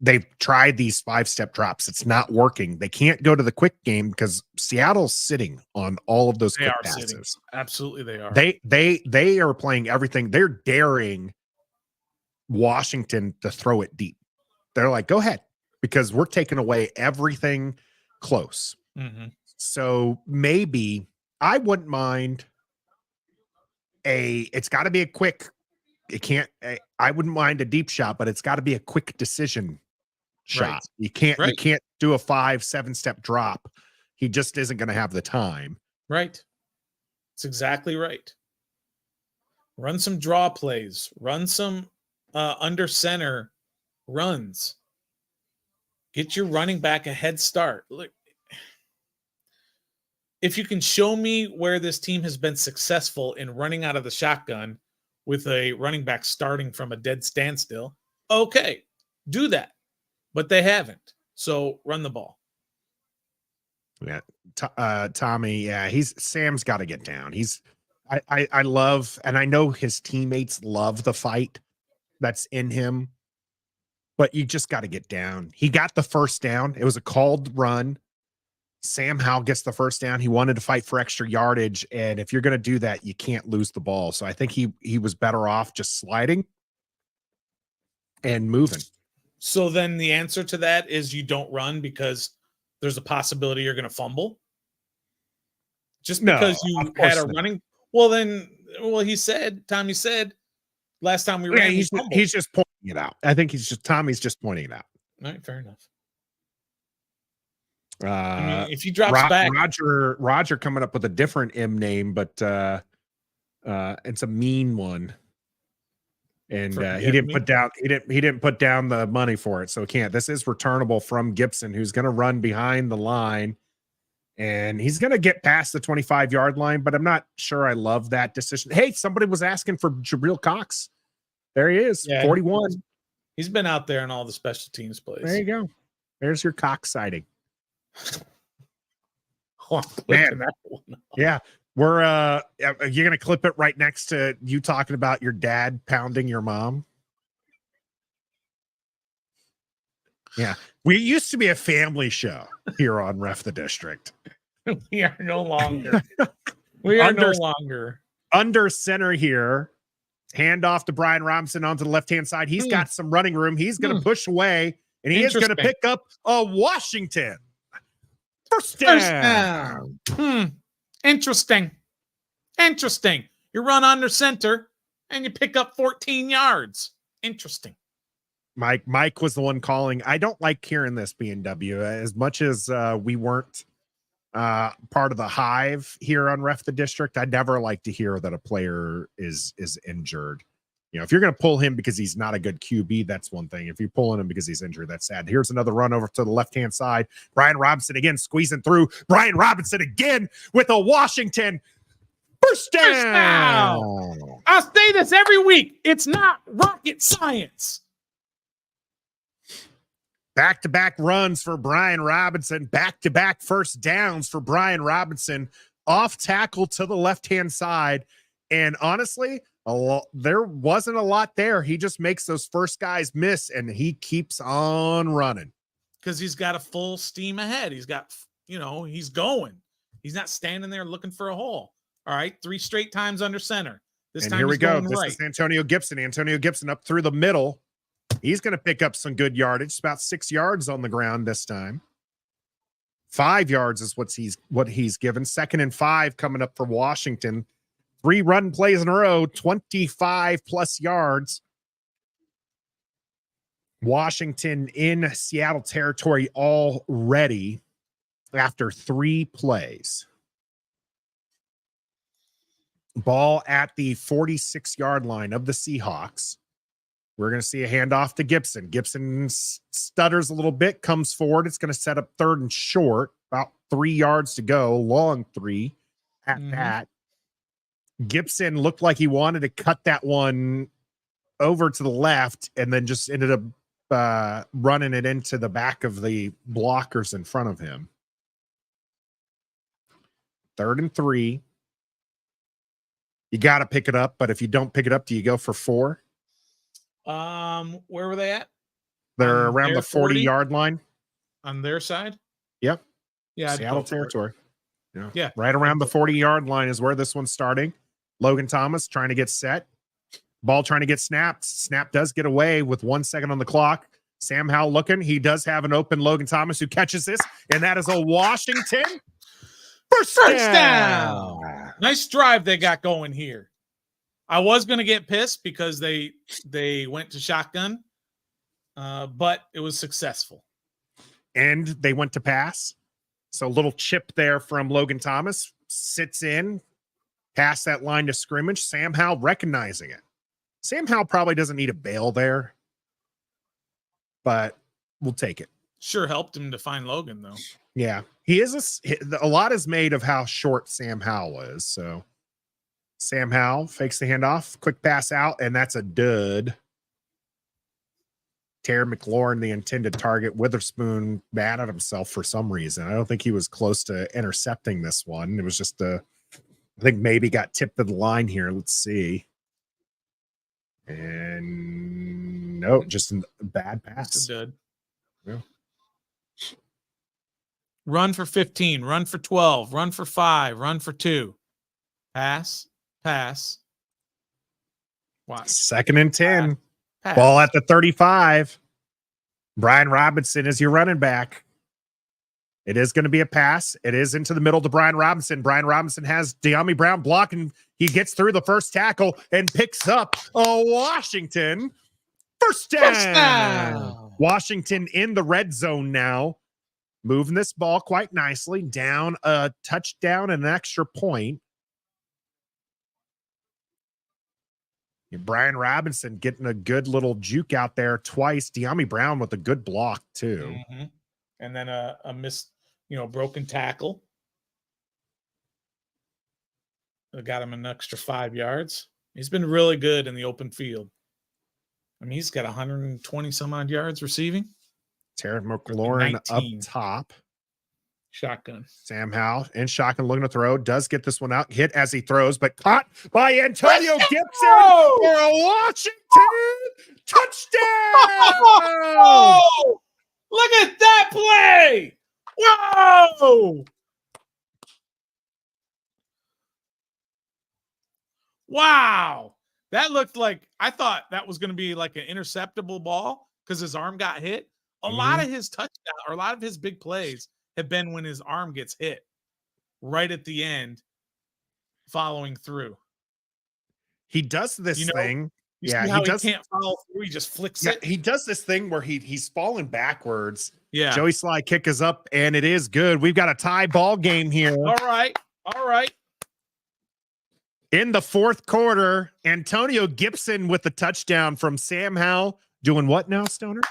[SPEAKER 1] they've tried these 5-step drops. It's not working. They can't go to the quick game because Seattle's sitting on all of those quick passes.
[SPEAKER 2] Sitting. Absolutely, they are.
[SPEAKER 1] They are playing everything. They're daring Washington to throw it deep. They're like, go ahead, because we're taking away everything close.
[SPEAKER 2] Mm-hmm.
[SPEAKER 1] So maybe I wouldn't mind it's got to be a quick. I wouldn't mind a deep shot, but it's got to be a quick decision shot.
[SPEAKER 2] Right.
[SPEAKER 1] You can't do a 5-7 step drop. He just isn't going to have the time.
[SPEAKER 2] Right. That's exactly right. Run some draw plays, run some under center runs. Get your running back a head start. Look, if you can show me where this team has been successful in running out of the shotgun with a running back starting from a dead standstill, okay, do that. But they haven't. So run the ball.
[SPEAKER 1] Yeah. Tommy, yeah, Sam's got to get down. I love, and I know his teammates love the fight that's in him, but you just got to get down. He got the first down. It was a called run. Sam Howell gets the first down. He wanted to fight for extra yardage. And if you're going to do that, you can't lose the ball. So I think he was better off just sliding and moving.
[SPEAKER 2] So then the answer to that is you don't run because there's a possibility you're going to fumble. Just because you had a running. Well, Tommy said last time we ran.
[SPEAKER 1] He's just pointing it out. I think Tommy's just pointing it out.
[SPEAKER 2] All right, fair enough.
[SPEAKER 1] If
[SPEAKER 2] he drops back,
[SPEAKER 1] Roger coming up with a different M name, but it's a mean one. And he didn't put down the money for it, so it can't. This is returnable from Gibson, who's going to run behind the line, and he's going to get past the 25-yard line, but I'm not sure I love that decision. Hey, somebody was asking for Jabril Cox. There he is, 41.
[SPEAKER 2] He's been out there in all the special teams plays.
[SPEAKER 1] There you go. There's your Cox sighting.
[SPEAKER 2] Man,
[SPEAKER 1] yeah. We're you're gonna clip it right next to you talking about your dad pounding your mom. Yeah, we used to be a family show here on Ref the District.
[SPEAKER 2] We are no longer. We are no longer
[SPEAKER 1] under center here. Hand off to Brian Robinson onto the left hand side. He's got some running room. He's going to push away, and he is going to pick up a Washington first down.
[SPEAKER 2] Interesting. You run under center and you pick up 14 yards. Interesting.
[SPEAKER 1] Mike was the one calling. I don't like hearing this, B&W, as much as we weren't part of the hive here on Ref the District. I'd never like to hear that a player is injured. You know, if you're going to pull him because he's not a good QB, that's one thing. If you're pulling him because he's injured, that's sad. Here's another run over to the left-hand side. Brian Robinson again squeezing through. Brian Robinson again with a Washington first down.
[SPEAKER 2] I'll say this every week. It's not rocket science.
[SPEAKER 1] Back-to-back runs for Brian Robinson. Back-to-back first downs for Brian Robinson. Off tackle to the left-hand side. And honestly, there wasn't a lot there. He just makes those first guys miss, and he keeps on running.
[SPEAKER 2] Because he's got a full steam ahead. He's got, he's going. He's not standing there looking for a hole. All right, 3 straight times under center.
[SPEAKER 1] This time here we go. This is Antonio Gibson. Antonio Gibson up through the middle. He's going to pick up some good yardage, about 6 yards on the ground this time. 5 yards is what he's given. 2nd and 5 coming up for Washington. 3 run plays in a row, 25 plus yards. Washington in Seattle territory already after 3 plays. Ball at the 46-yard line of the Seahawks. We're going to see a handoff to Gibson. Gibson stutters a little bit, comes forward. It's going to set up 3rd and short, about 3 yards to go, long 3 at that. Gibson looked like he wanted to cut that one over to the left and then just ended up running it into the back of the blockers in front of him. 3rd and 3. You got to pick it up, but if you don't pick it up, do you go for 4?
[SPEAKER 2] Where were they at?
[SPEAKER 1] They're around the 40-yard line.
[SPEAKER 2] On their side?
[SPEAKER 1] Yep.
[SPEAKER 2] Yeah.
[SPEAKER 1] Seattle territory. Yeah. Right around the 40-yard line is where this one's starting. Logan Thomas trying to get set. Ball trying to get snapped. Snap does get away with 1 second on the clock. Sam Howell looking. He does have an open Logan Thomas who catches this, and that is a Washington first down.
[SPEAKER 2] Nice drive they got going here. I was going to get pissed because they went to shotgun, but it was successful.
[SPEAKER 1] And they went to pass. So a little chip there from Logan Thomas. Sits in, past that line to scrimmage. Sam Howell recognizing it. Sam Howell probably doesn't need a bail there, but we'll take it.
[SPEAKER 2] Sure helped him to find Logan, though.
[SPEAKER 1] Yeah. He is a lot is made of how short Sam Howell is, so Sam Howell fakes the handoff, quick pass out, and that's a dud. Terry McLaurin, the intended target. Witherspoon mad at himself for some reason. I don't think he was close to intercepting this one. It was just I think maybe got tipped to the line here. Let's see. And no, just a bad pass.
[SPEAKER 2] It's a dud.
[SPEAKER 1] Yeah.
[SPEAKER 2] Run for 15, run for 12, run for 5, run for 2. Pass. Watch.
[SPEAKER 1] 2nd and 10.
[SPEAKER 2] Pass.
[SPEAKER 1] Ball at the 35. Brian Robinson is your running back. It is going to be a pass. It is into the middle to Brian Robinson. Brian Robinson has De'Ami Brown blocking. He gets through the first tackle and picks up a Washington first down. Washington in the red zone now. Moving this ball quite nicely. Down a touchdown and an extra point. Brian Robinson getting a good little juke out there twice. De'Ami Brown with a good block too.
[SPEAKER 2] Mm-hmm. And then a missed, broken tackle. Got him an extra 5 yards. He's been really good in the open field. I mean, he's got 120 some odd yards receiving.
[SPEAKER 1] Terry McLaurin up top.
[SPEAKER 2] Shotgun.
[SPEAKER 1] Sam Howell in shotgun looking to throw. Does get this one out. Hit as he throws, but caught by Antonio Gibson for a Washington touchdown.
[SPEAKER 2] Oh, look at that play. Whoa. Wow. That looked like, I thought that was going to be like an interceptable ball because his arm got hit. A lot of his touchdown or a lot of his big plays have been when his arm gets hit right at the end, following through.
[SPEAKER 1] He does this thing.
[SPEAKER 2] See how he can't follow through. He just flicks it.
[SPEAKER 1] He does this thing where he's falling backwards.
[SPEAKER 2] Yeah.
[SPEAKER 1] Joey Sly kick is up, and it is good. We've got a tie ball game here.
[SPEAKER 2] All right.
[SPEAKER 1] In the fourth quarter, Antonio Gibson with the touchdown from Sam Howell. Doing what now, Stoner?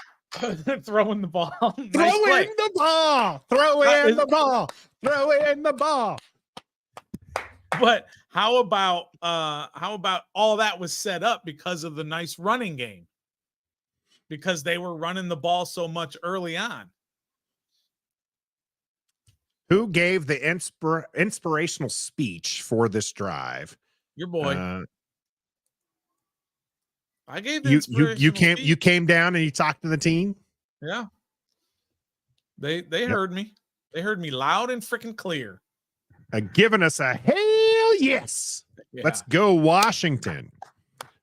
[SPEAKER 2] Throwing the ball.
[SPEAKER 1] Throw in the ball. Throw in the ball. Throw in the ball.
[SPEAKER 2] But how about all that was set up because of the nice running game? Because they were running the ball so much early on.
[SPEAKER 1] Who gave the inspirational speech for this drive?
[SPEAKER 2] Your boy. I gave the
[SPEAKER 1] you came down and you talked to the team.
[SPEAKER 2] Yeah, they heard me. They heard me loud and freaking clear.
[SPEAKER 1] Giving us a hell yes. Yeah. Let's go Washington.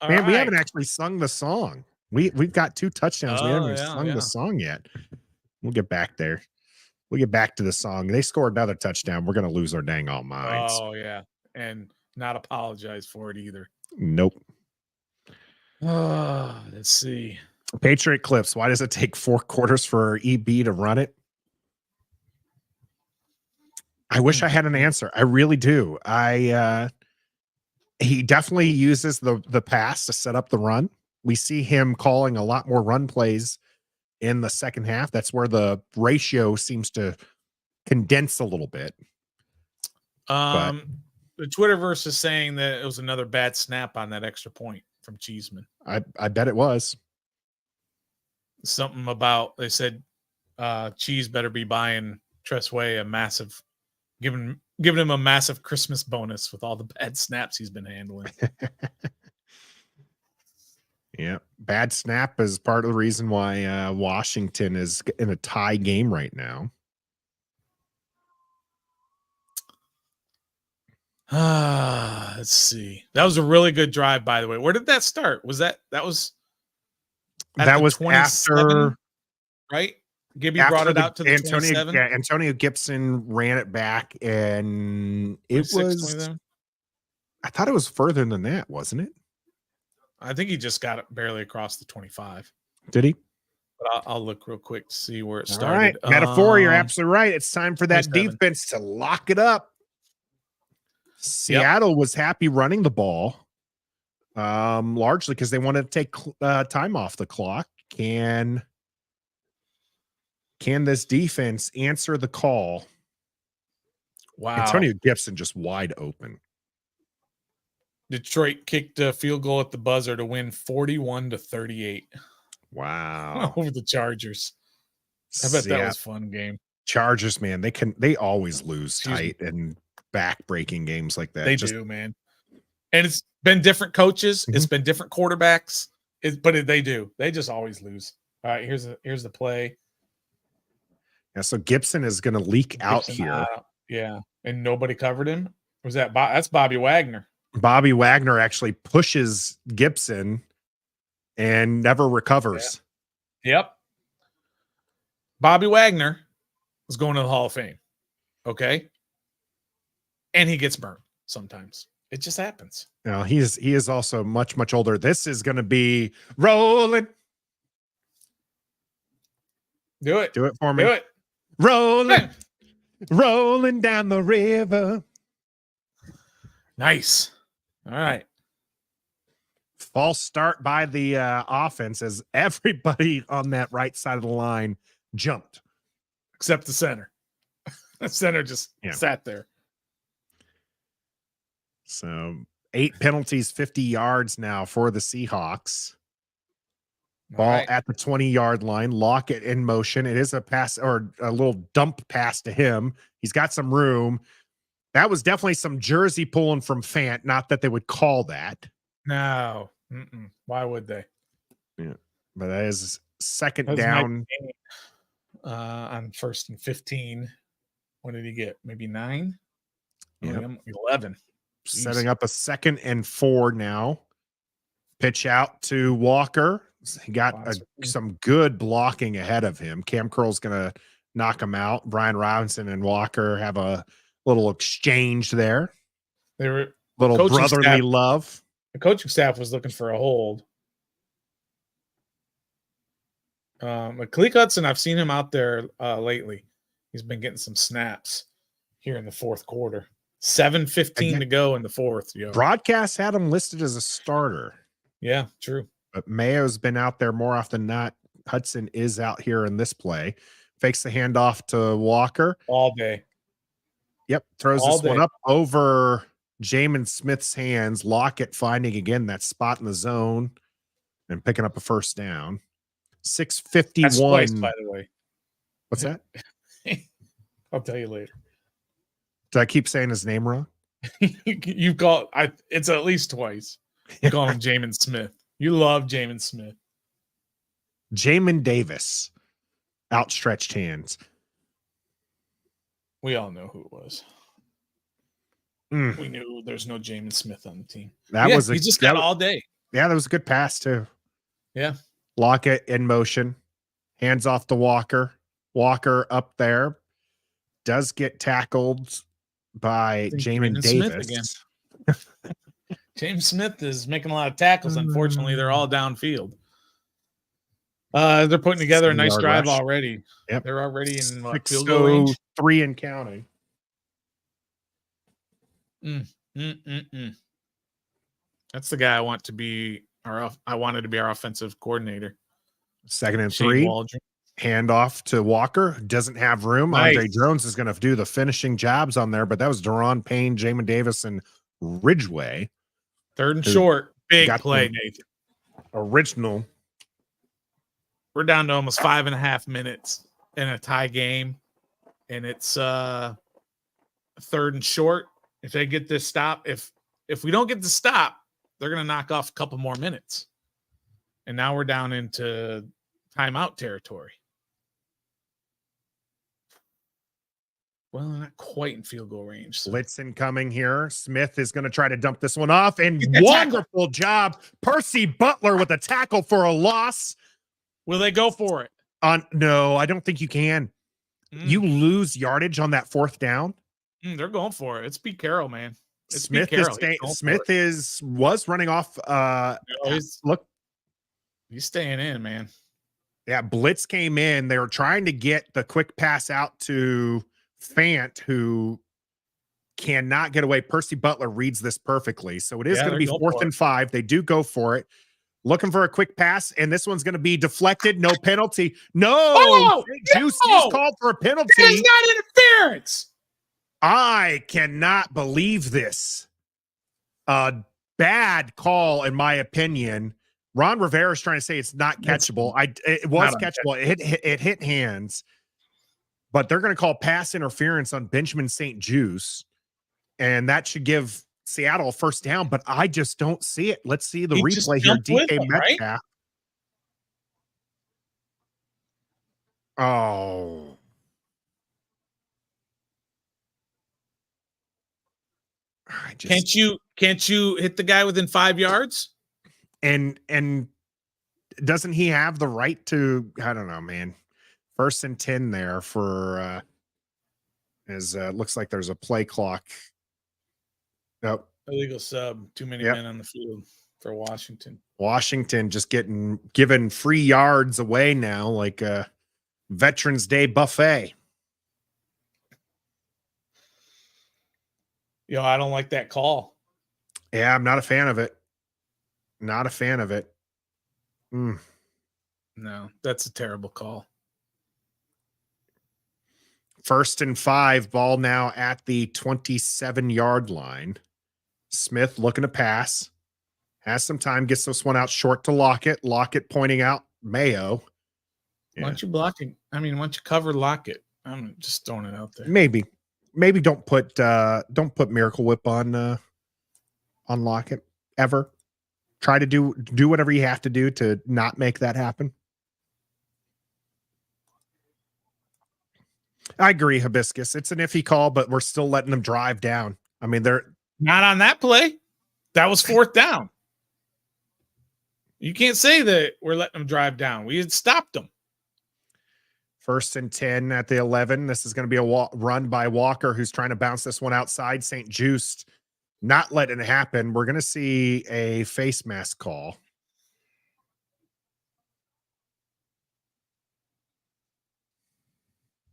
[SPEAKER 1] Man, we haven't actually sung the song. We've got 2 touchdowns. We haven't sung the song yet. We'll get back there. We'll get back to the song. They scored another touchdown. We're gonna lose our dang all minds.
[SPEAKER 2] Oh yeah, and not apologize for it either.
[SPEAKER 1] Nope.
[SPEAKER 2] Let's see.
[SPEAKER 1] Patriot clips. Why does it take 4 quarters for EB to run it? I wish I had an answer. I really do. He definitely uses the pass to set up the run. We see him calling a lot more run plays in the second half. That's where the ratio seems to condense a little bit.
[SPEAKER 2] The Twitterverse is saying that it was another bad snap on that extra point from Cheeseman.
[SPEAKER 1] I bet it was.
[SPEAKER 2] Something about, they said Cheese better be buying Tressway a massive, giving him a massive Christmas bonus with all the bad snaps he's been handling.
[SPEAKER 1] Yeah, bad snap is part of the reason why Washington is in a tie game right now.
[SPEAKER 2] Let's see. That was a really good drive, by the way. Where did that start? Was that was
[SPEAKER 1] after,
[SPEAKER 2] right? Gibby brought it out to the 27.
[SPEAKER 1] Yeah, Antonio Gibson ran it back, and it was. I thought it was further than that, wasn't it?
[SPEAKER 2] I think he just got it barely across the 25.
[SPEAKER 1] Did he?
[SPEAKER 2] But I'll look real quick to see where it started.
[SPEAKER 1] All right, metaphor. You're absolutely right. It's time for that defense to lock it up. Seattle was happy running the ball, largely because they wanted to take time off the clock. Can this defense answer the call?
[SPEAKER 2] Wow.
[SPEAKER 1] Antonio Gibson just wide open.
[SPEAKER 2] Detroit kicked a field goal at the buzzer to win 41-38.
[SPEAKER 1] Wow.
[SPEAKER 2] Over the Chargers. I bet that was a fun game.
[SPEAKER 1] Chargers, man, they always lose tight and back-breaking games like that.
[SPEAKER 2] They do, man. And it's been different coaches. It's been different quarterbacks. But they do. They just always lose. All right, here's the play.
[SPEAKER 1] Yeah, so Gibson is going to leak out here.
[SPEAKER 2] Yeah, and nobody covered him. Was that's Bobby Wagner?
[SPEAKER 1] Bobby Wagner actually pushes Gibson and never recovers.
[SPEAKER 2] Yeah. Yep. Bobby Wagner is going to the Hall of Fame. Okay. And he gets burnt sometimes. It just happens.
[SPEAKER 1] Now he is also much, much older. This is going to be rolling.
[SPEAKER 2] Do it.
[SPEAKER 1] Do it for me.
[SPEAKER 2] Do it.
[SPEAKER 1] Rolling. Rolling down the river.
[SPEAKER 2] Nice. All right.
[SPEAKER 1] False start by the offense as everybody on that right side of the line jumped.
[SPEAKER 2] Except the center. The center just sat there.
[SPEAKER 1] So 8 penalties, 50 yards now for the Seahawks. Ball at the 20-yard line. Lockett in motion. It is a pass or a little dump pass to him. He's got some room. That was definitely some jersey pulling from Fant. Not that they would call that.
[SPEAKER 2] No. Why would they?
[SPEAKER 1] Yeah. But that is second down.
[SPEAKER 2] On 1st and 15. What did he get? Maybe 9?
[SPEAKER 1] Yeah.
[SPEAKER 2] 11.
[SPEAKER 1] Setting up a 2nd and 4 now. Pitch out to Walker. He got some good blocking ahead of him. Cam Curl's going to knock him out. Brian Robinson and Walker have a little exchange there.
[SPEAKER 2] They were
[SPEAKER 1] little brotherly love.
[SPEAKER 2] The coaching staff was looking for a hold. Malik Hudson, I've seen him out there lately. He's been getting some snaps here in the fourth quarter. 7:15 to go in the fourth. Yo.
[SPEAKER 1] Broadcast had him listed as a starter.
[SPEAKER 2] Yeah, true.
[SPEAKER 1] But Mayo's been out there more often than not. Hudson is out here in this play. Fakes the handoff to Walker.
[SPEAKER 2] All day.
[SPEAKER 1] Yep. Throws this one up over Jamin Smith's hands. Lockett finding again that spot in the zone and picking up a first down. 6:51.
[SPEAKER 2] That's twice, by the way.
[SPEAKER 1] What's that?
[SPEAKER 2] I'll tell you later.
[SPEAKER 1] Did I keep saying his name wrong?
[SPEAKER 2] You've got it's at least twice. You call him Jamin Smith. You love Jamin Smith.
[SPEAKER 1] Jamin Davis. Outstretched hands.
[SPEAKER 2] We all know who it was. We knew there's no Jamin Smith on the team. He just got all day.
[SPEAKER 1] Yeah, that was a good pass too.
[SPEAKER 2] Yeah.
[SPEAKER 1] Lockett in motion. Hands off to Walker. Walker up there. Does get tackled by Jamin Davis.
[SPEAKER 2] James Smith is making a lot of tackles. Unfortunately, they're all downfield. They're putting together a nice drive already.
[SPEAKER 1] Yep.
[SPEAKER 2] They're already in field goal range.
[SPEAKER 1] 3 and counting.
[SPEAKER 2] That's the guy I want to be. I wanted to be our offensive coordinator.
[SPEAKER 1] 2nd and 3.
[SPEAKER 2] Waldron.
[SPEAKER 1] Handoff to Walker. Doesn't have room.
[SPEAKER 2] Nice.
[SPEAKER 1] Andre Jones is going to do the finishing jobs on there, but that was Deron Payne, Jamin Davis, and Ridgeway.
[SPEAKER 2] 3rd and short. Big play, Nathan.
[SPEAKER 1] Original.
[SPEAKER 2] We're down to almost 5.5 minutes in a tie game, and it's 3rd and short. If they get this stop, if we don't get the stop, they're going to knock off a couple more minutes. And now we're down into timeout territory. Well, not quite in field goal range. So.
[SPEAKER 1] Blitz incoming here. Smith is going to try to dump this one off, and wonderful job. Percy Butler with a tackle for a loss.
[SPEAKER 2] Will they go for it?
[SPEAKER 1] No, I don't think you can. You lose yardage on that 4th down.
[SPEAKER 2] They're going for it. It's Pete Carroll, man.
[SPEAKER 1] Smith was running off.
[SPEAKER 2] He's staying in, man.
[SPEAKER 1] Yeah, blitz came in. They were trying to get the quick pass out to Fant, who cannot get away. Percy Butler reads this perfectly. So it is going to be 4th and 5. They do go for it. Looking for a quick pass, and this one's going to be deflected. No penalty. No! Juice is called for a penalty.
[SPEAKER 2] It's not interference.
[SPEAKER 1] I cannot believe this. A bad call, in my opinion. Ron Rivera is trying to say it's not catchable. It was catchable. It hit hands, but they're going to call pass interference on Benjamin St. Juice, and that should give Seattle a first down, but I just don't see it. Let's see the replay here. DK Metcalf. Right? Oh.
[SPEAKER 2] Can't you hit the guy within 5 yards?
[SPEAKER 1] And doesn't he have the right to, I don't know, man. 1st and 10 there for looks like there's a play clock. Nope.
[SPEAKER 2] Illegal sub. Too many men on the field for Washington.
[SPEAKER 1] Washington just given free yards away now, like a Veterans Day buffet.
[SPEAKER 2] I don't like that call.
[SPEAKER 1] Yeah, I'm not a fan of it. Not a fan of it.
[SPEAKER 2] No, that's a terrible call.
[SPEAKER 1] 1st and 5, ball now at the 27-yard line. Smith looking to pass. Has some time, gets this one out short to Lockett. Lockett pointing out Mayo.
[SPEAKER 2] Yeah. Why don't you block it? I mean, why don't you cover Lockett? I'm just throwing it out there.
[SPEAKER 1] Maybe don't put Miracle Whip on Lockett ever. Try to do whatever you have to do to not make that happen. I agree, Hibiscus. It's an iffy call, but we're still letting them drive down. I mean, they're
[SPEAKER 2] not on that play. That was 4th down. You can't say that we're letting them drive down. We had stopped them.
[SPEAKER 1] 1st and 10 at the 11. This is going to be a run by Walker, who's trying to bounce this one outside. St. Just not letting it happen. We're going to see a face mask call.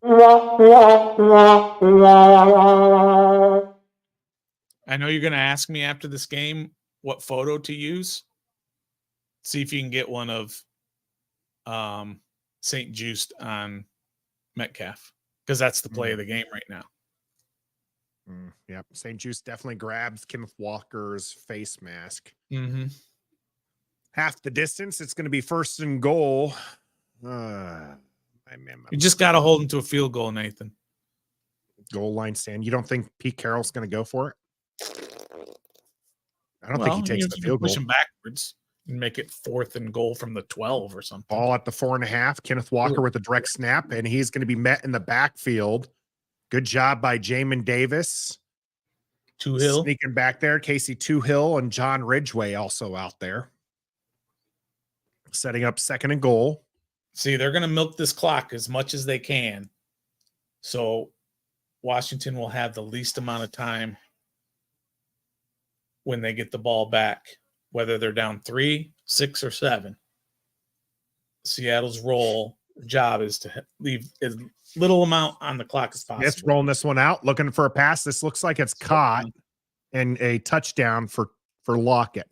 [SPEAKER 2] I know you're going to ask me after this game what photo to use. See if you can get one of St. Just on Metcalf, because that's the play of the game right now.
[SPEAKER 1] Yep. St. Just definitely grabs Kenneth Walker's face mask. Half the distance. It's going to be 1st and goal.
[SPEAKER 2] You just got to hold him to a field goal, Nathan.
[SPEAKER 1] Goal line stand. You don't think Pete Carroll's going to go for it? I don't think he takes the field goal.
[SPEAKER 2] Push him backwards and make it 4th and goal from the 12 or something.
[SPEAKER 1] Ball at the 4.5. Kenneth Walker with a direct snap, and he's going to be met in the backfield. Good job by Jamin Davis.
[SPEAKER 2] Toohill
[SPEAKER 1] sneaking back there. Casey Toohill and John Ridgway also out there. Setting up 2nd and goal.
[SPEAKER 2] See, they're going to milk this clock as much as they can. So Washington will have the least amount of time when they get the ball back, whether they're down 3, 6, or 7. Seattle's job is to leave as little amount on the clock as possible.
[SPEAKER 1] It's rolling this one out, looking for a pass. This looks like it's caught and a touchdown for Lockett.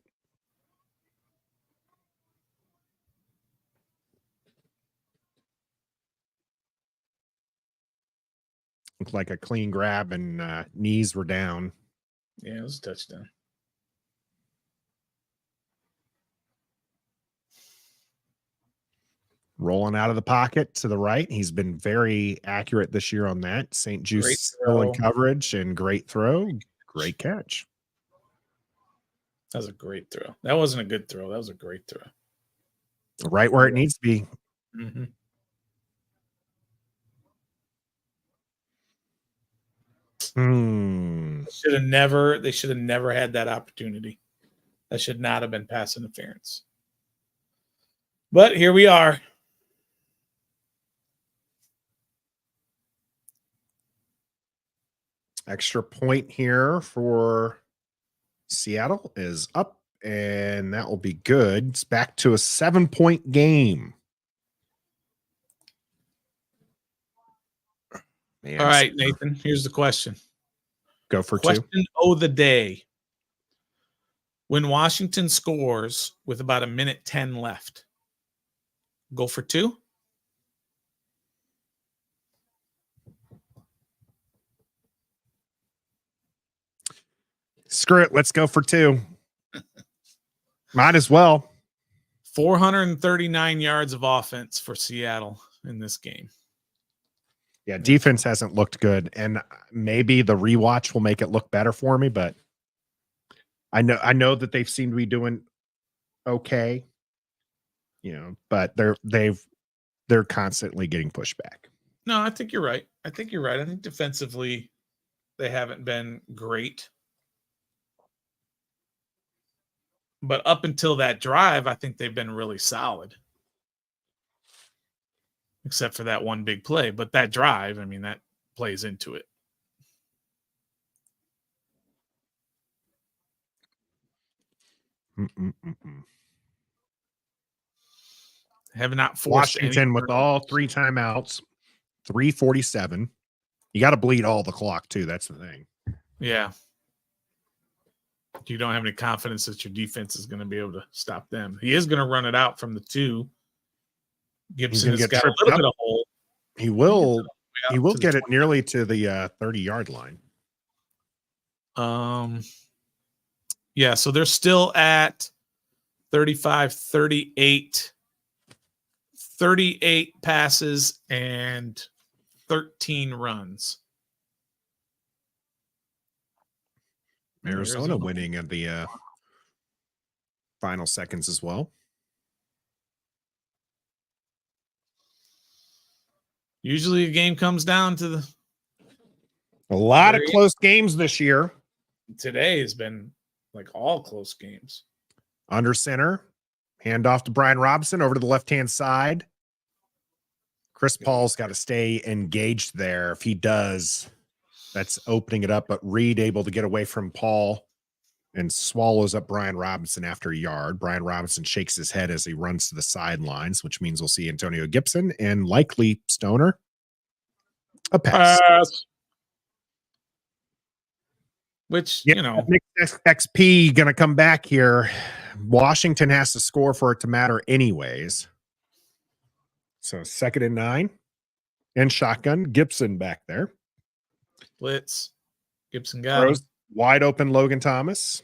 [SPEAKER 1] Looked like a clean grab and knees were down.
[SPEAKER 2] Yeah, it was a touchdown.
[SPEAKER 1] Rolling out of the pocket to the right. He's been very accurate this year on that. St. Just still in coverage and great throw. Great catch.
[SPEAKER 2] That was a great throw. That wasn't a good throw. That was a great throw.
[SPEAKER 1] Right where it needs to be.
[SPEAKER 2] Mm-hmm. They should have never had that opportunity. That should not have been pass interference. But here we are.
[SPEAKER 1] Extra point here for Seattle is up, and that will be good. It's back to a 7-point game.
[SPEAKER 2] Man, all right, Nathan, here's the question.
[SPEAKER 1] Go for
[SPEAKER 2] question
[SPEAKER 1] 2.
[SPEAKER 2] of the day. When Washington scores with about 1:10 left, go for 2?
[SPEAKER 1] Screw it. Let's go for 2. Might as well.
[SPEAKER 2] 439 yards of offense for Seattle in this game.
[SPEAKER 1] Yeah, defense hasn't looked good, and maybe the rewatch will make it look better for me, but I know that they've seemed to be doing okay, but they're constantly getting pushed back.
[SPEAKER 2] No, I think you're right. I think defensively they haven't been great. But up until that drive, I think they've been really solid. Except for that one big play. But that drive, I mean, that plays into it. Have not forced
[SPEAKER 1] Washington with all 3 timeouts, 3:47. You got to bleed all the clock, too. That's the thing.
[SPEAKER 2] Yeah. You don't have any confidence that your defense is going to be able to stop them. He is going to run it out from the 2. Gibson has got a little bit of hole.
[SPEAKER 1] He will get it nearly to the 30-yard line.
[SPEAKER 2] Yeah, so they're still at 35, 38 passes and 13 runs.
[SPEAKER 1] Arizona winning at the final seconds as well.
[SPEAKER 2] Usually a game comes down to
[SPEAKER 1] a lot of close games this year.
[SPEAKER 2] Today has been like all close games.
[SPEAKER 1] Under center, handoff to Brian Robinson over to the left-hand side. Chris Paul's got to stay engaged there. If he does, that's opening it up. But Reed able to get away from Paul and swallows up Brian Robinson after a yard. Brian Robinson shakes his head as he runs to the sidelines, which means we'll see Antonio Gibson and likely Stoner. A pass.
[SPEAKER 2] Which,
[SPEAKER 1] XP going to come back here. Washington has to score for it to matter anyways. So 2nd and 9 and shotgun. Gibson back there.
[SPEAKER 2] Blitz. Gibson got him.
[SPEAKER 1] Wide open Logan Thomas.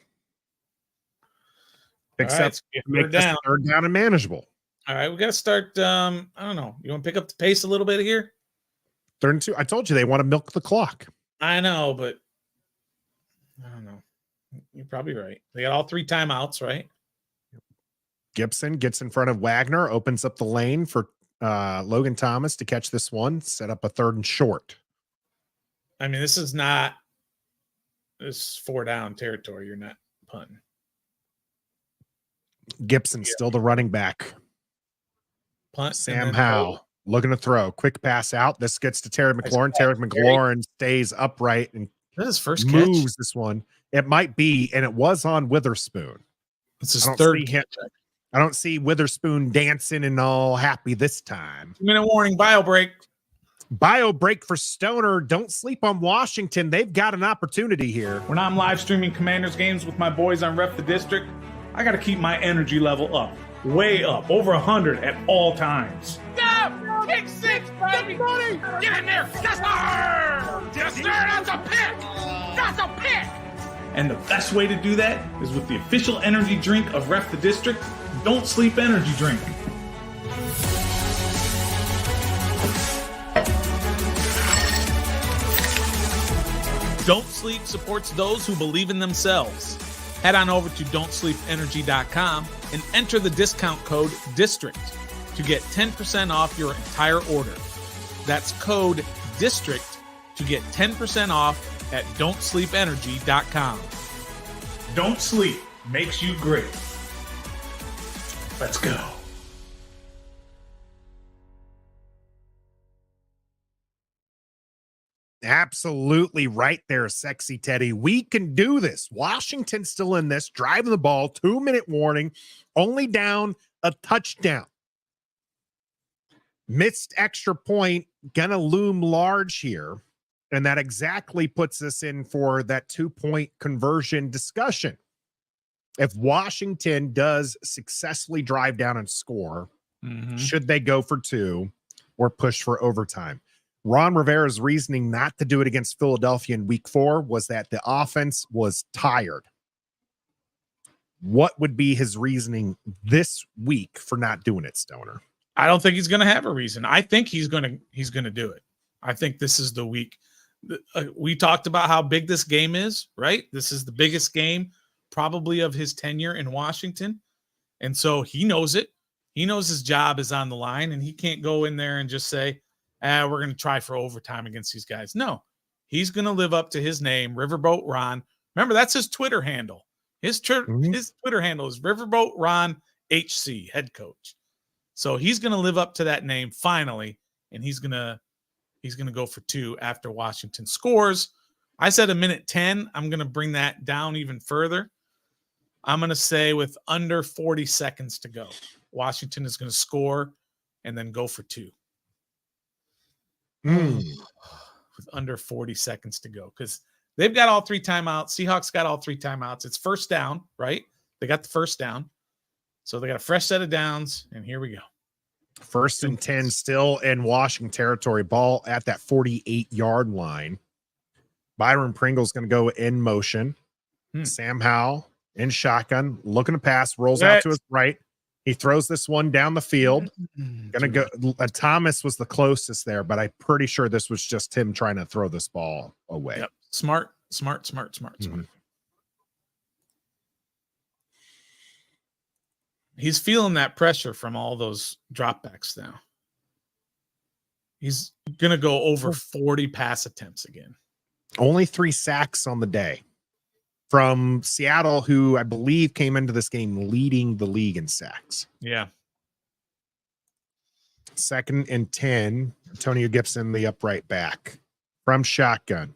[SPEAKER 1] Picks up, make this 3rd down and manageable.
[SPEAKER 2] All right, we got to start. I don't know. You want to pick up the pace a little bit here?
[SPEAKER 1] 3rd and 2. I told you they want to milk the clock.
[SPEAKER 2] I know, but I don't know. You're probably right. They got all 3 timeouts, right?
[SPEAKER 1] Gibson gets in front of Wagner, opens up the lane for Logan Thomas to catch this one, set up a 3rd and short.
[SPEAKER 2] I mean, this is 4-down territory. You're not punting.
[SPEAKER 1] Gibson still the running back.
[SPEAKER 2] Punt.
[SPEAKER 1] Sam Howell looking to throw. Quick pass out. This gets to Terry McLaurin. Terry McLaurin stays upright and
[SPEAKER 2] that's his first
[SPEAKER 1] moves
[SPEAKER 2] catch.
[SPEAKER 1] This one. It might be, and it was on Witherspoon.
[SPEAKER 2] It's his 3rd catch.
[SPEAKER 1] I don't see Witherspoon dancing and all happy this time.
[SPEAKER 2] 2-minute warning, bio break.
[SPEAKER 1] Bio break for Stoner. Don't sleep on Washington. They've got an opportunity here.
[SPEAKER 3] When I'm live streaming Commanders games with my boys on Ref the District, I got to keep my energy level up. Way up. Over 100 at all times.
[SPEAKER 4] No! Kick 6, baby! Get in there! Yes, sir! Yes, sir! That's a pick! That's a pick!
[SPEAKER 3] And the best way to do that is with the official energy drink of Ref the District, Don't Sleep Energy Drink.
[SPEAKER 2] Don't Sleep supports those who believe in themselves. Head on over to don'tsleepenergy.com and enter the discount code DISTRICT to get 10% off your entire order. That's code DISTRICT to get 10% off at don'tsleepenergy.com.
[SPEAKER 3] Don't sleep makes you great. Let's go.
[SPEAKER 1] Absolutely right there, Sexy Teddy. We can do this. Washington's still in this, driving the ball, 2-minute warning, only down a touchdown. Missed extra point, gonna loom large here. And that exactly puts us in for that 2-point conversion discussion. If Washington does successfully drive down and score, should they go for 2 or push for overtime? Ron Rivera's reasoning not to do it against Philadelphia in week 4 was that the offense was tired. What would be his reasoning this week for not doing it, Stoner?
[SPEAKER 2] I don't think he's going to have a reason. I think he's going to do it. I think this is the week. We talked about how big this game is, right? This is the biggest game probably of his tenure in Washington. And so he knows it. He knows his job is on the line, and he can't go in there and just say, we're going to try for overtime against these guys. No, he's going to live up to his name, Riverboat Ron. Remember, that's his Twitter handle. His Twitter handle is Riverboat Ron HC, head coach. So he's going to live up to that name finally, and he's going to go for 2 after Washington scores. I said a minute 10. I'm going to bring that down even further. I'm going to say with under 40 seconds to go, Washington is going to score and then go for 2. With under 40 seconds to go, because They've got all 3 timeouts. Seahawks got all 3 timeouts. It's first down, right? They got the first down. So they got a fresh set of downs, and here we go.
[SPEAKER 1] 1st and 10 still in Washington territory. Ball at that 48-yard line. Byron Pringle's going to go in motion. Sam Howell in shotgun, looking to pass, rolls out to his right. He throws this one down the field. Gonna go. Thomas was the closest there, but I'm pretty sure this was just him trying to throw this ball away.
[SPEAKER 2] Yep. Smart. He's feeling that pressure from all those dropbacks now. He's gonna go over 40 pass attempts again.
[SPEAKER 1] Only 3 sacks on the day from Seattle, who I believe came into this game leading the league in sacks.
[SPEAKER 2] Yeah.
[SPEAKER 1] 2nd and 10. Antonio Gibson, the upright back from shotgun.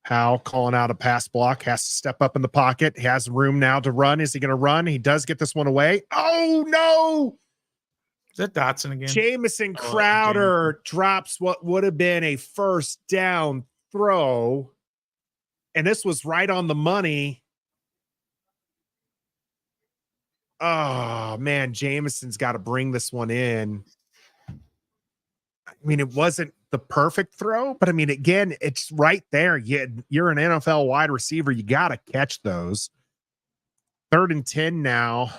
[SPEAKER 1] Howell calling out a pass block, has to step up in the pocket, has room now to run. Is he going to run? He does get this one away. Oh, no.
[SPEAKER 2] Is that Dotson again?
[SPEAKER 1] Jamison Crowder drops what would have been a first down throw. And this was right on the money. Oh, man, Jamison's got to bring this one in. I mean, it wasn't the perfect throw, but I mean, again, it's right there. You're an NFL wide receiver. You got to catch those. 3rd and 10 now.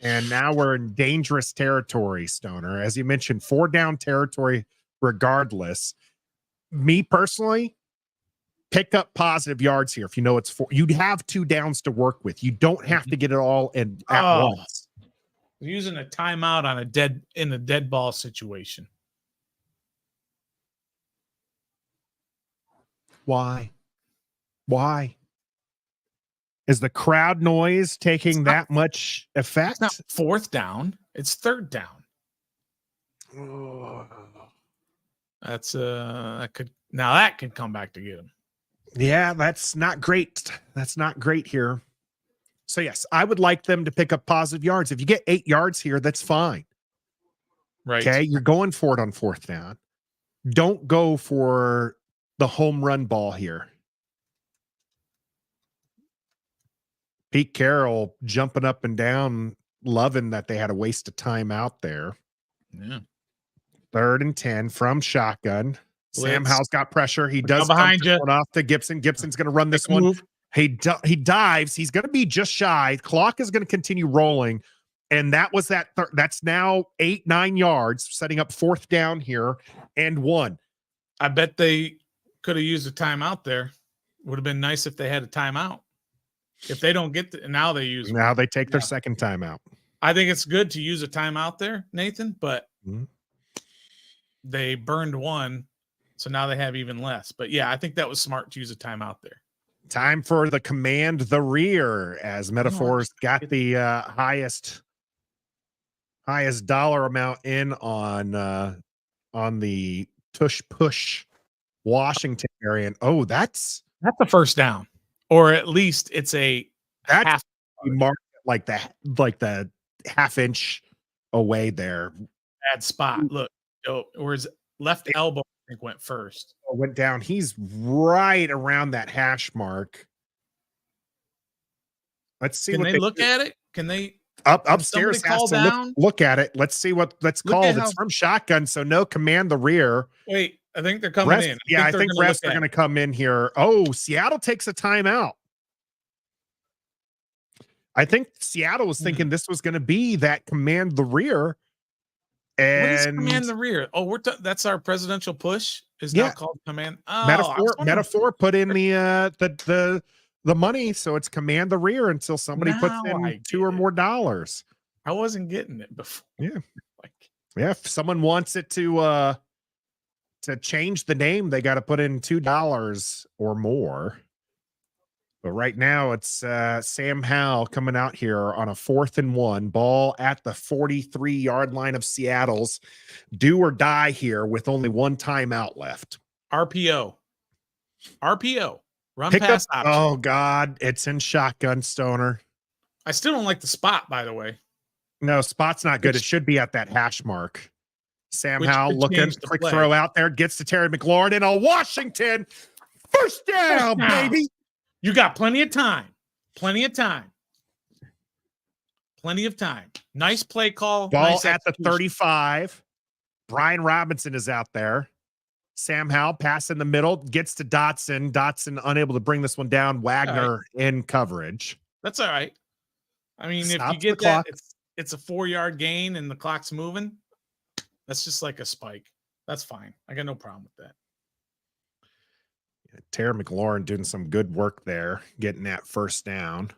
[SPEAKER 1] And now we're in dangerous territory, Stoner. As you mentioned, 4 down territory regardless. Me personally, pick up positive yards here. If you know it's 4, you'd have 2 downs to work with. You don't have to get it all in at once.
[SPEAKER 2] Using a timeout on a dead ball situation.
[SPEAKER 1] Why? Is the crowd noise taking that much effect?
[SPEAKER 2] It's not 4th down. It's 3rd down. That's that could come back to get him.
[SPEAKER 1] Yeah, that's not great. That's not great here. So yes, I would like them to pick up positive yards. If you get 8 yards here, that's fine.
[SPEAKER 2] Right.
[SPEAKER 1] Okay, you're going for it on 4th down. Don't go for the home run ball here. Pete Carroll jumping up and down, loving that they had to waste a time out there.
[SPEAKER 2] Yeah.
[SPEAKER 1] 3rd and 10 from shotgun.
[SPEAKER 2] Blitz.
[SPEAKER 1] Sam Howell's got pressure. He does
[SPEAKER 2] behind you.
[SPEAKER 1] one off to Gibson. Gibson's going to run this one. He dives. He's going to be just shy. Clock is going to continue rolling. And that was that. That's now 8-9 yards, setting up 4th down here and 1.
[SPEAKER 2] I bet they could have used a timeout there. Would have been nice if they had a timeout. If they don't get now they use one.
[SPEAKER 1] Now they take their second timeout.
[SPEAKER 2] I think it's good to use a timeout there, Nathan, but they burned one, so now they have even less. But yeah, I think that was smart to use a timeout there.
[SPEAKER 1] Time for the command the rear, as Metaphors got the highest dollar amount in on the tush push Washington area. And that's
[SPEAKER 2] a 1st down. Or at least it's a half
[SPEAKER 1] mark, like the half-inch away there.
[SPEAKER 2] bad spot. Look, or his left elbow, I think, went first.
[SPEAKER 1] Went down. He's right around that hash mark. Let's see.
[SPEAKER 2] Can they look at it? Can they
[SPEAKER 1] upstairs has to look at it? Let's see what that's called. It's from shotgun, so no command the rear.
[SPEAKER 2] Wait, I think they're coming in.
[SPEAKER 1] I think refs are going to come in here. Oh, Seattle takes a timeout. I think Seattle was thinking this was going to be that command the rear. And
[SPEAKER 2] what is command the rear? Oh, that's our presidential push is now called command.
[SPEAKER 1] Oh, metaphor put in the money, so it's command the rear until somebody puts in $2 or more dollars.
[SPEAKER 2] I wasn't getting it before.
[SPEAKER 1] Yeah. If someone wants it to change the name, they got to put in $2 or more. But right now it's Sam Howell coming out here on a 4th and 1, ball at the 43-yard line of Seattle's. Do or die here with only 1 timeout left.
[SPEAKER 2] RPO. Run
[SPEAKER 1] Pick
[SPEAKER 2] pass
[SPEAKER 1] up.
[SPEAKER 2] option.
[SPEAKER 1] Oh God, it's in shotgun, Stoner.
[SPEAKER 2] I still don't like the spot, by the way.
[SPEAKER 1] No, spot's not good. It should be at that hash mark. Sam Howell looking, quick throw out there, gets to Terry McLaurin, and a Washington First down, baby.
[SPEAKER 2] You got plenty of time. Plenty of time. Plenty of time. Nice play call.
[SPEAKER 1] Ball
[SPEAKER 2] nice
[SPEAKER 1] at the
[SPEAKER 2] execution.
[SPEAKER 1] 35. Brian Robinson is out there. Sam Howell pass in the middle, gets to Dotson. Dotson unable to bring this one down. Wagner in coverage.
[SPEAKER 2] That's all right. I mean,
[SPEAKER 1] Stops
[SPEAKER 2] if you get
[SPEAKER 1] the clock.
[SPEAKER 2] that, it's a 4-yard gain and the clock's moving. That's just like a spike. That's fine. I got no problem with that.
[SPEAKER 1] Terry McLaurin doing some good work there, getting that first down.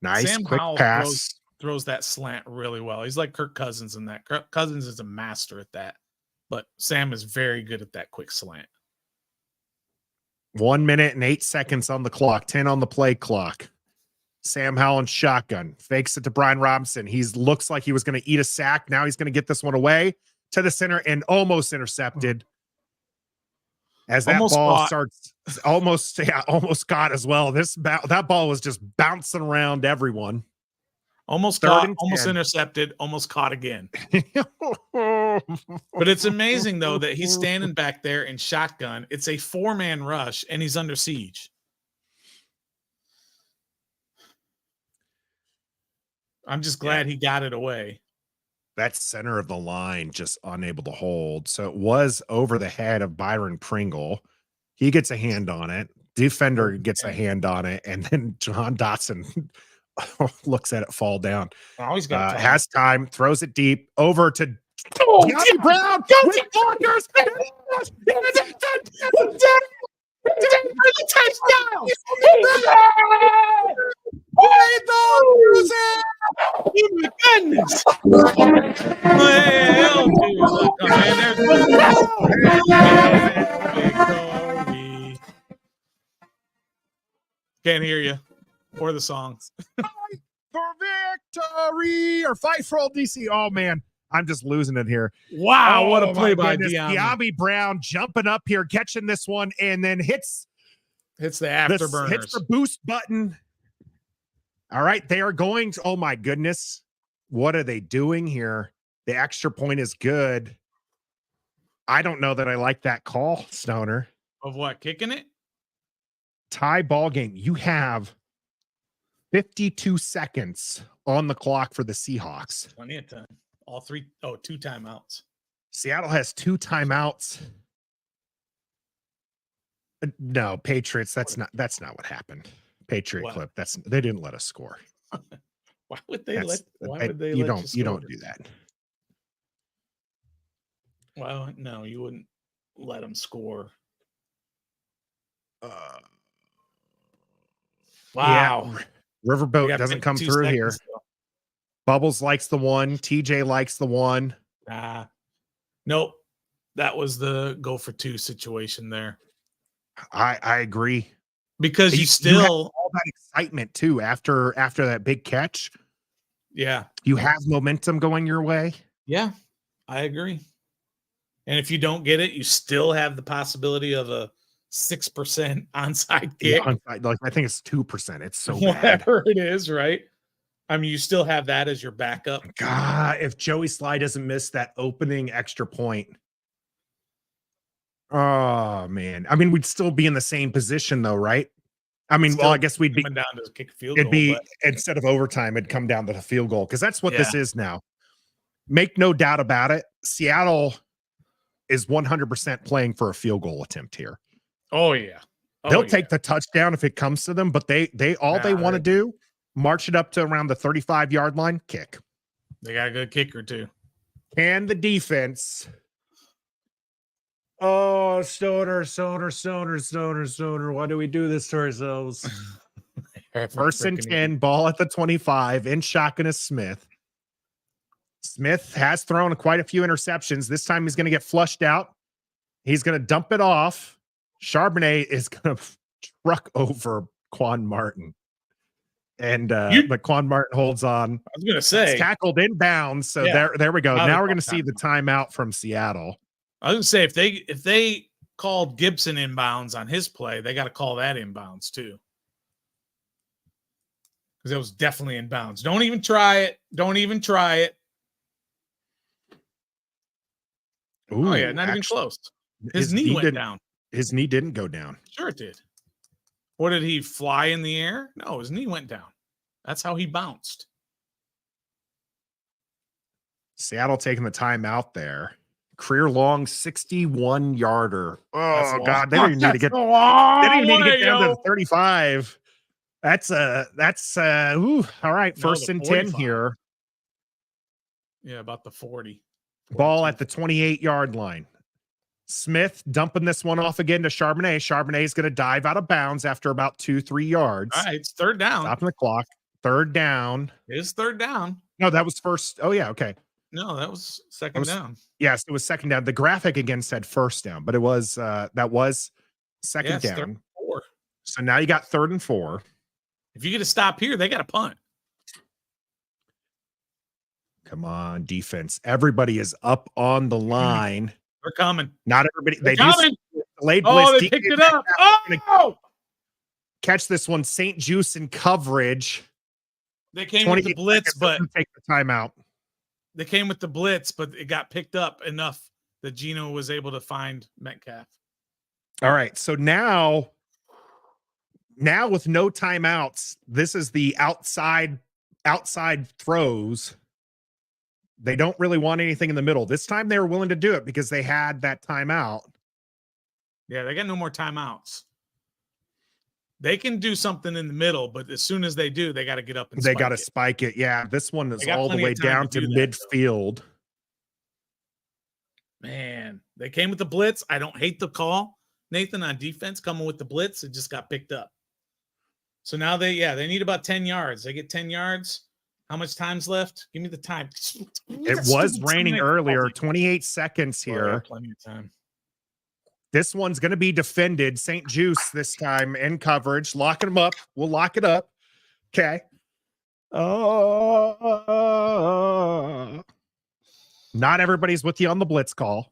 [SPEAKER 1] Nice
[SPEAKER 2] Sam
[SPEAKER 1] quick
[SPEAKER 2] Howell
[SPEAKER 1] pass.
[SPEAKER 2] throws that slant really well. He's like Kirk Cousins in that. Kirk Cousins is a master at that, but Sam is very good at that quick slant.
[SPEAKER 1] 1 minute and 8 seconds on the clock, 10 on the play clock. Sam Howell in shotgun, fakes it to Brian Robinson. He looks like he was going to eat a sack. Now he's going to get this one away to the center and almost intercepted. As that ball starts, almost caught as well. That ball was just bouncing around everyone.
[SPEAKER 2] Almost caught, almost intercepted, almost caught again. But it's amazing, though, that he's standing back there in shotgun. It's a 4-man rush, and he's under siege. I'm just glad he got it away.
[SPEAKER 1] That center of the line just unable to hold. So it was over the head of Byron Pringle. He gets a hand on it. Defender gets a hand on it. And then John Dotson looks at it fall down.
[SPEAKER 2] Oh, he's got time.
[SPEAKER 1] Has time, throws it deep over to Deontay Brown with blockers.
[SPEAKER 4] Touchdown!
[SPEAKER 2] Oh my goodness! Well, can't hear you or the songs.
[SPEAKER 1] For victory or fight for old DC. Oh man, I'm just losing it here.
[SPEAKER 2] Wow, what a play by
[SPEAKER 1] De'Ami Brown jumping up here, catching this one, and then hits
[SPEAKER 2] the afterburners.
[SPEAKER 1] Hits the boost button. All right, they are going to, oh my goodness. What are they doing here? The extra point is good. I don't know that I like that call, Stoner.
[SPEAKER 2] Of what, kicking it?
[SPEAKER 1] Tie ball game. You have 52 seconds on the clock for the Seahawks.
[SPEAKER 2] Plenty of time. Two timeouts.
[SPEAKER 1] Seattle has 2 timeouts. No, Patriots. That's not what happened. Patriot clip. They didn't let us score.
[SPEAKER 2] Why would they let
[SPEAKER 1] you don't do that.
[SPEAKER 2] Well, no, you wouldn't let them score. Wow.
[SPEAKER 1] Yeah. Riverboat doesn't come through here. Though. Bubbles likes the one. TJ likes the one.
[SPEAKER 2] Nope. That was the go for 2 situation there.
[SPEAKER 1] I agree.
[SPEAKER 2] Because you have
[SPEAKER 1] all that excitement too after that big catch.
[SPEAKER 2] Yeah.
[SPEAKER 1] You have momentum going your way.
[SPEAKER 2] Yeah, I agree. And if you don't get it, you still have the possibility of a 6% onside kick.
[SPEAKER 1] Yeah, I think it's 2%. It's so
[SPEAKER 2] whatever
[SPEAKER 1] bad.
[SPEAKER 2] It is, right? I mean, you still have that as your backup.
[SPEAKER 1] God, if Joey Sly doesn't miss that opening extra point. Oh man. I mean, we'd still be in the same position though, right? I mean, I guess we'd be
[SPEAKER 2] down to kick a field
[SPEAKER 1] goal. It'd be instead of overtime, it'd come down to the field goal because that's what this is now. Make no doubt about it. Seattle is 100% playing for a field goal attempt here.
[SPEAKER 2] Oh yeah.
[SPEAKER 1] They'll take the touchdown if it comes to them, but they want to do, march it up to around the 35-yard line, kick.
[SPEAKER 2] They got a good kicker too.
[SPEAKER 1] And the defense. Oh, Stoner. Why do we do this to ourselves? First and 10, ball at the 25, in shotgun is Smith. Smith has thrown quite a few interceptions. This time he's going to get flushed out. He's going to dump it off. Charbonnet is going to truck over Quan Martin. And but Quan Martin holds on.
[SPEAKER 2] I was going to say.
[SPEAKER 1] It's tackled inbounds. So there we go. Now we're going to see the timeout from Seattle.
[SPEAKER 2] I was gonna say if they called Gibson inbounds on his play, they got to call that inbounds too, because it was definitely inbounds. Don't even try it. Ooh, not even close. His knee went down.
[SPEAKER 1] His knee didn't go down.
[SPEAKER 2] Sure it did. What, did he fly in the air? No, his knee went down. That's how he bounced.
[SPEAKER 1] Seattle taking the time out there. Career long 61-yarder. Oh God, they don't even need to get. They don't even need to get down to the 35. That's all right. First and 10 here.
[SPEAKER 2] Yeah, about the 40.
[SPEAKER 1] Ball at the 28-yard line. Smith dumping this one off again to Charbonnet. Charbonnet is going to dive out of bounds after about 2-3 yards.
[SPEAKER 2] All right, it's third down.
[SPEAKER 1] Stopping the clock. Third down.
[SPEAKER 2] It's third down.
[SPEAKER 1] No, that was first. Oh, yeah. Okay.
[SPEAKER 2] No, that was second down.
[SPEAKER 1] Yes, it was second down. The graphic again said first down, but it was that was second down.
[SPEAKER 2] 3rd and 4.
[SPEAKER 1] So now you got 3rd and 4.
[SPEAKER 2] If you get a stop here, they got a punt.
[SPEAKER 1] Come on, defense. Everybody is up on the line.
[SPEAKER 2] They're coming.
[SPEAKER 1] Not everybody.
[SPEAKER 2] They're
[SPEAKER 1] They
[SPEAKER 2] coming.
[SPEAKER 1] do delayed
[SPEAKER 2] Oh,
[SPEAKER 1] blitz.
[SPEAKER 2] they picked it up. Oh!
[SPEAKER 1] Catch this one. St. Juice in coverage.
[SPEAKER 2] They came with the blitz, but
[SPEAKER 1] take the timeout.
[SPEAKER 2] They came with the blitz, but it got picked up enough that Gino was able to find Metcalf.
[SPEAKER 1] All right. So now with no timeouts, this is the outside throws. They don't really want anything in the middle. This time they were willing to do it because they had that timeout.
[SPEAKER 2] Yeah, they got no more timeouts. They can do something in the middle, but as soon as they do, they got to get up and
[SPEAKER 1] they got to spike it. Yeah, this one is all the way down to midfield.
[SPEAKER 2] Man, they came with the blitz. I don't hate the call, Nathan, on defense coming with the blitz. It just got picked up. So now they need about 10 yards. They get 10 yards. How much time's left? Give me the time.
[SPEAKER 1] It was raining earlier. 28 seconds here.
[SPEAKER 2] Plenty of time.
[SPEAKER 1] This one's going to be defended. St. Juice this time in coverage. Locking them up. We'll lock it up. Okay. Not everybody's with you on the blitz call.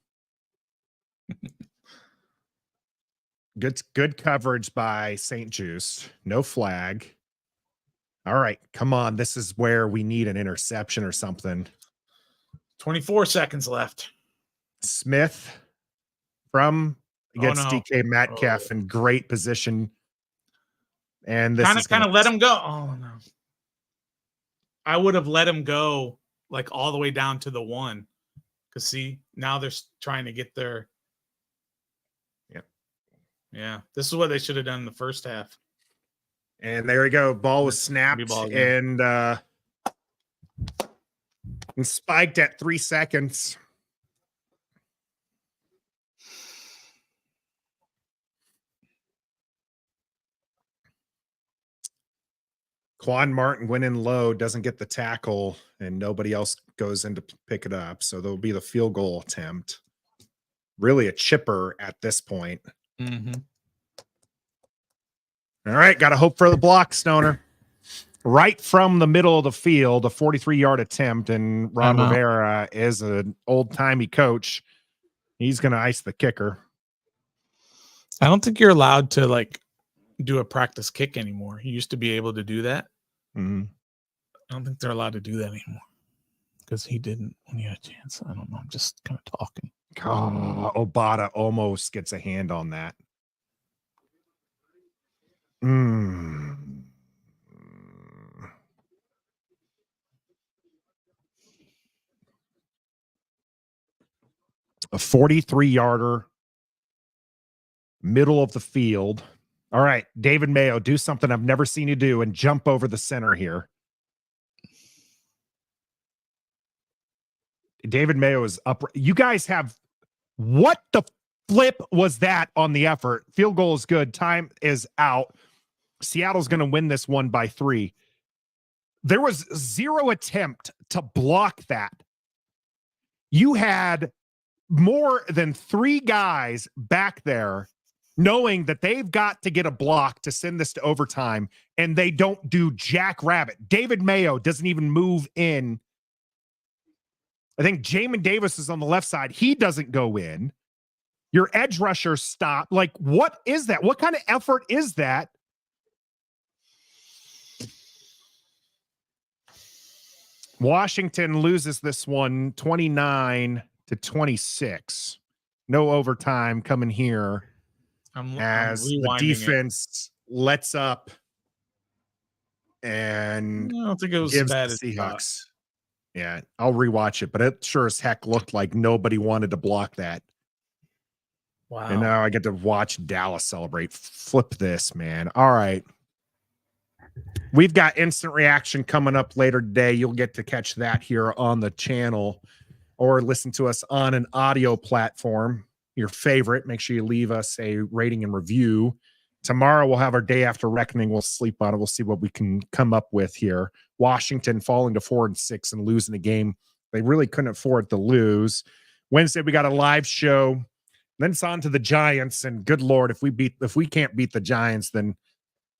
[SPEAKER 1] Good coverage by St. Juice. No flag. All right, come on. This is where we need an interception or something.
[SPEAKER 2] 24 seconds left.
[SPEAKER 1] Smith from against DK Metcalf in great position. And this
[SPEAKER 2] kind of let him go. Oh, no. I would have let him go like all the way down to the 1. Because, see, now they're trying to get their. Yeah, this is what they should have done in the first half.
[SPEAKER 1] And there we go. Ball was snapped and spiked at 3 seconds. Quan Martin went in low, doesn't get the tackle, and nobody else goes in to pick it up. So there'll be the field goal attempt. Really a chipper at this point.
[SPEAKER 2] Mm-hmm.
[SPEAKER 1] All right, got to hope for the block, Stoner. Right from the middle of the field, a 43-yard attempt, and Ron Rivera is an old-timey coach. He's going to ice the kicker.
[SPEAKER 2] I don't think you're allowed to, like, do a practice kick anymore. You used to be able to do that.
[SPEAKER 1] Mm-hmm.
[SPEAKER 2] I don't think they're allowed to do that anymore because he didn't when he had a chance. I don't know. I'm just kind of talking.
[SPEAKER 1] Obata almost gets a hand on that. A 43-yarder, middle of the field. All right, David Mayo, do something I've never seen you do and jump over the center here. David Mayo is up. You guys have what the flip was that on the effort? Field goal is good. Time is out. Seattle's going to win this one by 3. There was 0 attempt to block that. You had more than 3 guys back there knowing that they've got to get a block to send this to overtime, and they don't do jack rabbit. David Mayo doesn't even move in. I think Jamin Davis is on the left side. He doesn't go in. Your edge rusher stop. Like, what is that? What kind of effort is that? Washington loses this one 29-26. No overtime coming here as the defense lets up and
[SPEAKER 2] I don't think it was
[SPEAKER 1] gives
[SPEAKER 2] bad
[SPEAKER 1] the
[SPEAKER 2] as
[SPEAKER 1] Seahawks. Yeah, I'll rewatch it, but it sure as heck looked like nobody wanted to block that.
[SPEAKER 2] Wow.
[SPEAKER 1] And now I get to watch Dallas celebrate. Flip this, man. All right. We've got instant reaction coming up later today. You'll get to catch that here on the channel or listen to us on an audio platform, your favorite. Make sure you leave us a rating and review. Tomorrow we'll have our day after reckoning. We'll sleep on it. We'll see what we can come up with here. Washington falling to 4-6 and losing a game they really couldn't afford to lose. Wednesday we got a live show. Then it's on to the Giants, and good Lord, if we can't beat the Giants, then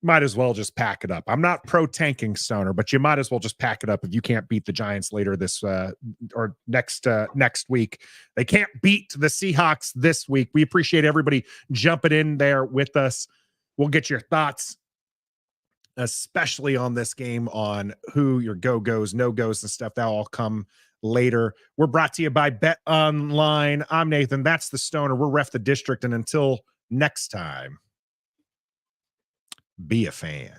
[SPEAKER 1] might as well just pack it up. I'm not pro tanking, Stoner, but you might as well just pack it up if you can't beat the Giants later this or next week. They can't beat the Seahawks this week. We appreciate everybody jumping in there with us. We'll get your thoughts, especially on this game, on who your go-goes, no-goes, and stuff. That'll all come later. We're brought to you by Bet Online. I'm Nathan. That's the Stoner. We're Ref the District. And until next time, be a fan.